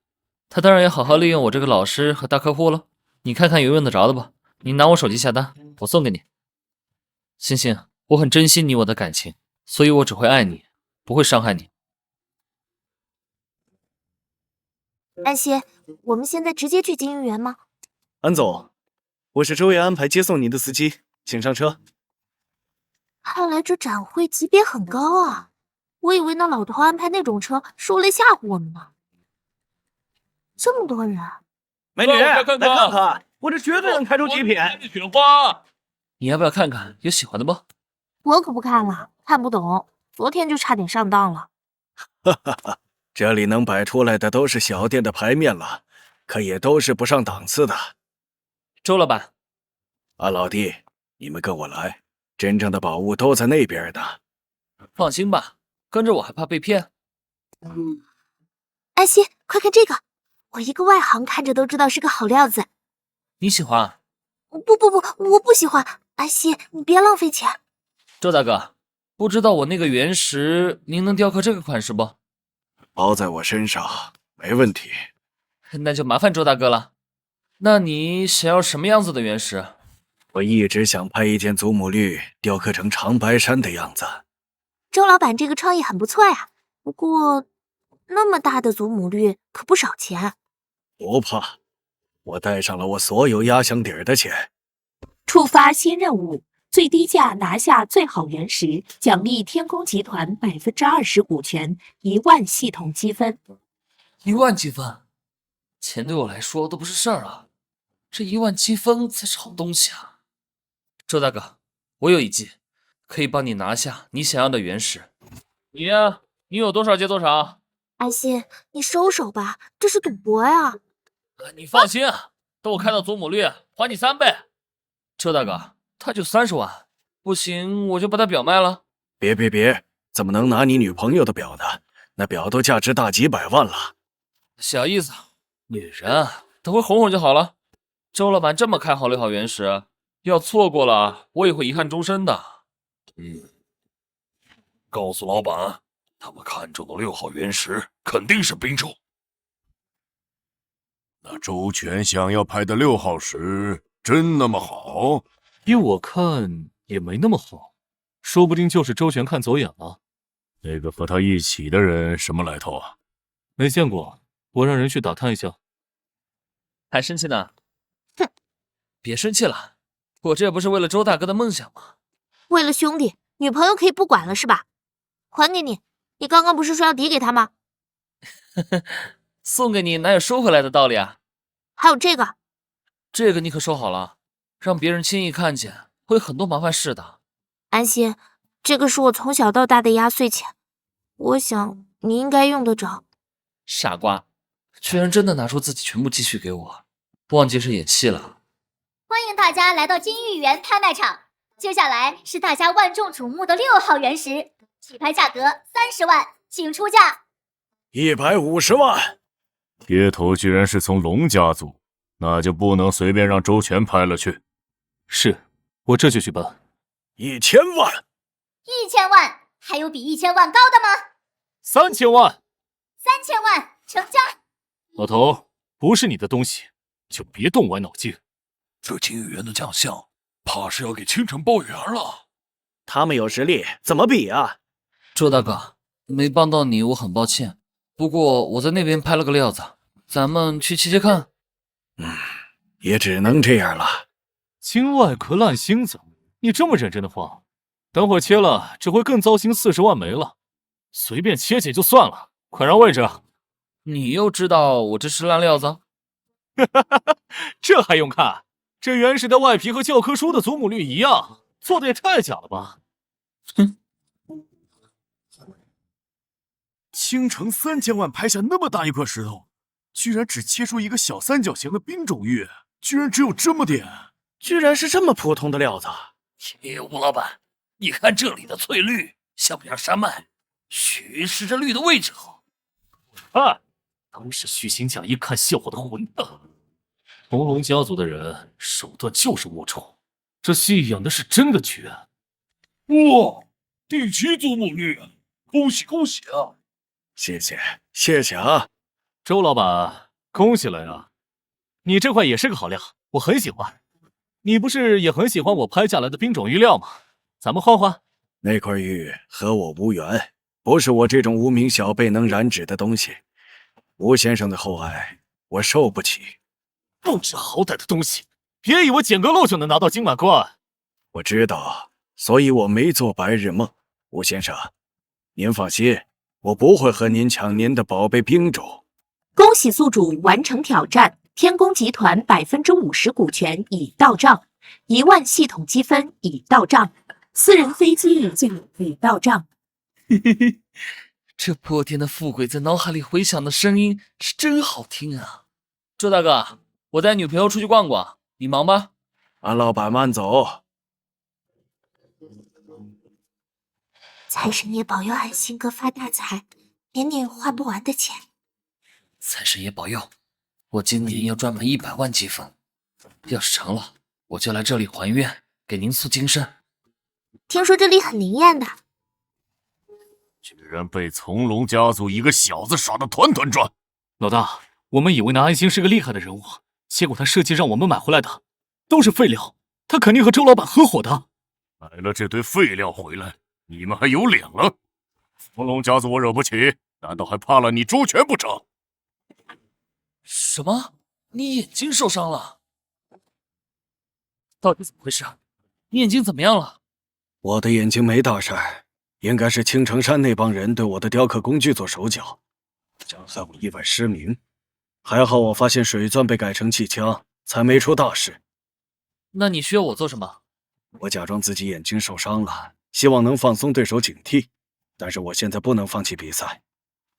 他当然要好好利用我这个老师和大客户了。你看看有用得着的吧，你拿我手机下单，我送给你。星星，我很珍惜你我的感情，所以我只会爱你，不会伤害你。安心，我们现在直接去金玉园吗？安总，我是周爷安排接送您的司机，请上车。看来这展会级别很高啊！我以为那老头安排那种车是为了吓唬我们呢。这么多人，美女，来看看看，我这绝对能开出极品。雪花，你要不要看看？有喜欢的不？我可不看了，看不懂。昨天就差点上当了。哈哈哈，这里能摆出来的都是小店的牌面了，可也都是不上档次的。周老板，安老弟，你们跟我来，真正的宝物都在那边呢。放心吧，跟着我还怕被骗？安心，快看这个，我一个外行看着都知道是个好料子。你喜欢？不，我不喜欢。安心，你别浪费钱。周大哥，不知道我那个原石您能雕刻这个款式不？包在我身上，没问题。那就麻烦周大哥了。那你想要什么样子的原石？我一直想拍一件祖母绿雕刻成长白山的样子。周老板这个创意很不错呀，不过那么大的祖母绿可不少钱。不怕，我带上了我所有压箱底儿的钱。触发新任务，最低价拿下最好原石，奖励天宫集团20%股权，10000系统积分。10000积分，钱对我来说都不是事儿啊。这10000积分才是好东西啊！周大哥，我有一计，可以帮你拿下你想要的原石。你呀，你有多少借多少。安心，你收手吧，这是赌博呀！你放心，等我开到祖母绿，还你3倍。周大哥，他就30万，不行我就把他表卖了。别，怎么能拿你女朋友的表呢？那表都价值大几百万了。小意思，女人等会哄哄就好了。周老板这么看好6号原石，要错过了我也会遗憾终身的。告诉老板，他们看中的6号原石肯定是冰州。那周全想要拍的6号石真那么好？依我看也没那么好，说不定就是周全看走眼了。那个和他一起的人什么来头啊？没见过，我让人去打探一下。还生气呢？哼，别生气了，我这不是为了周大哥的梦想吗？为了兄弟，女朋友可以不管了是吧？还给你，你刚刚不是说要抵给他吗？送给你哪有收回来的道理啊？还有这个你可收好了，让别人轻易看见会有很多麻烦事的。安心，这个是我从小到大的压岁钱，我想你应该用得着。傻瓜，居然真的拿出自己全部积蓄给我，忘记是演戏了。欢迎大家来到金玉园拍卖场，接下来是大家万众瞩目的6号原石，起拍价格30万，请出价。150万。贴头居然是从龙家族，那就不能随便让周全拍了去。是，我这就去办。1000万。1000万，还有比1000万高的吗？3000万。3000万，成交。老头，不是你的东西，就别动歪脑筋。这金玉园的将相，怕是要给倾城包圆了。他们有实力，怎么比啊？周大哥，没帮到你，我很抱歉。不过我在那边拍了个料子，咱们去切切看。也只能这样了。金外壳烂星子，你这么认真的话，等会儿切了只会更糟心，40万没了。随便切切就算了，快让位置。你又知道我这是烂料子？这还用看？这原石的外皮和教科书的祖母绿一样，做的也太假了吧！哼。倾城3000万拍下那么大一块石头，居然只切出一个小三角形的冰种玉，居然只有这么点，居然是这么普通的料子。吴老板，你看这里的翠绿像不像山脉？虚是这绿的位置好。都是虚情假意看笑话的混蛋。红龙家族的人手段就是龌龊，这戏演的是真的绝。哇，第7祖母绿，恭喜恭喜啊！谢谢啊，周老板，恭喜了呀！你这块也是个好料，我很喜欢。你不是也很喜欢我拍下来的冰种玉料吗？咱们换换。那块玉和我无缘，不是我这种无名小辈能染指的东西。吴先生的厚爱，我受不起。不知好歹的东西，别以为捡个漏就能拿到金满贯。我知道，所以我没做白日梦。吴先生，您放心，我不会和您抢您的宝贝冰种。恭喜宿主完成挑战，天宫集团50%股权已到账，10000系统积分已到账，私人飞机入境已到账。嘿嘿嘿，这破天的富贵在脑海里回响的声音是真好听啊！周大哥，我带女朋友出去逛逛，你忙吧。安老板慢走。财神爷保佑安心哥发大财，年年花不完的钱。财神爷保佑，我今年要赚满100万积分，要是成了，我就来这里还愿，给您塑金身。听说这里很灵验的。居然被从龙家族一个小子耍得团团转。老大，我们以为那安心是个厉害的人物，结果他设计让我们买回来的都是废料，他肯定和周老板合伙的。买了这堆废料回来，你们还有脸了？从龙家族我惹不起，难道还怕了你周全不成？什么？你眼睛受伤了？到底怎么回事？你眼睛怎么样了？我的眼睛没大事儿，应该是青城山那帮人对我的雕刻工具做手脚，想害我意外失明。还好我发现水钻被改成气枪，才没出大事。那你需要我做什么？我假装自己眼睛受伤了，希望能放松对手警惕。但是我现在不能放弃比赛。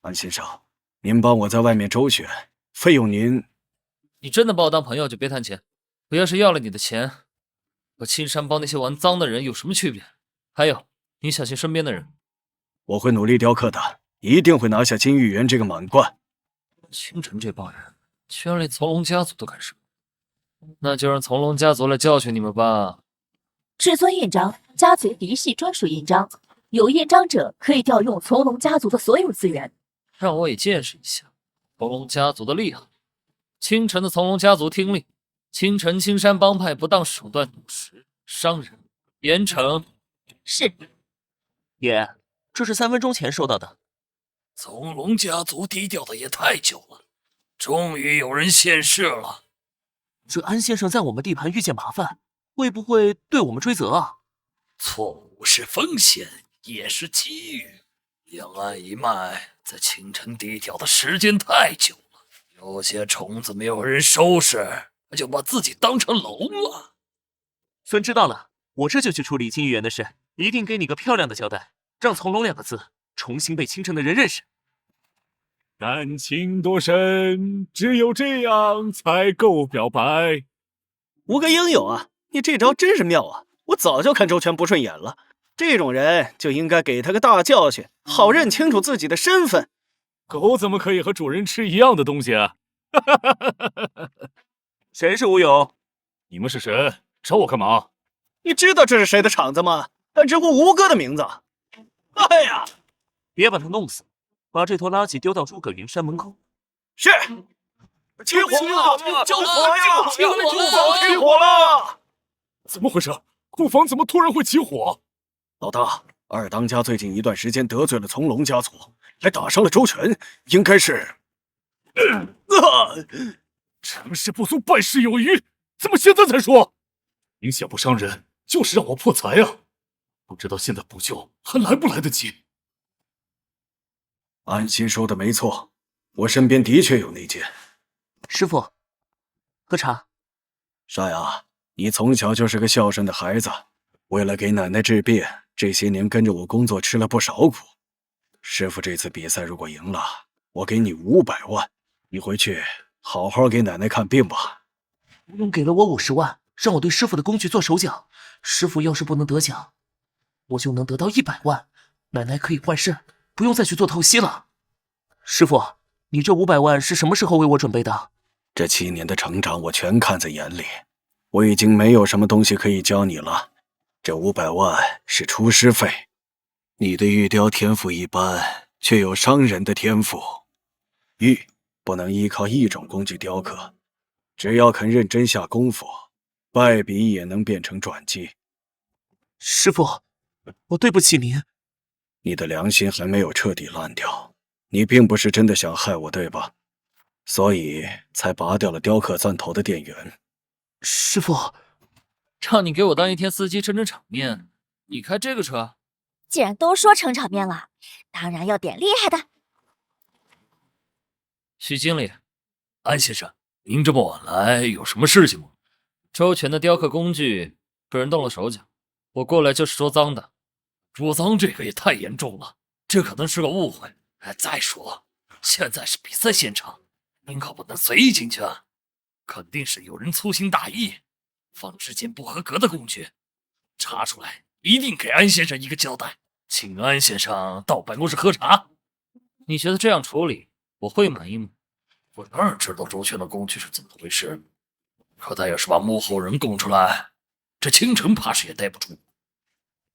安先生，您帮我在外面周旋，费用您……你真的把我当朋友就别谈钱。我要是要了你的钱，和青山帮那些玩脏的人有什么区别？还有，你小心身边的人。我会努力雕刻的，一定会拿下金玉园这个满贯。青城这帮人居然连从龙家族都敢惹，那就让从龙家族来教训你们吧。至尊印章，家族嫡系专属印章，有印章者可以调用从龙家族的所有资源。让我也见识一下从龙家族的厉害。青城的从龙家族听令，青城青山帮派不当手段赌石伤人，严惩。是。爷，这是3分钟前收到的。从龙家族低调的也太久了，终于有人现世了。这安先生在我们地盘遇见麻烦，会不会对我们追责啊？错误是风险，也是机遇。两岸一脉在青城低调的时间太久了，有些虫子没有人收拾，就把自己当成龙了。孙知道了，我这就去处理金玉园的事，一定给你个漂亮的交代，让从龙2个字重新被青城的人认识。感情多深，只有这样才够表白。吴哥应有啊，你这招真是妙啊！我早就看周全不顺眼了，这种人就应该给他个大教训，好认清楚自己的身份。狗怎么可以和主人吃一样的东西啊？谁是吴勇？你们是谁？找我干嘛？你知道这是谁的场子吗？敢直呼吴哥的名字！哎呀，别把他弄死，把这坨垃圾丢到诸葛云山门口。是。起火了！救火呀！库房起火了！怎么回事？库房怎么突然会起火？老大，二当家最近一段时间得罪了从龙家族，还打伤了周全，应该是……成事不足败事有余，怎么现在才说？明显不伤人，就是让我破财啊！不知道现在补救还来不来得及？安心说的没错，我身边的确有内奸。师傅，喝茶。少阳，你从小就是个孝顺的孩子，为了给奶奶治病，这些年跟着我工作吃了不少苦。师傅这次比赛如果赢了，我给你500万，你回去好好给奶奶看病吧。吴勇给了我50万，让我对师傅的工具做手脚。师傅要是不能得奖，我就能得到100万，奶奶可以换肾，不用再去做透析了。师傅，你这500万是什么时候为我准备的？这7年的成长我全看在眼里，我已经没有什么东西可以教你了。这500万是出师费。你的玉雕天赋一般，却有伤人的天赋。玉不能依靠一种工具雕刻，只要肯认真下功夫，败笔也能变成传记。师傅，我对不起您。你的良心还没有彻底烂掉，你并不是真的想害我，对吧？所以才拔掉了雕刻钻头的电源。师傅，让你给我当一天司机撑撑场面，你开这个车？既然都说撑场面了，当然要点厉害的。许经理，安先生，您这么晚来有什么事情吗？周全的雕刻工具被人动了手脚，我过来就是说脏的。说脏这个也太严重了，这可能是个误会。再说，现在是比赛现场，您可不能随意进去啊！肯定是有人粗心大意，放之件不合格的工具，查出来一定给安先生一个交代，请安先生到办公室喝茶。你觉得这样处理我会满意吗？我当然知道周全的工具是怎么回事，可他要是把幕后人供出来，这青城怕是也待不住。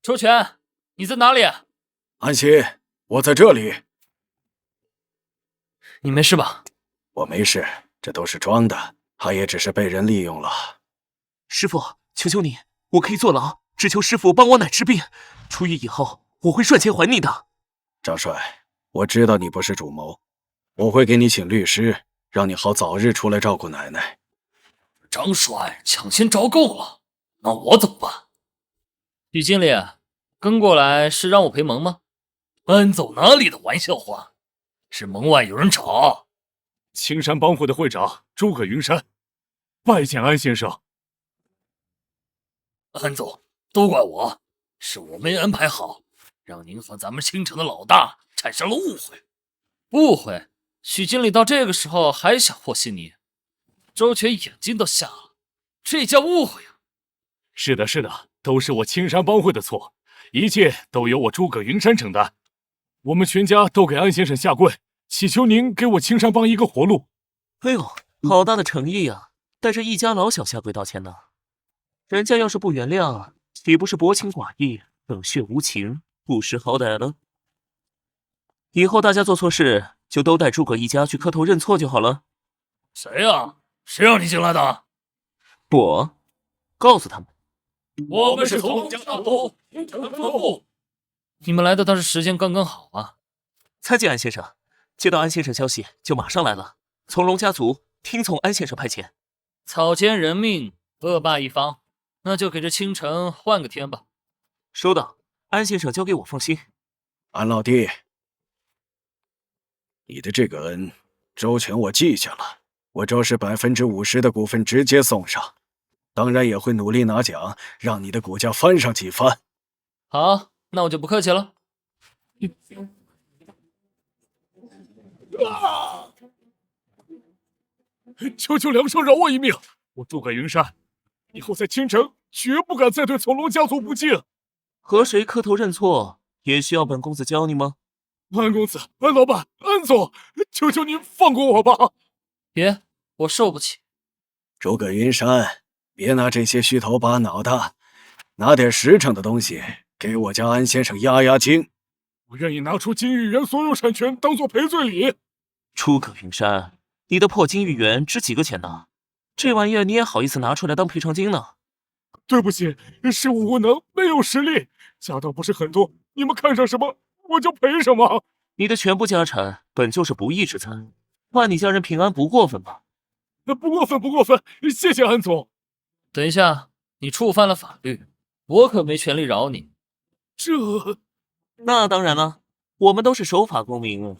周全，你在哪里？安心，我在这里。你没事吧？我没事，这都是装的，他也只是被人利用了。师傅，求求你，我可以坐牢，只求师傅帮我奶治病。出狱以后，我会赚钱还你的。张帅，我知道你不是主谋，我会给你请律师，让你好早日出来照顾奶奶。张帅抢先招够了，那我怎么办？许经理，跟过来是让我赔蒙吗？安总哪里的玩笑话？是门外有人找。青山帮会的会长诸葛云山，拜见安先生。安总，都怪我，是我没安排好，让您和咱们青城的老大产生了误会。误会？许经理到这个时候还想和稀泥？周全眼睛都瞎了，这叫误会啊！是的，是的，都是我青山帮会的错，一切都由我诸葛云山承担。我们全家都给安先生下跪，祈求您给我青山帮一个活路。哎呦，好大的诚意啊！带着一家老小下跪道歉呢。人家要是不原谅，岂不是薄情寡义、冷血无情、不识好歹了？以后大家做错事，就都带诸葛一家去磕头认错就好了。谁呀？谁让你进来的？我告诉他们，我们是从龙家大都青城分部。你们来的倒是时间刚刚好啊！参见安先生，接到安先生消息就马上来了。从龙家族听从安先生派遣。草菅人命，恶霸一方，那就给这青城换个天吧。收到，安先生交给我放心。安老弟，你的这个恩，周全我记下了，我周氏50%的股份直接送上，当然也会努力拿奖，让你的股价翻上几番。好，那我就不客气了。求求梁少饶我一命！我诸葛云山，以后在青城绝不敢再对从龙家族不敬。和谁磕头认错，也需要本公子教你吗？安公子、安老板、安总，求求您放过我吧！别，我受不起。诸葛云山，别拿这些虚头巴脑的，拿点实诚的东西给我家安先生压压惊。我愿意拿出金玉园所有产权当做赔罪礼。诸葛云山，你的破金玉园值几个钱呢？这玩意儿你也好意思拿出来当赔偿金呢？对不起，是我无能，没有实力，家当不是很多，你们看上什么我就赔什么。你的全部家产本就是不义之财，换你家人平安不过分吧？不过分，不过分，谢谢安总。等一下，你触犯了法律，我可没权利饶你。那当然了，我们都是守法公民。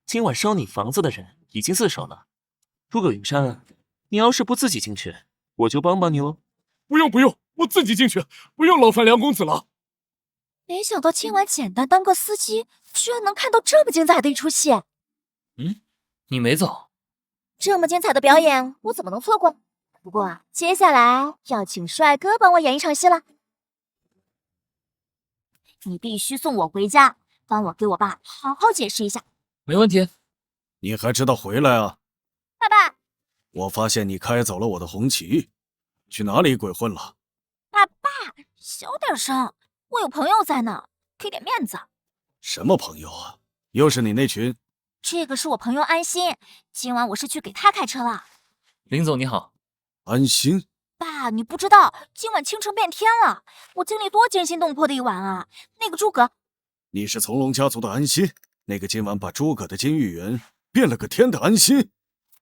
今晚烧你房子的人已经自首了。诸葛云山，你要是不自己进去，我就帮帮你喽。不用，我自己进去，不用劳烦梁公子了。没想到今晚简单当个司机，居然能看到这么精彩的一出戏。你没走？这么精彩的表演，我怎么能错过？不过接下来要请帅哥帮我演一场戏了。你必须送我回家，帮我给我爸好好解释一下。没问题。你还知道回来啊？爸爸，我发现你开走了我的红旗，去哪里鬼混了？爸，小点声，我有朋友在呢，给点面子。什么朋友啊？又是你那群？这个是我朋友安心，今晚我是去给他开车了。林总你好。安心？爸，你不知道，今晚青城变天了，我经历多惊心动魄的一晚啊！那个诸葛，你是从龙家族的安心，那个今晚把诸葛的金玉园变了个天的安心。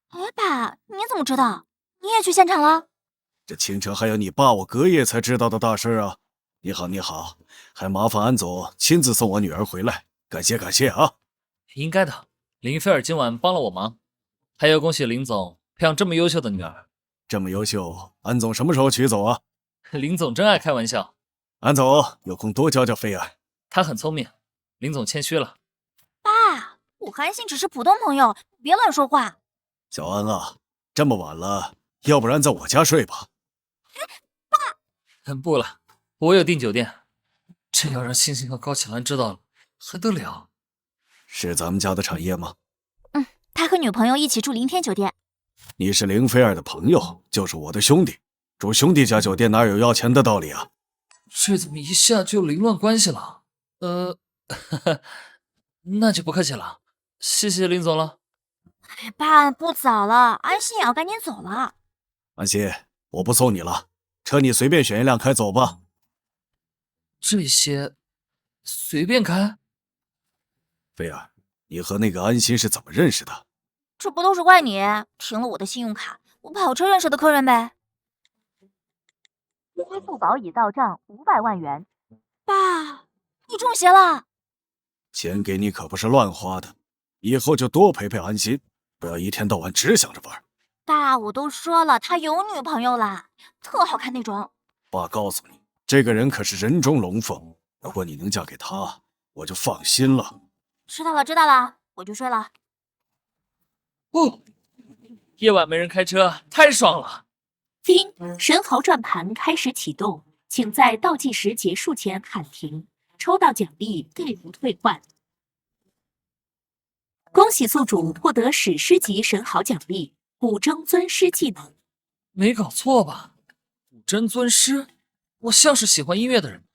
哎，爸，你怎么知道？你也去现场了？这青城还有你爸我隔夜才知道的大事啊！你好，还麻烦安总亲自送我女儿回来，感谢啊！应该的，林菲儿今晚帮了我忙，还要恭喜林总培养这么优秀的女儿。这么优秀，安总什么时候娶走啊？林总真爱开玩笑。安总有空多教教菲儿，她很聪明。林总谦虚了。爸，我和安心只是普通朋友，你别乱说话。小安啊，这么晚了，要不然在我家睡吧。爸，不了，我有订酒店。这要让星星和高启兰知道了，还得了？是咱们家的产业吗？他和女朋友一起住林天酒店。你是林菲儿的朋友，就是我的兄弟，住兄弟家酒店哪有要钱的道理啊？这怎么一下就凌乱关系了？那就不客气了，谢谢林总了。哎，爸，不早了，安心也要赶紧走了。安心，我不送你了，车你随便选一辆开走吧。这些随便开？菲儿，你和那个安心是怎么认识的？这不都是怪你停了我的信用卡，我跑车认识的客人呗。支付宝已到账500万元。爸，你中邪了？钱给你可不是乱花的，以后就多陪陪安心，不要一天到晚只想着玩。爸，我都说了，他有女朋友啦，特好看那种。爸告诉你，这个人可是人中龙凤，如果你能嫁给他，我就放心了。知道了，知道了，我去睡了。夜晚没人开车，太爽了。叮，神豪转盘开始启动，请在倒计时结束前喊停。抽到奖励概不退换。恭喜宿主获得史诗级神豪奖励古筝尊师技能。没搞错吧？古筝尊师，我像是喜欢音乐的人。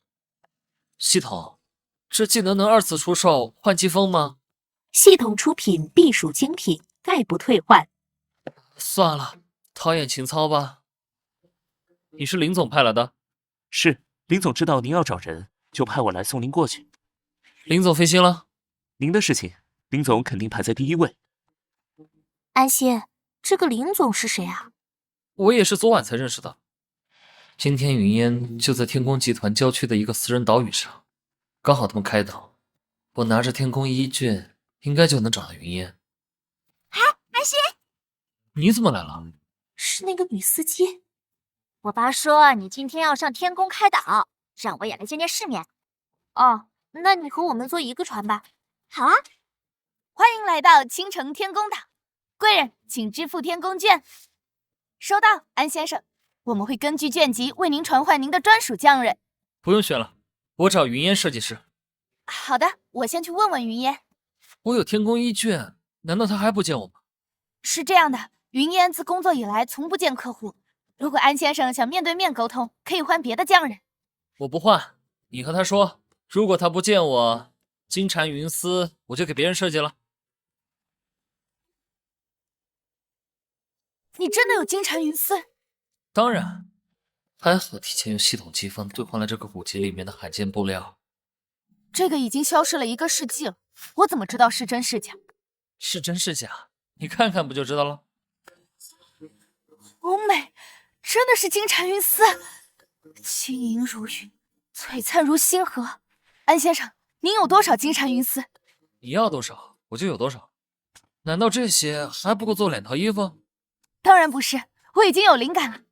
系统，这技能能2次出售换季风吗？系统出品必属精品，概不退换。算了，陶冶情操吧。你是林总派来的？是，林总知道您要找人，就派我来送您过去。林总费心了。您的事情，林总肯定排在第一位。安心，这个林总是谁啊？我也是昨晚才认识的。今天云烟就在天宫集团郊区的一个私人岛屿上，刚好他们开岛，我拿着天宫一卷，应该就能找到云烟。啊，安心，你怎么来了？是那个女司机。我爸说你今天要上天宫开岛，让我也来见见世面。哦，那你和我们坐一个船吧。好啊。欢迎来到青城天宫岛，贵人请支付天宫券。收到，安先生，我们会根据券级为您传唤您的专属匠人。不用选了，我找云烟设计师。好的，我先去问问云烟。我有天宫一卷，难道他还不见我吗？是这样的，云烟自工作以来从不见客户。如果安先生想面对面沟通，可以换别的匠人。我不换，你和他说，如果他不见我，金蝉云丝我就给别人设计了。你真的有金蝉云丝？当然，还好提前用系统积分兑换了这个古籍里面的罕见布料。这个已经消失了1个世纪了，我怎么知道是真是假？是真是假？你看看不就知道了？欧美，真的是金蝉云丝，轻盈如云，璀璨如星河。安先生，您有多少金蝉云丝？你要多少我就有多少。难道这些还不够做2套衣服？当然不是，我已经有灵感了。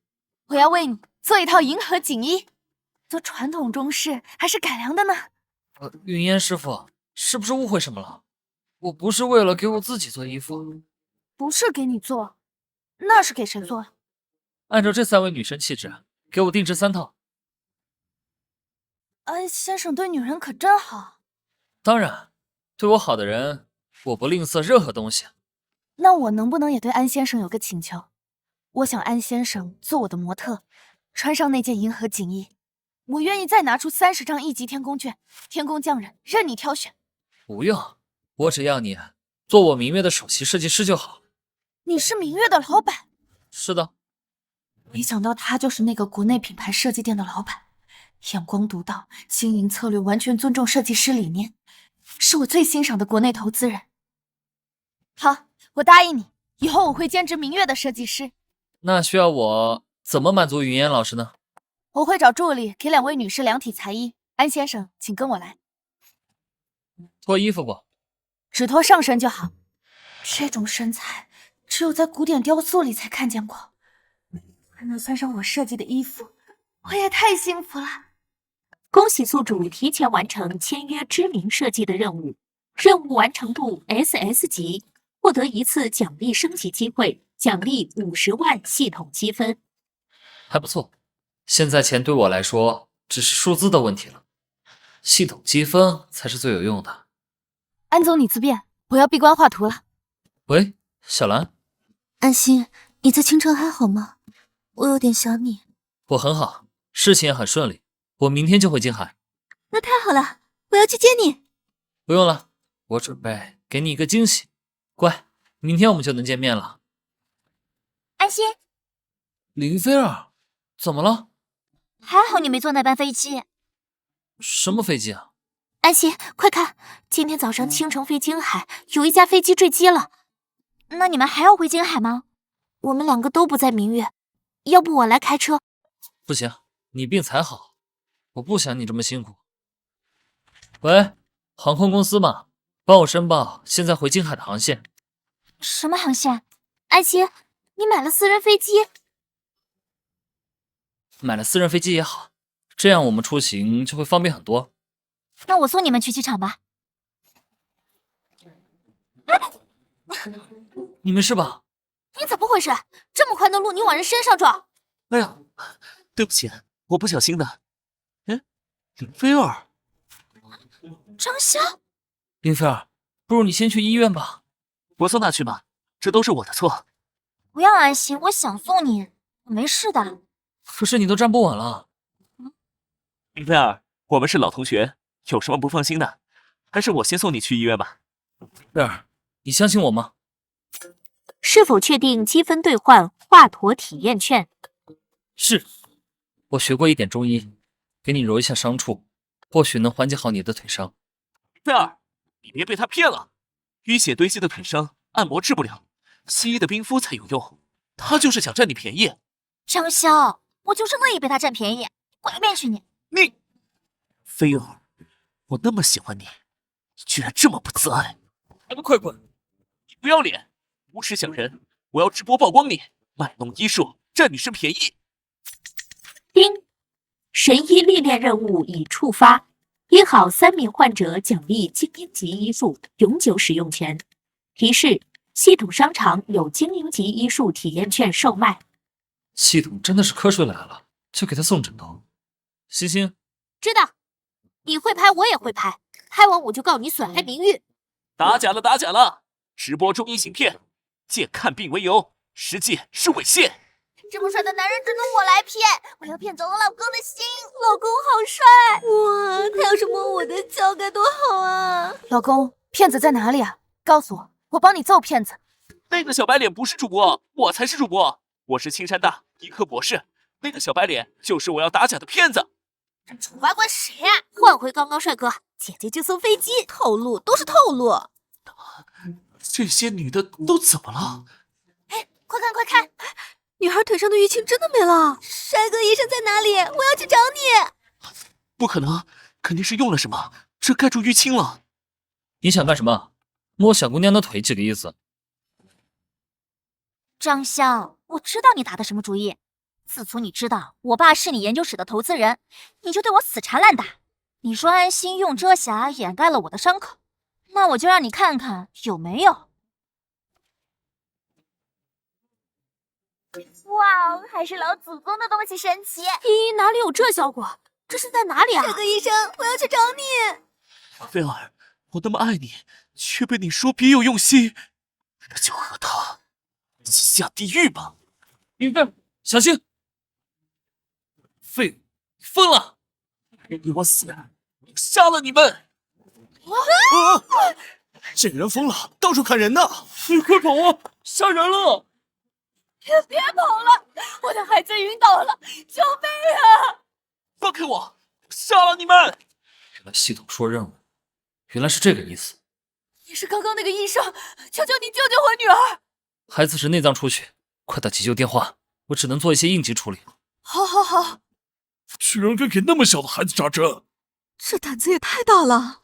我要为你做一套银河锦衣，做传统中式还是改良的呢？云烟师傅，是不是误会什么了？我不是为了给我自己做衣服。不是给你做，那是给谁做？按照这3位女神气质，给我定制3套。安先生对女人可真好。当然，对我好的人，我不吝啬任何东西。那我能不能也对安先生有个请求？我想安先生做我的模特，穿上那件银河锦衣，我愿意再拿出30张1级天宫券，天宫匠人任你挑选。不用，我只要你做我明月的首席设计师就好。你是明月的老板？是的。没想到他就是那个国内品牌设计店的老板，眼光独到，经营策略完全尊重设计师理念，是我最欣赏的国内投资人。好，我答应你，以后我会兼职明月的设计师。那需要我怎么满足云烟老师呢？我会找助理给2位女士量体裁衣。安先生，请跟我来。脱衣服不？只脱上身就好。这种身材只有在古典雕塑里才看见过，还能穿上我设计的衣服，我也太幸福了。恭喜宿主提前完成签约知名设计的任务，任务完成度 SS 级，获得1次奖励升级机会，奖励50万系统积分。还不错，现在钱对我来说只是数字的问题了，系统积分才是最有用的。安总，你自便，我要闭关画图了。喂，小兰。安心，你在青城还好吗？我有点想你。我很好，事情也很顺利，我明天就会进海。那太好了，我要去接你。不用了，我准备给你一个惊喜。乖，明天我们就能见面了。安心，林菲儿，怎么了？还好你没坐那班飞机。什么飞机啊？安心，快看，今天早上倾城飞京海，有一架飞机坠机了。那你们还要回京海吗？我们两个都不在明月，要不我来开车？不行，你病才好，我不想你这么辛苦。喂，航空公司吗？帮我申报现在回京海的航线。什么航线？安心，你买了私人飞机？买了私人飞机也好，这样我们出行就会方便很多。那我送你们去机场吧。你没事吧？你怎么回事？这么宽的路，你往人身上撞！哎呀，对不起，我不小心的。哎，林菲儿，张潇，林菲儿，不如你先去医院吧。我送他去吧，这都是我的错。不要安心，我想送你，我没事的。可是你都站不稳了。林菲儿，我们是老同学，有什么不放心的？还是我先送你去医院吧。菲儿，你相信我吗？是否确定积分兑换华佗体验券？是，我学过一点中医，给你揉一下伤处，或许能缓解好你的腿伤。菲儿，你别被他骗了，淤血堆积的腿伤按摩治不了，西医的冰敷才有用。他就是想占你便宜。张潇，我就是乐意被他占便宜，滚一边去你！你，菲儿，我那么喜欢你，你居然这么不自爱！还不快滚！你不要脸，无耻小人！我要直播曝光你，卖弄医术，占女生便宜。丁，神医历练任务已触发，医好3名患者奖励精英级医术永久使用权。提示：系统商场有精英级医术体验券售卖。系统真的是瞌睡来了，就给他送枕头。星星，知道，你会拍我也会拍，拍完我就告你损害名誉。打假了，打假了！直播中医行骗，借看病为由，实际是猥亵。这么帅的男人只能我来骗，我要骗走我老公的心。老公好帅哇！他要是摸我的脚该多好啊！老公，骗子在哪里啊？告诉我，我帮你揍骗子。那个小白脸不是主播，我才是主播。我是青山大医科博士，那个小白脸就是我要打假的骗子。楚怀管谁呀？换回刚刚帅哥，姐姐就送飞机，套路都是套路。这些女的都怎么了？哎，快看快看！女孩腿上的淤青真的没了。帅哥医生在哪里？我要去找你。不可能，肯定是用了什么，这盖住淤青了。你想干什么？摸小姑娘的腿几个意思？张潇，我知道你打的什么主意。自从你知道我爸是你研究室的投资人，你就对我死缠烂打。你说安心用遮瑕掩盖了我的伤口，那我就让你看看有没有。哇，还是老祖宗的东西神奇！咦，哪里有这效果？这是在哪里啊？帅哥医生，我要去找你。菲儿，我那么爱你，却被你说别有用心，那就和他一起下地狱吧。林菲，小心！废物，你疯了！给我死！杀了你们！这个人疯了，到处砍人呢！你快跑啊！杀人了！别跑了，我的孩子晕倒了，救命啊！放开我！杀了你们！原来系统说任务，原来是这个意思。你是刚刚那个医生，求求你救救我女儿！孩子是内脏出血，快打急救电话，我只能做一些应急处理。好，好，好。居然敢给那么小的孩子扎针，这胆子也太大了！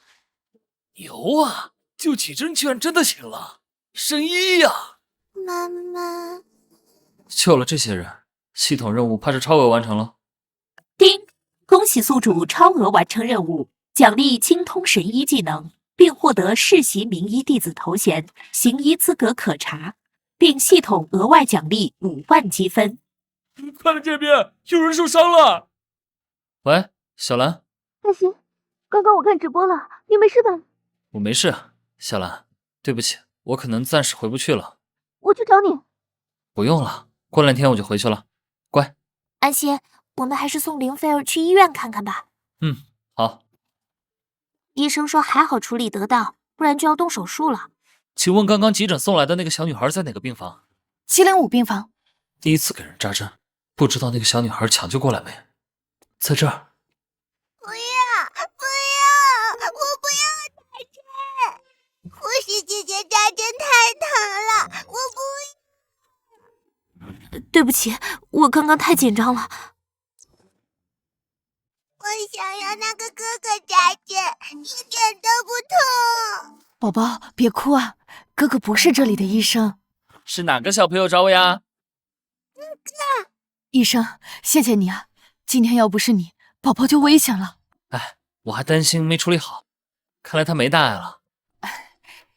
牛啊！救几针居然真的行了，神医呀！妈妈，救了这些人，系统任务怕是超额完成了。丁，恭喜宿主超额完成任务，奖励精通神医技能，并获得世袭名医弟子头衔，行医资格可查，并系统额外奖励5万积分。快来这边，有人受伤了！喂，小兰。安心，刚刚我看直播了，你没事吧？我没事，小兰，对不起，我可能暂时回不去了。我去找你。不用了，过2天我就回去了。乖。安心，我们还是送林菲儿去医院看看吧。好。医生说还好处理得当，不然就要动手术了。请问刚刚急诊送来的那个小女孩在哪个病房？705病房。第一次给人扎针，不知道那个小女孩抢救过来没？在这儿。不要，不要，我不要扎针！护士姐姐扎针太疼了，我不……对不起，我刚刚太紧张了。我想要那个哥哥扎针，一点都不痛。宝宝，别哭啊，哥哥不是这里的医生。是哪个小朋友找我呀？哥哥，医生，谢谢你啊，今天要不是你，宝宝就危险了。哎，我还担心没处理好，看来他没大碍了。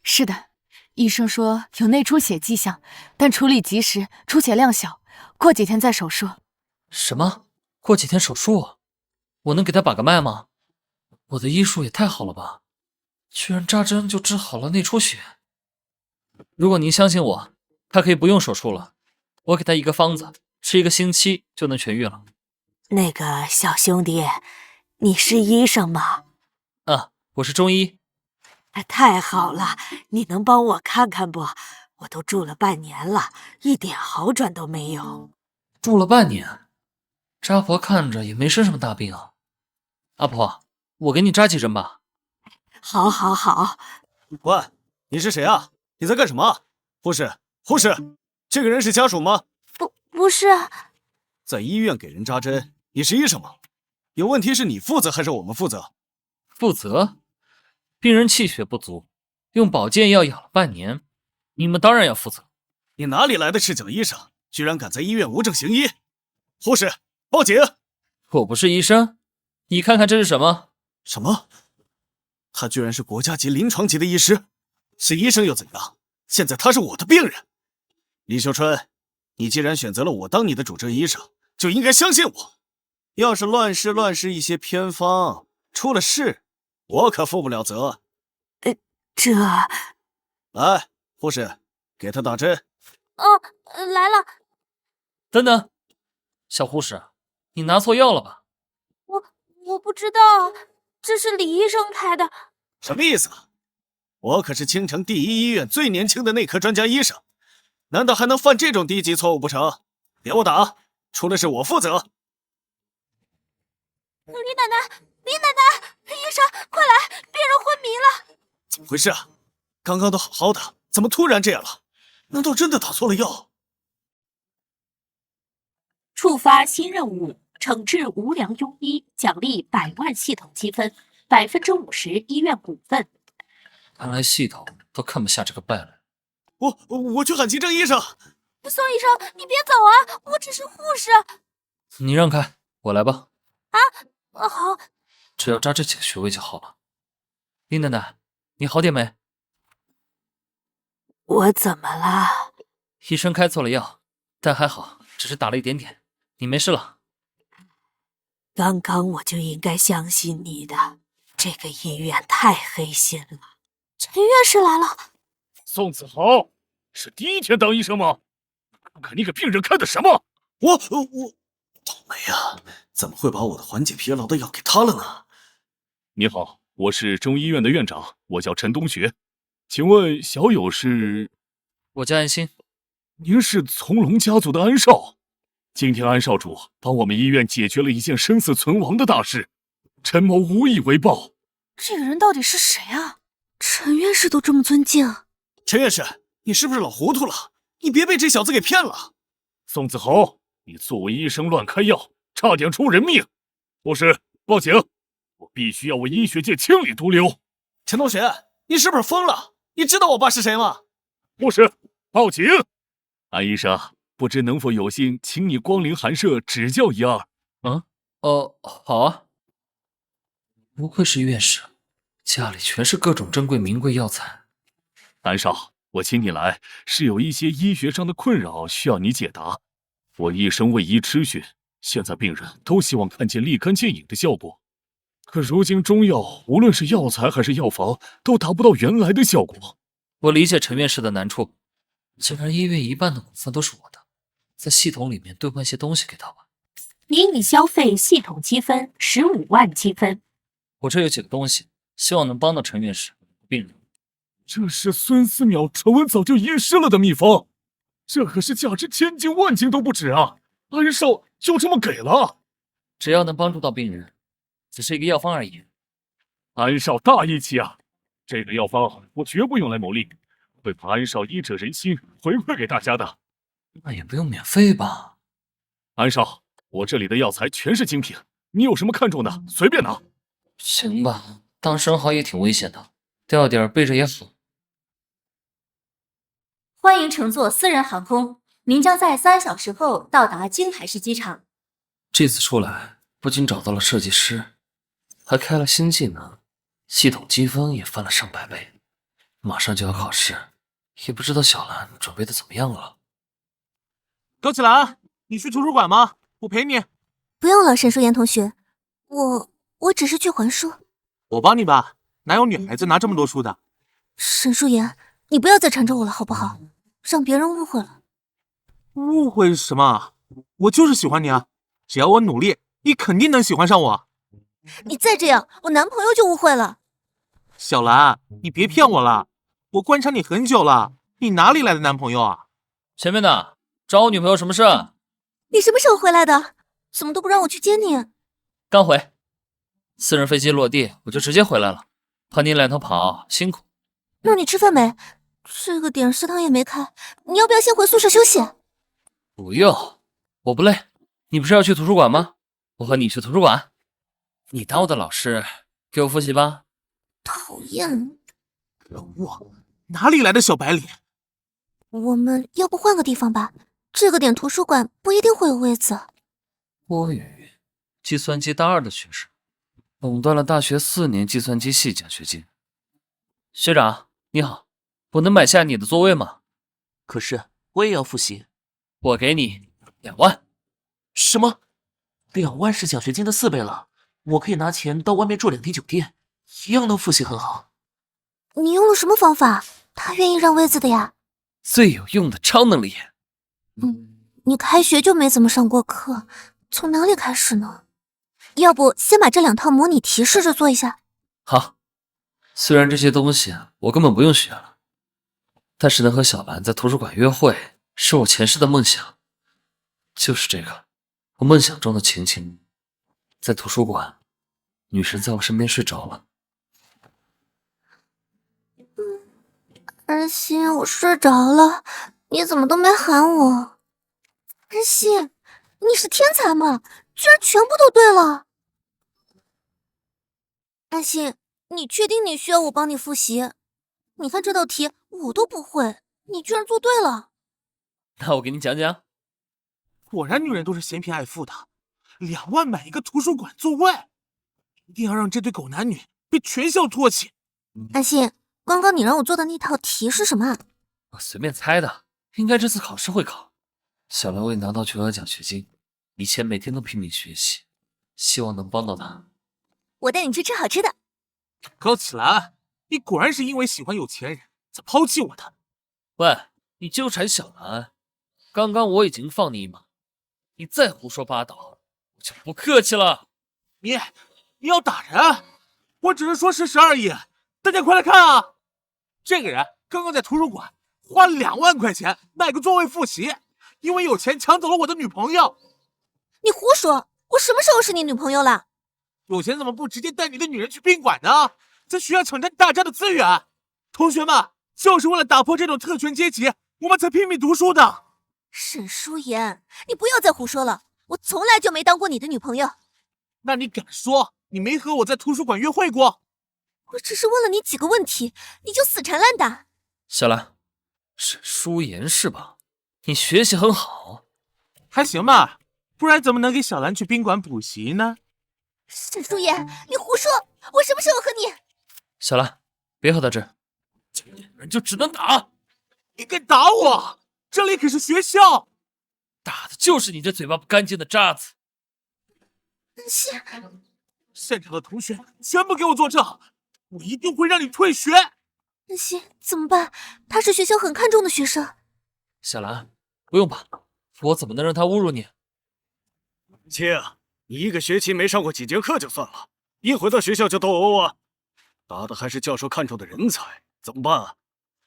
是的，医生说有内出血迹象，但处理及时，出血量小，过几天再手术。什么？过几天手术？我能给他把个脉吗？我的医术也太好了吧，居然扎针就治好了内出血。如果您相信我，他可以不用手术了，我给他一个方子，吃1个星期就能痊愈了。那个小兄弟，你是医生吗？啊，我是中医。太好了，你能帮我看看不？我都住了半年了，一点好转都没有。住了半年，扎婆看着也没生什么大病啊。阿婆，我给你扎几针吧。好，好，好。喂，你是谁啊？你在干什么？护士，护士，这个人是家属吗？不是。在医院给人扎针，你是医生吗？有问题是你负责还是我们负责？负责。病人气血不足，用保健药养了半年，你们当然要负责。你哪里来的赤脚医生，居然敢在医院无证行医？护士，报警！我不是医生，你看看这是什么？什么？他居然是国家级、临床级的医师，是医生又怎样？现在他是我的病人。李秀春，你既然选择了我当你的主治医生，就应该相信我。要是乱试一些偏方，出了事，我可负不了责。来，护士，给他打针。来了。等等，小护士，你拿错药了吧？我不知道，这是李医生开的。什么意思啊？我可是青城第一医院最年轻的内科专家医生，难道还能犯这种低级错误不成？给我打，出了事我负责。李奶奶，医生，快来，病人昏迷了。怎么回事啊？刚刚都好好的，怎么突然这样了？难道真的打错了药？触发新任务，惩治无良庸医，奖励100万系统积分，50%医院股份。看来系统都看不下这个败类。我去喊急诊医生。宋医生，你别走啊，我只是护士。你让开，我来吧。好。只要扎这几个穴位就好了。林奶奶，你好点没？我怎么了？医生开错了药，但还好，只是打了一点点，你没事了。刚刚我就应该相信你的，这个医院太黑心了。陈院士来了。宋子豪，是第一天当医生吗？看你给病人开的什么？我倒霉啊！怎么会把我的缓解疲劳的药给他了呢？你好，我是中医院的院长，我叫陈东学。请问小友是？我叫安心。您是从龙家族的安少。今天安少主帮我们医院解决了一件生死存亡的大事，陈某无以为报。这个人到底是谁啊？陈院士都这么尊敬。陈院士，你是不是老糊涂了？你别被这小子给骗了。宋子豪，你作为医生乱开药，差点出人命。护士，报警！我必须要为医学界清理毒瘤。陈同学，你是不是疯了？你知道我爸是谁吗？护士，报警！安医生，不知能否有幸请你光临寒舍指教一二？好啊。不愧是院士，家里全是各种珍贵名贵药材。安少，我请你来是有一些医学上的困扰需要你解答。我一生为医痴血，现在病人都希望看见立竿见影的效果，可如今中药无论是药材还是药房都达不到原来的效果。我理解陈院士的难处，既然医院一半的股份都是我的，在系统里面兑换些东西给他吧。您已消费系统积分15万积分。我这有几个东西，希望能帮到陈院士病人。这是孙思邈传闻早就遗失了的秘方，这可是价值千金万金都不止啊！安少就这么给了？只要能帮助到病人，只是一个药方而已。安少大义气啊！这个药方我绝不用来牟利，会把安少医者仁心回馈给大家的。那也不用免费吧？安少，我这里的药材全是精品，你有什么看中的随便拿。行吧，当生蚝也挺危险的，掉点备着也好。欢迎乘坐私人航空，您将在3小时后到达京海市机场。这次出来不仅找到了设计师，还开了新技能，系统积分也翻了上百倍。马上就要考试，也不知道小兰准备的怎么样了。高启兰，你去图书馆吗？我陪你。不用了，沈舒言同学，我只是去还书。我帮你吧，哪有女孩子拿这么多书的？沈舒言，你不要再缠着我了，好不好？让别人误会了。误会什么？我就是喜欢你啊！只要我努力，你肯定能喜欢上我。你再这样，我男朋友就误会了。小兰，你别骗我了，我观察你很久了，你哪里来的男朋友啊？前面的，找我女朋友什么事？你什么时候回来的？怎么都不让我去接你？刚回，私人飞机落地我就直接回来了，怕你两头跑辛苦。那你吃饭没？这个点食堂也没开，你要不要先回宿舍休息？不用，我不累。你不是要去图书馆吗？我和你去图书馆。你当我的老师，给我复习吧。讨厌！可恶，哪里来的小白脸？我们要不换个地方吧？这个点图书馆不一定会有位子。郭宇，计算机大2的学生，垄断了大学4年计算机系奖学金。学长你好，我能买下你的座位吗？可是我也要复习。我给你2万。什么？2万是奖学金的4倍了，我可以拿钱到外面住2天酒店，一样能复习很好。你用了什么方法？他愿意让位子的呀？最有用的超能力。你开学就没怎么上过课，从哪里开始呢？要不先把这2套模拟题试着做一下？好，虽然这些东西我根本不用学了，但是能和小兰在图书馆约会是我前世的梦想。就是这个，我梦想中的情景，在图书馆，女神在我身边睡着了。安心，我睡着了，你怎么都没喊我？安心，你是天才吗？居然全部都对了！安心，你确定你需要我帮你复习？你看这道题我都不会，你居然做对了。那我给你讲讲。果然女人都是嫌贫爱富的，2万买一个图书馆座位，一定要让这对狗男女被全校唾弃。安心，刚刚你让我做的那套题是什么？我随便猜的，应该这次考试会考。小兰为拿到全额奖学金，以前每天都拼命学习，希望能帮到她。我带你去吃好吃的。高启兰，你果然是因为喜欢有钱人才抛弃我的。喂，你纠缠小兰，刚刚我已经放你一马，你再胡说八道，我就不客气了。你要打人？我只是说事实而已。大家快来看啊！这个人刚刚在图书馆花了2万块钱买个座位复习，因为有钱抢走了我的女朋友。你胡说！我什么时候是你女朋友了？有钱怎么不直接带你的女人去宾馆呢？在学校抢占大家的资源。同学们，就是为了打破这种特权阶级，我们才拼命读书的。沈舒言，你不要再胡说了，我从来就没当过你的女朋友。那你敢说你没和我在图书馆约会过？我只是问了你几个问题，你就死缠烂打。小兰，沈舒言是吧？你学习很好，还行吧，不然怎么能给小兰去宾馆补习呢？沈舒言，你胡说！我什么时候和你？小兰，别和他争，这两人就只能打。你敢打我？这里可是学校，打的就是你这嘴巴不干净的渣子。现场的同学全部给我作证，我一定会让你退学。安心，怎么办？他是学校很看重的学生。小兰，不用吧，我怎么能让他侮辱你？亲，你一个学期没上过几节课就算了，一回到学校就斗殴啊！打的还是教授看中的人才，怎么办啊？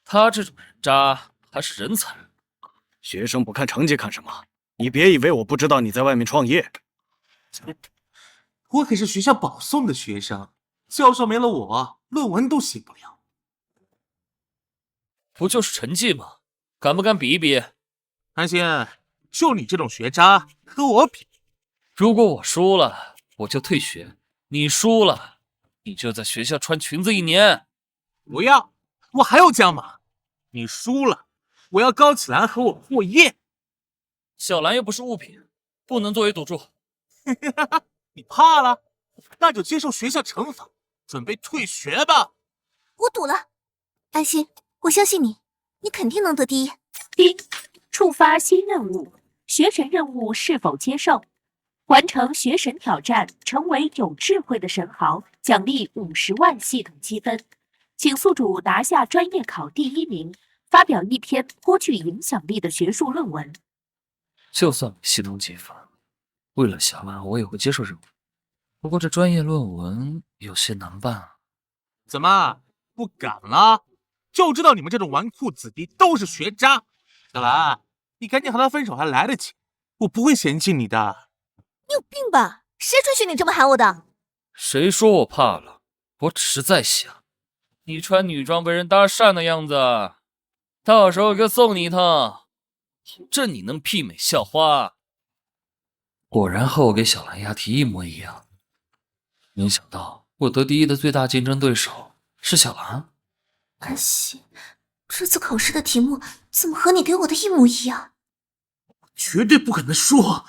他这种人渣还是人才？学生不看成绩看什么？你别以为我不知道你在外面创业。我可是学校保送的学生，教授没了我，论文都写不了。不就是成绩吗？敢不敢比一比？安心，就你这种学渣，和我比？如果我输了，我就退学；你输了，你就在学校穿裙子1年。不要，我还要加码。你输了，我要高启兰和我过夜。小兰又不是物品，不能作为赌注。你怕了？那就接受学校惩罚，准备退学吧。我赌了，安心，我相信你，你肯定能得第一。第，触发新任务，学神任务是否接受？完成学神挑战，成为有智慧的神豪，奖励50万系统积分。请宿主拿下专业考第1名，发表一篇颇具影响力的学术论文。就算没系统积分，为了小兰，我也会接受任务。不过这专业论文有些难办啊。怎么不敢了？就知道你们这种纨绔子弟都是学渣。小兰，你赶紧和他分手还来得及，我不会嫌弃你的。你有病吧？谁准许你这么喊我的？谁说我怕了？我只是在想，你穿女装被人搭讪的样子，到时候哥送你一趟，这你能媲美校花。果然和我给小兰押题一模一样，没想到我得第一的最大竞争对手是小兰。安心，这次考试的题目怎么和你给我的一模一样？绝对不可能输！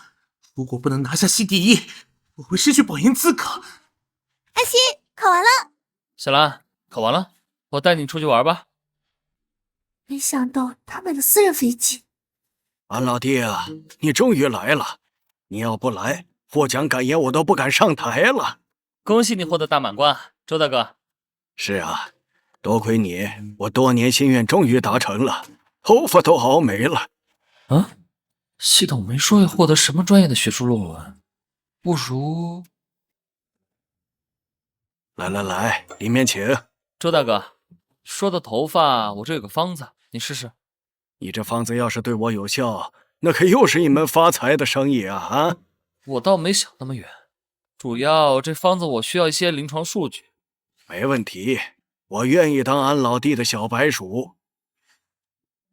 如果不能拿下系第一，我会失去保研资格。安心，考完了。小兰，考完了，我带你出去玩吧。没想到他买了私人飞机。安老弟啊，你终于来了！你要不来，获奖感言我都不敢上台了。恭喜你获得大满贯，周大哥。是啊，多亏你，我多年心愿终于达成了，头发都熬没了。啊？系统没说要获得什么专业的学术论文，不如……来，里面请。周大哥，说到头发，我这有个方子，你试试。你这方子要是对我有效，那可又是一门发财的生意啊！我倒没想那么远，主要这方子我需要一些临床数据。没问题，我愿意当安老弟的小白鼠。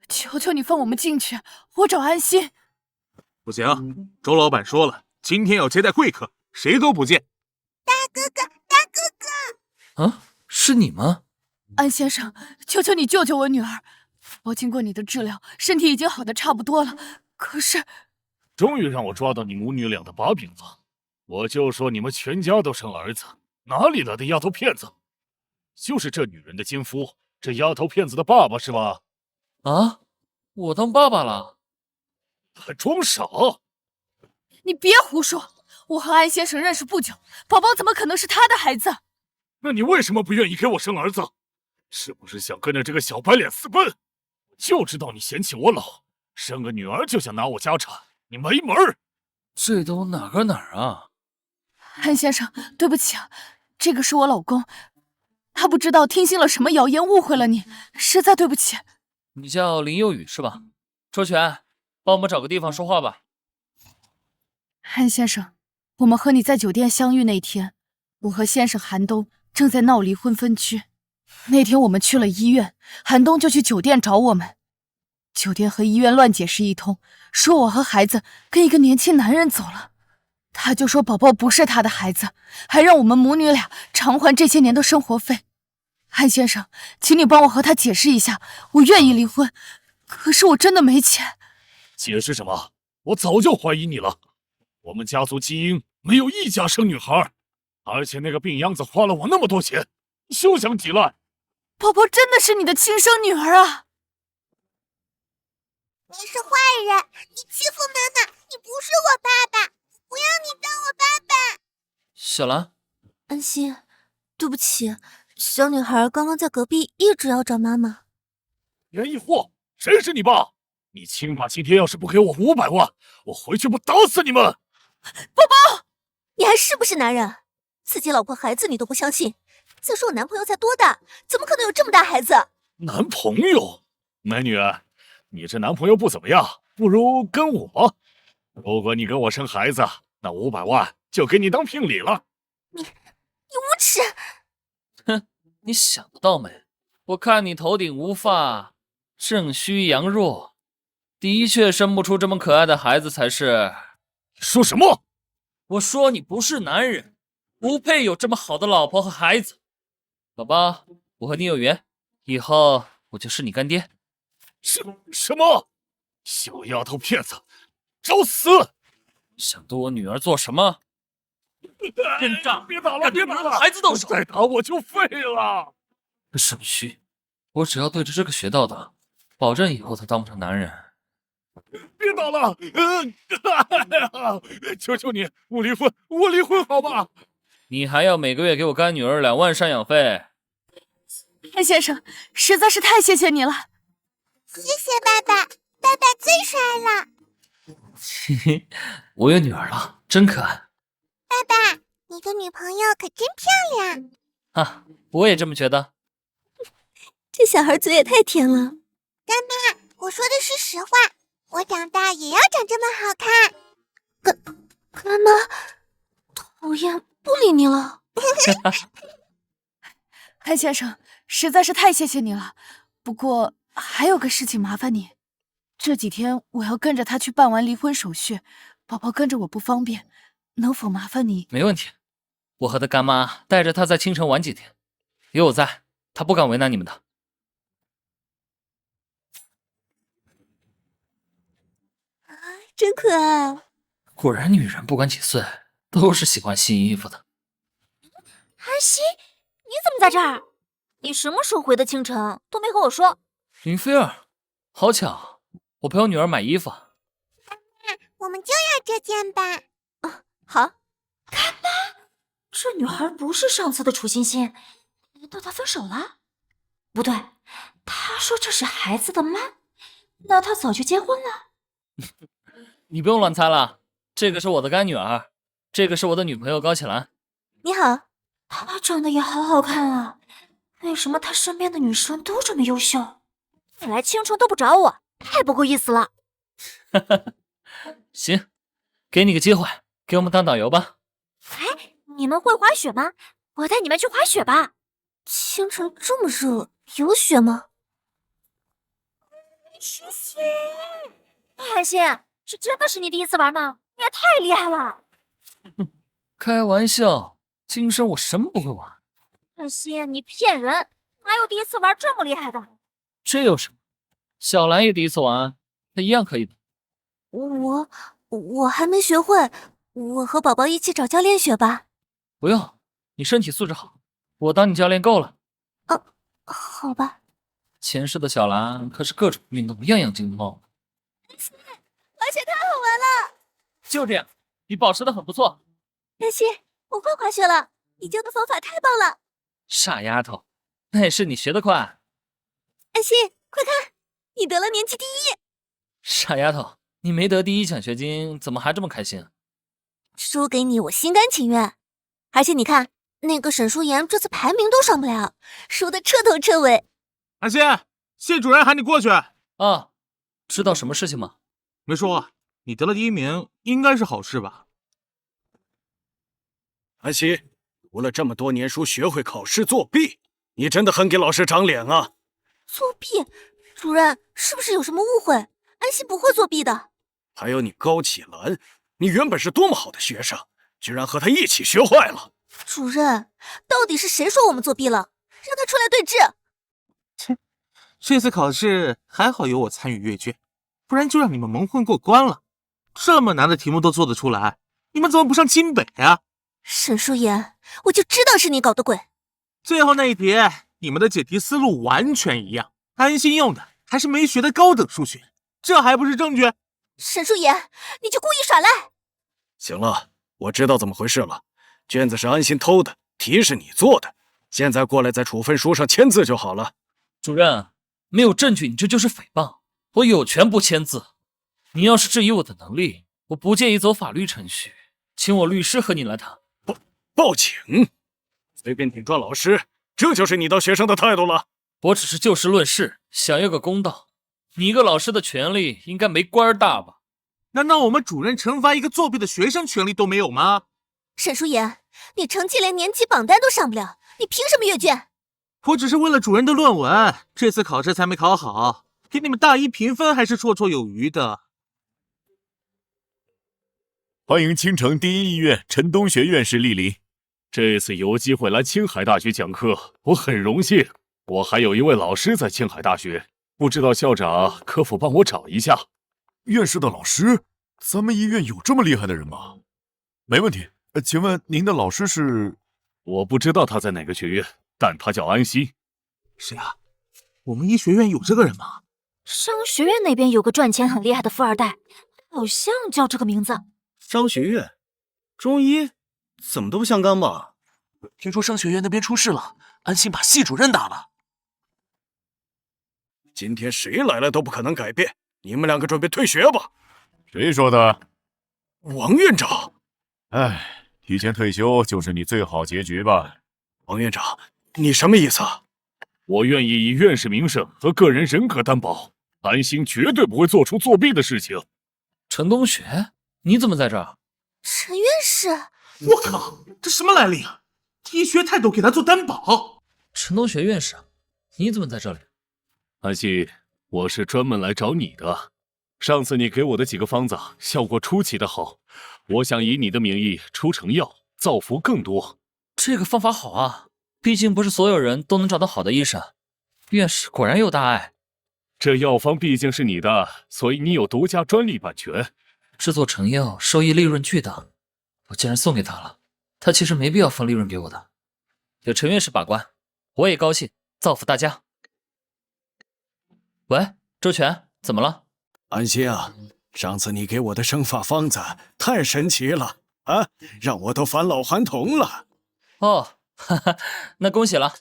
求求你放我们进去，我找安心。不行，周老板说了，今天要接待贵客，谁都不见。大哥哥，啊，是你吗？安先生，求求你救救我女儿！我经过你的治疗，身体已经好的差不多了，可是……终于让我抓到你母女俩的把柄了！我就说你们全家都生儿子，哪里来的丫头片子？就是这女人的奸夫，这丫头片子的爸爸是吧？啊，我当爸爸了？还装傻！你别胡说！我和安先生认识不久，宝宝怎么可能是他的孩子？那你为什么不愿意给我生儿子？是不是想跟着这个小白脸私奔？就知道你嫌弃我老，生个女儿就想拿我家产，你没门儿！这都哪个哪儿啊？安先生，对不起啊，这个是我老公，他不知道听信了什么谣言，误会了你，实在对不起。你叫林佑宇是吧？周全，帮我们找个地方说话吧。安先生，我们和你在酒店相遇那天，我和先生韩东正在闹离婚分居。那天我们去了医院，韩东就去酒店找我们。酒店和医院乱解释一通，说我和孩子跟一个年轻男人走了。他就说宝宝不是他的孩子，还让我们母女俩偿还这些年的生活费。安先生，请你帮我和他解释一下，我愿意离婚，可是我真的没钱。解释什么？我早就怀疑你了。我们家族基因没有一家生女孩，而且那个病秧子花了我那么多钱，休想抵赖。宝宝真的是你的亲生女儿啊！你是坏人，你欺负妈妈，你不是我爸爸，不要你当我爸爸。小兰，安心，对不起，小女孩刚刚在隔壁一直要找妈妈。严易货，谁是你爸？你亲爸今天要是不给我500万，我回去不打死你们！宝宝，你还是不是男人？自己老婆孩子你都不相信，再说我男朋友才多大，怎么可能有这么大孩子？男朋友？美女，你这男朋友不怎么样，不如跟我。如果你跟我生孩子，那500万就给你当聘礼了。你无耻！哼，你想得到没？我看你头顶无发，正虚阳弱，的确生不出这么可爱的孩子才是。说什么？我说你不是男人，不配有这么好的老婆和孩子。宝宝，我和你有缘，以后我就是你干爹。什么？小丫头片子，找死！想对我女儿做什么？认账！别打了，别打了！孩子动手，再打我就废了。肾虚，我只要对着这个学到的，保证以后他当不成男人。别打了！求求你，我离婚，我离婚好吧？你还要每个月给我干女儿2万赡养费。安先生，实在是太谢谢你了。谢谢爸爸，爸爸最帅了。嘿嘿，我有女儿了，真可爱。爸爸，你的女朋友可真漂亮。啊，我也这么觉得。这小孩嘴也太甜了。干妈，我说的是实话，我长大也要长这么好看。干妈，讨厌，不理你了。安先生，实在是太谢谢你了。不过还有个事情麻烦你，这几天我要跟着他去办完离婚手续，宝宝跟着我不方便，能否麻烦你？没问题，我和他干妈带着他在青城玩几天，有我在，他不敢为难你们的。真可爱。果然，女人不管几岁都是喜欢新衣服的。安心，你怎么在这儿？你什么时候回的青城？都没和我说。林菲儿，好巧，我陪我女儿买衣服。我们就要这件吧。好。干妈，这女孩不是上次的楚欣欣，难道她分手了？不对，她说这是孩子的妈，那她早就结婚了。你不用乱猜了，这个是我的干女儿，这个是我的女朋友高启兰。你好，她长得也好好看啊，为什么她身边的女生都这么优秀？你来青城都不找我，太不够意思了。行，给你个机会，给我们当导游吧。哎，你们会滑雪吗？我带你们去滑雪吧。青城这么热，有雪吗？是雪。韩信，这真的是你第一次玩吗？你也太厉害了。开玩笑，今生我什么不会玩。韩信，你骗人，哪有第一次玩这么厉害的？这有什么？小兰也第一次玩，她一样可以的。我还没学会，我和宝宝一起找教练学吧。不用，你身体素质好，我当你教练够了。好吧。前世的小兰可是各种运动样样精通。滑雪太好玩了。就这样，你保持的很不错。安心，我会滑雪了，你教的方法太棒了。傻丫头，那也是你学得快。安心，快看，你得了年级第一。傻丫头，你没得第一奖学金，怎么还这么开心？输给你我心甘情愿，而且你看那个沈舒言这次排名都上不了，输得彻头彻尾。安心，谢主任喊你过去。啊，知道什么事情吗？没说，你得了第一名，应该是好事吧？安心，读了这么多年书，学会考试作弊，你真的很给老师长脸啊！作弊？主任是不是有什么误会？安心不会作弊的。还有你高启兰，你原本是多么好的学生，居然和他一起学坏了。主任，到底是谁说我们作弊了？让他出来对质。切，这次考试还好有我参与阅卷，不然就让你们蒙混过关了。这么难的题目都做得出来，你们怎么不上清北啊？沈舒言，我就知道是你搞的鬼。最后那一题，你们的解题思路完全一样，安心用的还是没学的高等数学，这还不是证据？沈舒言，你就故意耍赖！行了，我知道怎么回事了，卷子是安心偷的，题是你做的，现在过来在处分书上签字就好了。主任，没有证据，你这就是诽谤，我有权不签字。你要是质疑我的能力，我不介意走法律程序，请我律师和你来谈。报警！随便顶撞老师，这就是你当学生的态度了？我只是就事论事，想要个公道。你一个老师的权力应该没官儿大吧？难道我们主任惩罚一个作弊的学生权利都没有吗？沈书言，你成绩连年级榜单都上不了，你凭什么阅卷？我只是为了主任的论文，这次考试才没考好，给你们大一评分还是绰绰有余的。欢迎青城第一医院陈东学院士莅临。这次有机会来青海大学讲课，我很荣幸。我还有一位老师在青海大学，不知道校长可否帮我找一下？院士的老师？咱们医院有这么厉害的人吗？没问题。请问您的老师是？我不知道他在哪个学院，但他叫安心。谁啊？我们医学院有这个人吗？商学院那边有个赚钱很厉害的富二代，好像叫这个名字。商学院，中医怎么都不相干吧？听说商学院那边出事了，安心把系主任打了。今天谁来了都不可能改变，你们两个准备退学吧。谁说的？王院长。哎，提前退休就是你最好结局吧。王院长，你什么意思啊？我愿意以院士名声和个人人格担保，安心绝对不会做出作弊的事情。陈东学，你怎么在这儿？陈院士，我靠，这什么来历啊？医学泰都给他做担保。陈东学院士，你怎么在这里？安心，我是专门来找你的。上次你给我的几个方子效果出奇的好，我想以你的名义出成药，造福更多。这个方法好啊，毕竟不是所有人都能找到好的医生。院士果然有大爱。这药方毕竟是你的，所以你有独家专利版权。制作成药收益利润巨大，我既然送给他了，他其实没必要分利润给我的。有陈院士把关，我也高兴，造福大家。喂，周全，怎么了？安心啊，上次你给我的生发方子太神奇了啊，让我都返老还童了。哦，哈哈，那恭喜了。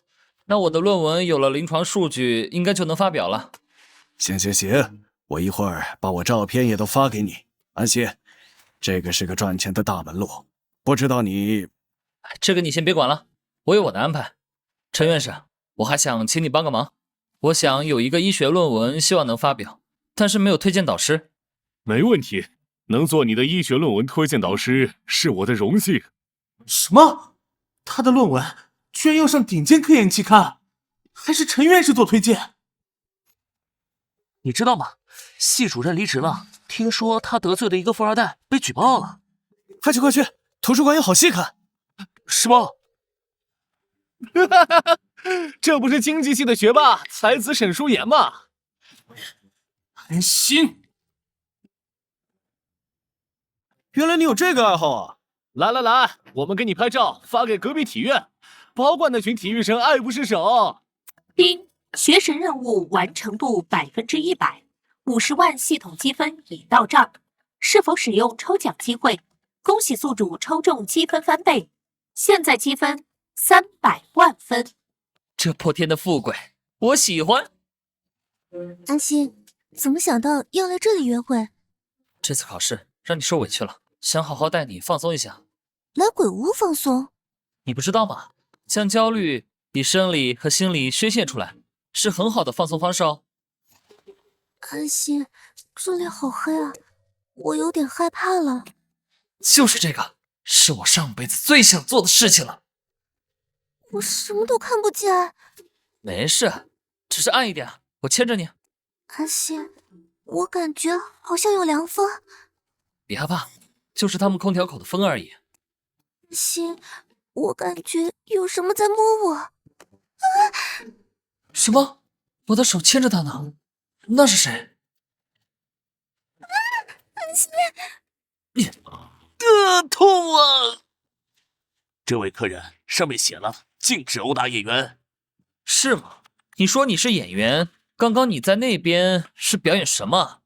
那我的论文有了临床数据，应该就能发表了。行，我一会儿把我照片也都发给你。安心，这个是个赚钱的大门路，不知道你……这个你先别管了，我有我的安排。陈院士，我还想请你帮个忙。我想有一个医学论文，希望能发表，但是没有推荐导师。没问题，能做你的医学论文推荐导师是我的荣幸。什么？他的论文居然要上顶尖科研期刊，还是陈院士做推荐？你知道吗？系主任离职了，听说他得罪了一个富二代，被举报了。快去，图书馆有好戏看。是吗？这不是经济系的学霸才子沈书言吗？安心，原来你有这个爱好啊！来，我们给你拍照，发给隔壁体院，保管那群体育生爱不释手。丁，学神任务完成度100%，50万系统积分已到账，是否使用抽奖机会？恭喜宿主抽中积分翻倍，现在积分300万分。这破天的富贵，我喜欢。安心，怎么想到要来这里约会？这次考试让你受委屈了，想好好带你放松一下。来鬼屋放松？你不知道吗？像焦虑比生理和心理宣泄出来，是很好的放松方式哦。安心，这里好黑啊，我有点害怕了。就是这个，是我上辈子最想做的事情了。我什么都看不见。没事，只是暗一点，我牵着你。安心，我感觉好像有凉风。别害怕，就是他们空调口的风而已。安心，我感觉有什么在摸我。什么？我的手牵着他呢？那是谁？安心，痛啊！这位客人，上面写了禁止殴打演员。是吗？你说你是演员，刚刚你在那边是表演什么？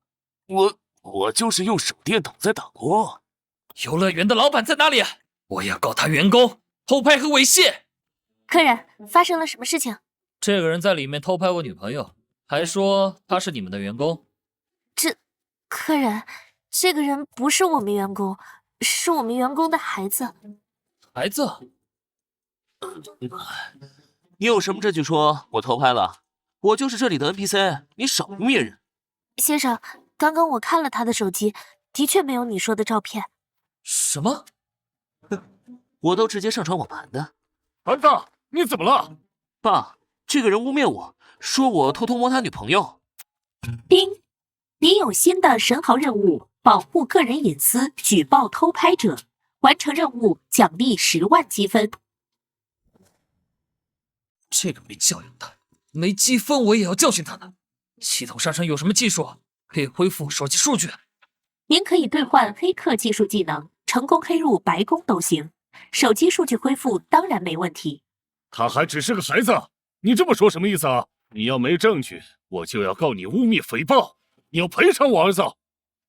我就是用手电筒在打光。游乐园的老板在哪里？我要告他员工偷拍和猥亵。客人，发生了什么事情？这个人在里面偷拍我女朋友，还说他是你们的员工。客人，这个人不是我们员工，是我们员工的孩子。孩子？你有什么证据说我偷拍了？我就是这里的 NPC， 你少污蔑人。先生，刚刚我看了他的手机，的确没有你说的照片。什么？我都直接上传网盘的。儿子，你怎么了？爸，这个人污蔑我，说我偷偷摸他女朋友。丁，你有新的神豪任务，保护个人隐私，举报偷拍者。完成任务奖励10万积分。这个没教养的，没积分我也要教训他的。系统上有什么技术可以恢复手机数据？您可以兑换黑客技术技能，成功黑入白宫都行。手机数据恢复当然没问题。他还只是个孩子，你这么说什么意思啊？你要没证据，我就要告你污蔑诽谤，你要赔偿我儿子。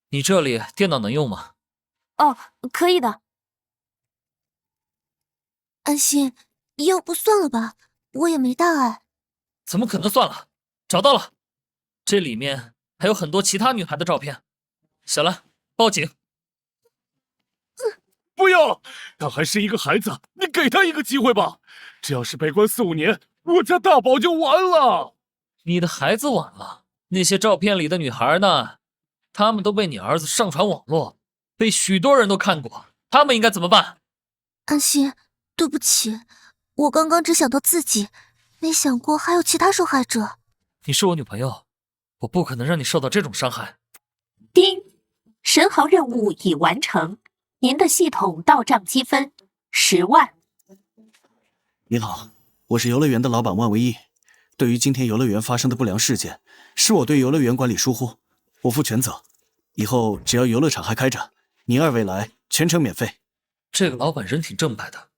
你这里电脑能用吗？哦，可以的。安心，要不算了吧，我也没大碍。怎么可能算了？找到了，这里面还有很多其他女孩的照片。小兰，报警！不要，他还是一个孩子，你给他一个机会吧。这要是被关4、5年，我家大宝就完了。你的孩子完了，那些照片里的女孩呢？她们都被你儿子上传网络，被许多人都看过，他们应该怎么办？安心，对不起，我刚刚只想到自己，没想过还有其他受害者。你是我女朋友，我不可能让你受到这种伤害。丁，神豪任务已完成，您的系统到账积分10万。你好，我是游乐园的老板万维义。对于今天游乐园发生的不良事件，是我对游乐园管理疏忽，我负全责。以后只要游乐场还开着，您2位来全程免费。这个老板人挺正派的，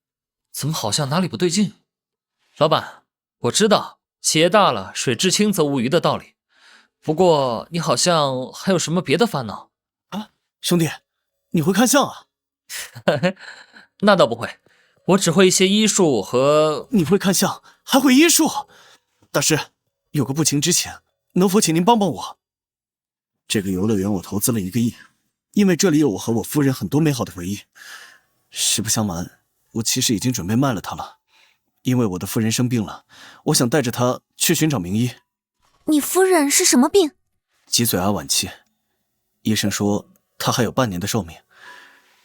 怎么好像哪里不对劲？老板，我知道企业大了，水至清则无鱼的道理。不过你好像还有什么别的烦恼啊？兄弟，你会看相啊？那倒不会，我只会一些医术和……你会看相，还会医术？大师，有个不情之请，能否请您帮帮我？这个游乐园我投资了1个亿，因为这里有我和我夫人很多美好的回忆。实不相瞒，我其实已经准备卖了它了，因为我的夫人生病了，我想带着她去寻找名医。你夫人是什么病？脊髓癌晚期，医生说她还有半年的寿命。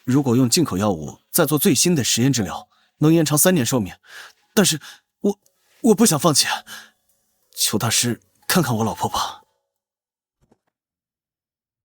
如果用进口药物再做最新的实验治疗，能延长3年寿命。但是我不想放弃，求大师看看我老婆吧。